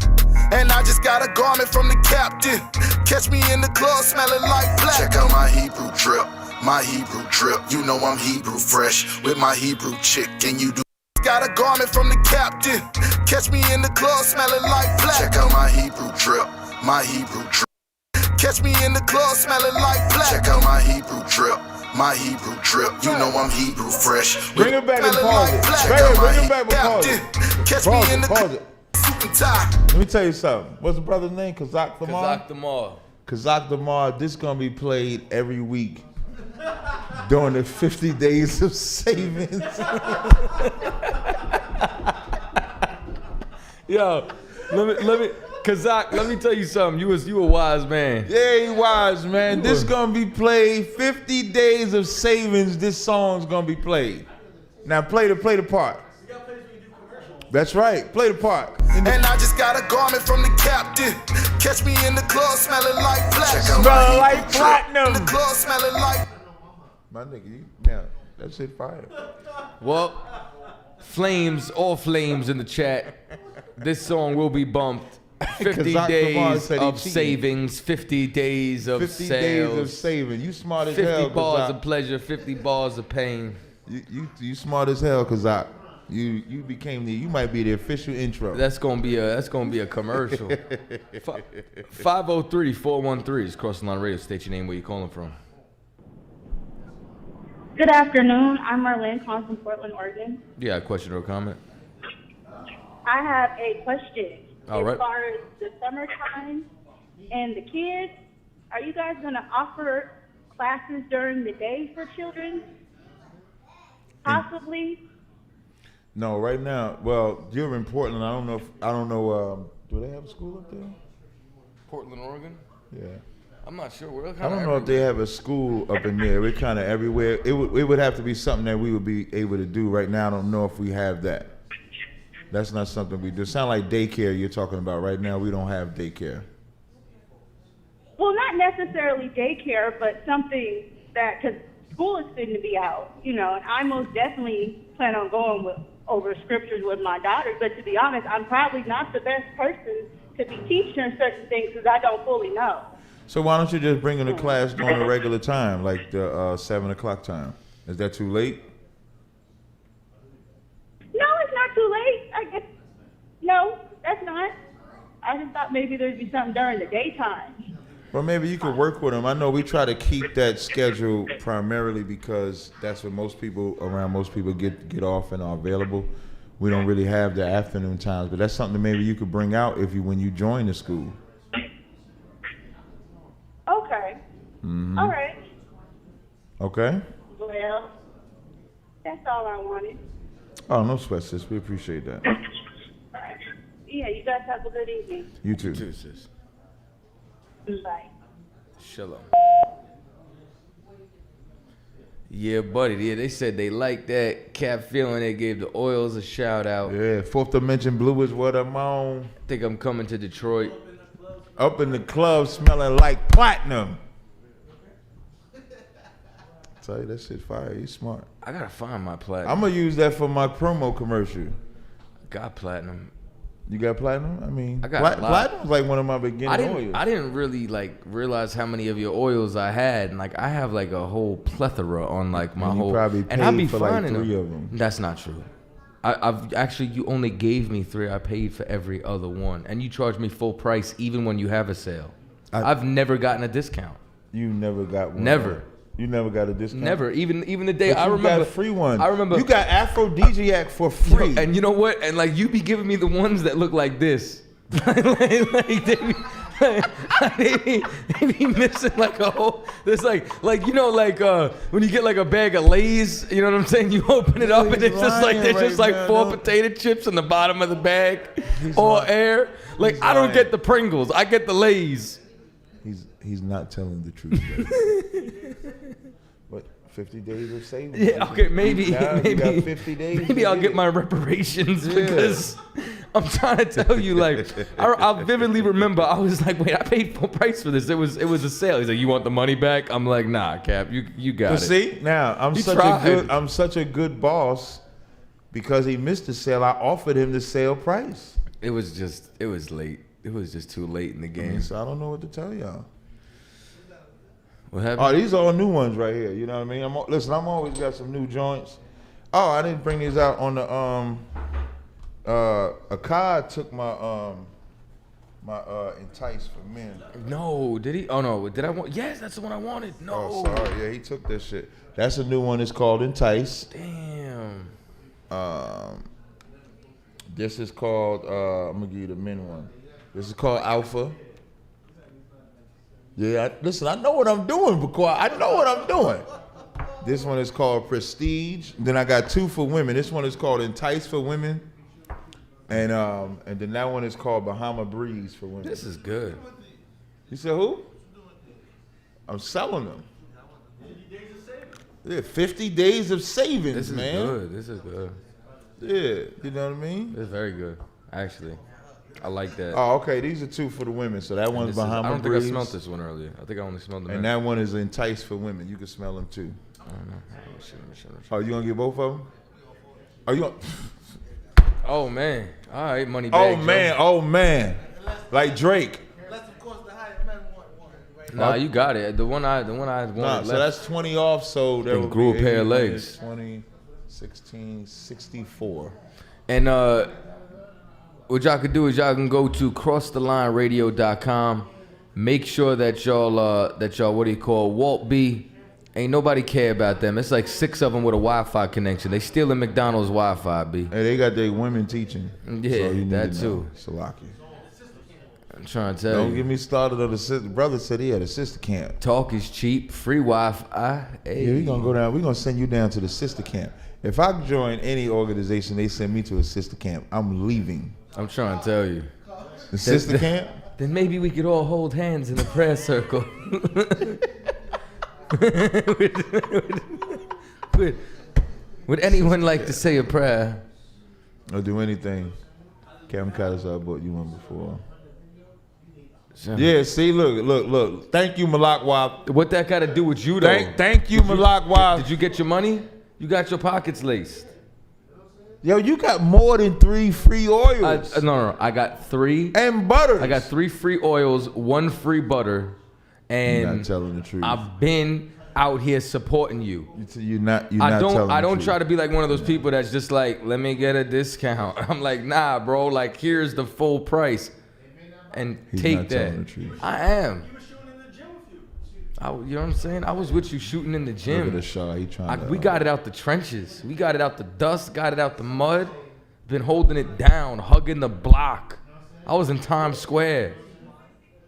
And I just got a garment from the captain. Catch me in the club smelling like black. Check out my Hebrew drip, my Hebrew drip. You know I'm Hebrew fresh with my Hebrew chick. And you do got a garment from the captain. Catch me in the club smelling like black. Check out my Hebrew drip, my Hebrew drip. Catch me in the club smelling like black. Check out my Hebrew drip, my Hebrew drip. You know I'm Hebrew fresh. Bring it back and pause it. Bring it back and pause it. Catch me in the pause it. suit and tie. Let me tell you something. What's the brother's name? Kazak Thamar? Kazak Thamar. Kazak Damar, this gonna be played every week during the 50 days of savings. Yo, let me, Kazak, let me tell you something. You a wise man. Yeah, he wise, man. This gonna be played 50 days of savings. This song's gonna be played. Now play the part. That's right. Play the part. And I just got a garment from the captain. Catch me in the club smelling like platinum. Smelling like platinum. In the club smelling like. My nigga, now that shit fire. Well, all flames in the chat. This song will be bumped. 50 days of savings, 50 days of 50 sales. 50 days of saving. You smart as 50 hell. 50 bars of pleasure, 50 bars of pain. You smart as hell, Kazak. You became you might be the official intro. That's gonna be a commercial. 503-413 is Crossing Line Radio. State your name, where you calling from. Good afternoon. I'm Marlene, calling from Portland, Oregon. Yeah, a question or a comment? I have a question. All right. As far as the summertime and the kids, are you guys going to offer classes during the day for children? Possibly. No, right now. Well, you're in Portland. I don't know. Do they have a school up there? Portland, Oregon? Yeah. I'm not sure. We're I don't know if they have a school up in there. We're kind of everywhere. It would have to be something that we would be able to do. Right now, I don't know if we have that. That's not something we do. Sound like daycare you're talking about. Right now, we don't have daycare. Well, not necessarily daycare, but something that, because school is fitting to be out, and I most definitely plan on going over scriptures with my daughter. But to be honest, I'm probably not the best person to be teaching her certain things because I don't fully know. So why don't you just bring them to class during a regular time, like the 7 o'clock time? Is that too late? No, it's not too late. I guess no, that's not. I just thought maybe there'd be something during the daytime. Well, maybe you could work with them. I know we try to keep that schedule primarily because that's what most people get off and are available. We don't really have the afternoon times, but that's something maybe you could bring out when you join the school. Okay. Mm-hmm. All right. Okay. Well, that's all I wanted. Oh, no sweat, sis. We appreciate that. Yeah, you guys have a good evening. You too. You too, sis. Bye. Shalom. Yeah, buddy. Yeah, they said they liked that. Cap feeling. They gave the oils a shout out. Yeah, Fourth Dimension Blue is what I'm on. Think I'm coming to Detroit. Up in the club smelling like platinum. Tell you that shit fire. You smart. I gotta find my platinum. I'm gonna use that for my promo commercial. Got platinum. You got platinum? I mean, I got platinum's like one of my beginning oils. I didn't really realize how many of your oils I had, and I have a whole plethora on my whole. Probably paid and I'd be for finding 3 of them. That's not true. I've actually, you only gave me 3. I paid for every other one, and you charged me full price even when you have a sale. I've never gotten a discount. You never got one. Never. You never got a discount. Never. Even the day but I remember. You got a free one. I remember. You got Aphrodisiac for free. And you know what? And you be giving me the ones that look like this. they be missing a whole. There's when you get a bag of Lay's, you know what I'm saying? You open it up and it's just there's 4 potato chips in the bottom of the bag, all air. I don't get the Pringles, I get the Lay's. He's not telling the truth. What? 50 days of savings? Yeah. Okay. Maybe. You got 50 days. Maybe I'll get my reparations because I'm trying to tell you. I vividly remember I was like, wait, I paid full price for this. It was a sale. He's like, you want the money back? I'm like, nah, Cap, you got it. See, now I'm such a good boss because he missed the sale. I offered him the sale price. It was late. It was just too late in the game. So I don't know what to tell y'all. What happened? Oh, these are all new ones right here. You know what I mean? I'm always got some new joints. Oh, I didn't bring these out on the Akkad took my Entice for Men. No, did he? Oh no, did I want? Yes, that's the one I wanted. No. Oh, sorry. Yeah, he took this shit. That's a new one. It's called Entice. Damn. This is called. I'm gonna give you the men one. This is called Alpha. Yeah, listen, I know what I'm doing, because I know what I'm doing. This one is called Prestige. Then I got 2 for women. This one is called Entice for women. And then that one is called Bahama Breeze for women. This is good. You said who? I'm selling them. Yeah, 50 days of savings, This is man. good. This is good. Yeah, you know what I mean? It's very good, actually. I like that. Oh, okay. These are 2 for the women. So that one's Bahama Breeze. I don't think I smelled this one earlier. I think I only smelled the And that one is Entice for women. You can smell them too. I don't know. Oh, you gonna get both of them? Are you gonna? Oh man! All right, money Oh bag. man! Oh man! Like Drake. Nah, you got it. The one I wanted. Nah, so that's 20 off. So there Then will grew be a pair of 80 legs. 20, 16, 64. And what y'all could do is y'all can go to crossthelineradio.com. Make sure that y'all what do you call Walt B. Ain't nobody care about them. It's like 6 of them with a Wi-Fi connection. They stealing McDonald's Wi-Fi, B. Hey, they got their women teaching. Yeah, so you need that to too. Salaki. I'm trying to tell Don't you. get me started on the sister. Brother said he had a sister camp. Talk is cheap, free Wi-Fi. Hey. Yeah, we gonna go down. We gonna send you down to the sister camp. If I join any organization, they send me to a sister camp, I'm leaving. I'm trying to tell you. The sister camp? Then maybe we could all hold hands in a prayer circle. Would anyone like to say a prayer? Or do anything. Chaataza, I bought you one before. Yeah, see, look. Thank you, Malakwa. What that got to do with you, though? Thank you, Malakwa. Did you get your money? You got your pockets laced. Yo, you got more than 3 free oils. No. I got 3. And butter. I got 3 free oils, 1 free butter. And You're not telling the truth. I've been out here supporting you. You're not telling I the don't truth. try to be like one of those people that's just like, let me get a discount. I'm like, nah, bro. Like, here's the full price, and He's take not that. telling the truth. I am. You know what I'm saying? I was with you shooting in the gym. Look at the Shaw. He trying to. We got it out the trenches. We got it out the dust. Got it out the mud. Been holding it down, hugging the block. I was in Times Square.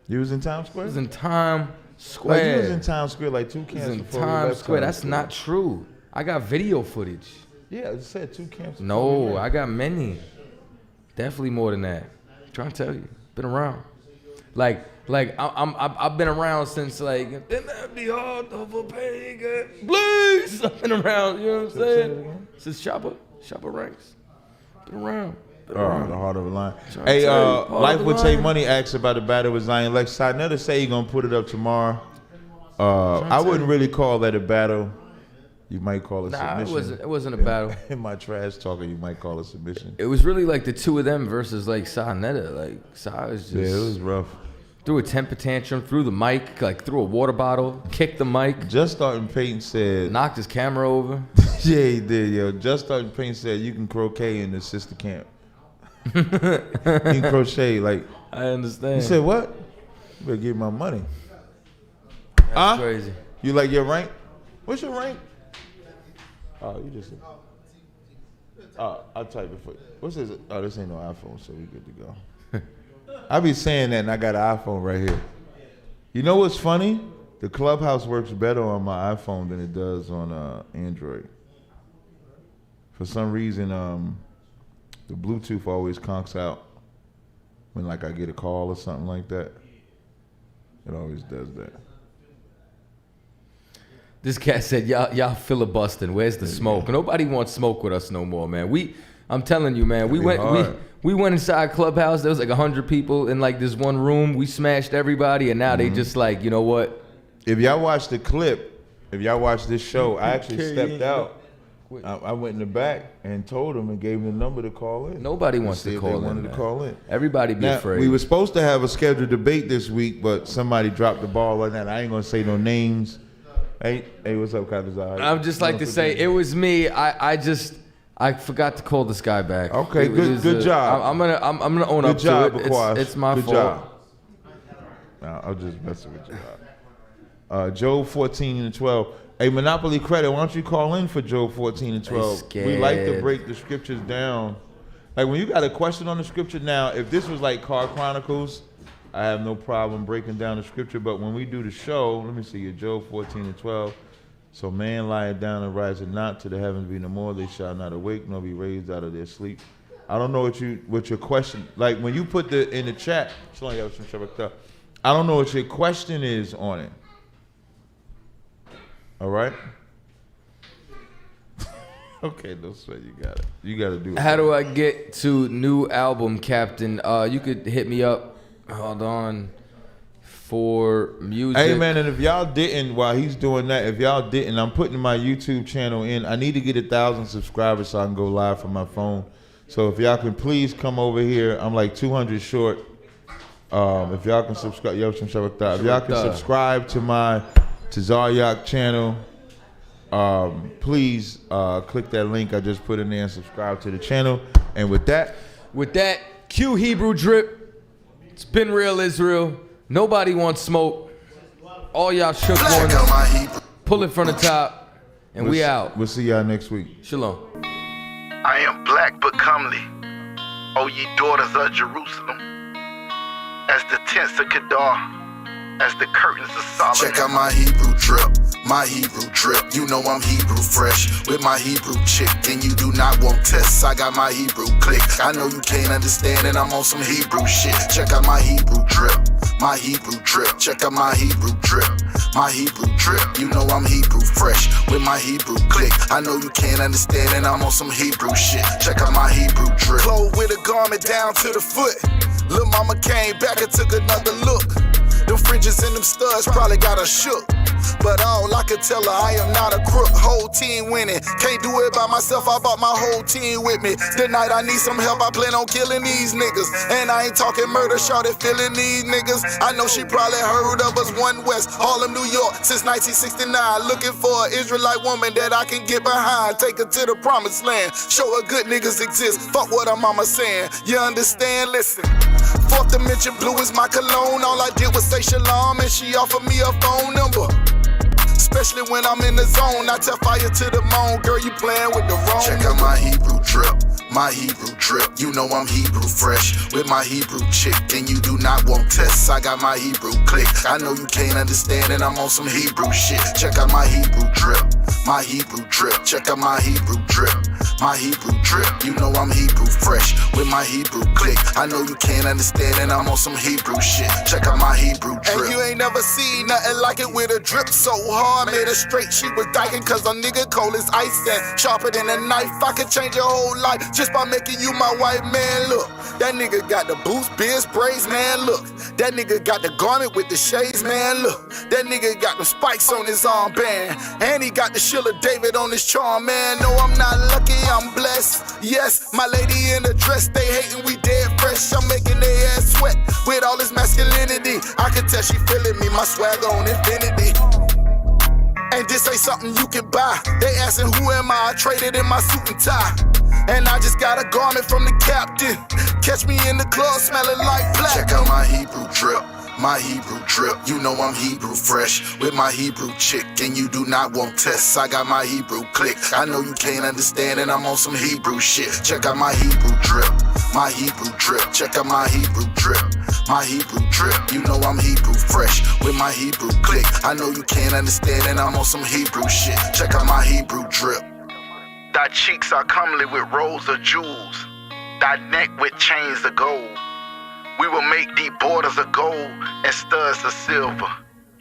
You was in Times Square? I was in Times Square. Like you was in Times Square like 2 camps I was in before we Times left Square. Times That's Square. not true. I got video footage. Yeah, I said 2 camps. before we No, left. I got many. Definitely more than that. I'm trying to tell you. Been around. I've been around since like the heart of a pagan. Please. I've been around, you know what I'm saying? Since Shopper Ranks. Been around. The heart of a lion. Trying to Hey, tell you, Heart Life of a Would Take Lion. Money asks about the battle with Zion Lex. Sinetta say he gonna put it up tomorrow. I wouldn't really call that a battle. You might call it submission. It wasn't a battle. In my trash talking, you might call it submission. It was really like the 2 of them versus like Sa Netta. Like Sa was just Yeah, it was rough. Threw a temper tantrum, threw the mic, like threw a water bottle, kicked the mic. Just Starting Paint said. Knocked his camera over. Yeah, he did, yo. Just Starting Paint said you can croquet in the sister camp. You can crochet, like. I understand. You said what? You better give me my money. That's crazy. You like your rank? What's your rank? Oh, you just. I'll type it for you. What's this? Oh, this ain't no iPhone, so we good to go. I be saying that, and I got an iPhone right here. You know what's funny? The Clubhouse works better on my iPhone than it does on Android. For some reason, the Bluetooth always conks out when like I get a call or something like that. It always does that. This cat said, y'all filibustering. Where's the smoke? Nobody wants smoke with us no more, man. I'm telling you, man. We went inside Clubhouse. There was like 100 people in like this one room. We smashed everybody, and now they just like, you know what? If y'all watch the clip, if y'all watch this show, I actually stepped out. I went in the back and told them and gave them the number to call in. Nobody wants to call in. They wanted to call in. Everybody be afraid. We were supposed to have a scheduled debate this week, but somebody dropped the ball on that. I ain't gonna say no names. Hey, what's up, Chaataza? I would just like to say it was me. I forgot to call this guy back. Okay, good job. I'm gonna own up to it. It's my fault. Job. No, I'm just messing with you. Job 14 and 12. Hey, Monopoly Credit, why don't you call in for Job 14 and 12? We like to break the scriptures down. Like when you got a question on the scripture now, if this was like Car Chronicles, I have no problem breaking down the scripture. But when we do the show, let me see, Job 14:12. So man lieth down and riseth not, to the heavens be no more. They shall not awake nor be raised out of their sleep. I don't know what your question, like when you put in the chat, I don't know what your question is on it. All right. Okay, no sweat. You got it. You got to do it. How do I get to new album, Captain? You could hit me up. Hold on. For music. Hey man, and if y'all didn't, while he's doing that, if y'all didn't, I'm putting my YouTube channel in. I need to get 1,000 subscribers so I can go live from my phone. So if y'all can please come over here. I'm like 200 short. If y'all can subscribe, if y'all can subscribe to my Tazaryach channel. Please click that link I just put in there and subscribe to the channel. And with that, Q Hebrew drip. It's been real, Israel. Nobody wants smoke. All y'all shook ones. Pull it from the top, and we out. We'll see y'all next week. Shalom. I am black but comely, O ye daughters of Jerusalem, as the tents of Kedar, as the curtains of Solomon. Check out my Hebrew drip. My Hebrew drip, you know I'm Hebrew fresh with my Hebrew chick, and you do not want tests. I got my Hebrew click. I know you can't understand, and I'm on some Hebrew shit. Check out my Hebrew drip, my Hebrew drip. Check out my Hebrew drip, my Hebrew drip. You know I'm Hebrew fresh with my Hebrew click. I know you can't understand, and I'm on some Hebrew shit. Check out my Hebrew drip. Clothed with a garment down to the foot. Lil' mama came back and took another look. Them fringes and them studs probably got her shook. But all I could tell her, I am not a crook. Whole team winning. Can't do it by myself, I brought my whole team with me. Tonight I need some help, I plan on killing these niggas. And I ain't talking murder, shorty feeling these niggas. I know she probably heard of us, One West, Harlem, New York, since 1969. Looking for an Israelite woman that I can get behind. Take her to the promised land, show her good niggas exist. Fuck what her mama saying, you understand? Listen. Fourth dimension blue is my cologne. All I did was say shalom and she offered me a phone number. Especially when I'm in the zone, I tell fire to the moon. Girl, you playing with the wrong. Check out my Hebrew drip, my Hebrew drip. You know I'm Hebrew fresh with my Hebrew chick, and you do not want tests. I got my Hebrew click. I know you can't understand, and I'm on some Hebrew shit. Check out my Hebrew drip, my Hebrew drip. Check out my Hebrew drip, my Hebrew drip. You know I'm Hebrew fresh with my Hebrew click. I know you can't understand, and I'm on some Hebrew shit. Check out my Hebrew drip. And you ain't never seen nothing like it with a drip so hard. Made her straight, she was dyking cause a nigga cold as ice and sharper than a knife. I could change your whole life just by making you my white man. Look, that nigga got the boots, beard sprays, man. Look, that nigga got the garment with the shades, man. Look, that nigga got the spikes on his armband, and he got the Shield of David on his charm, man. No, I'm not lucky, I'm blessed. Yes, my lady in the dress, they hating, we dead fresh. I'm making their ass sweat with all this masculinity. I can tell she feeling me, my swag on infinity. And this ain't something you can buy. They asking who am I traded in my suit and tie. And I just got a garment from the captain. Catch me in the club smelling like black. Check out my Hebrew drip, my Hebrew drip. You know I'm Hebrew fresh with my Hebrew chick, and you do not want tests. I got my Hebrew click. I know you can't understand, and I'm on some Hebrew shit. Check out my Hebrew drip, my Hebrew drip. Check out my Hebrew drip, my Hebrew drip. You know I'm Hebrew fresh with my Hebrew click. I know you can't understand, and I'm on some Hebrew shit. Check out my Hebrew drip. Thy cheeks are comely with rows of jewels, thy neck with chains of gold. We will make thee borders of gold and studs of silver.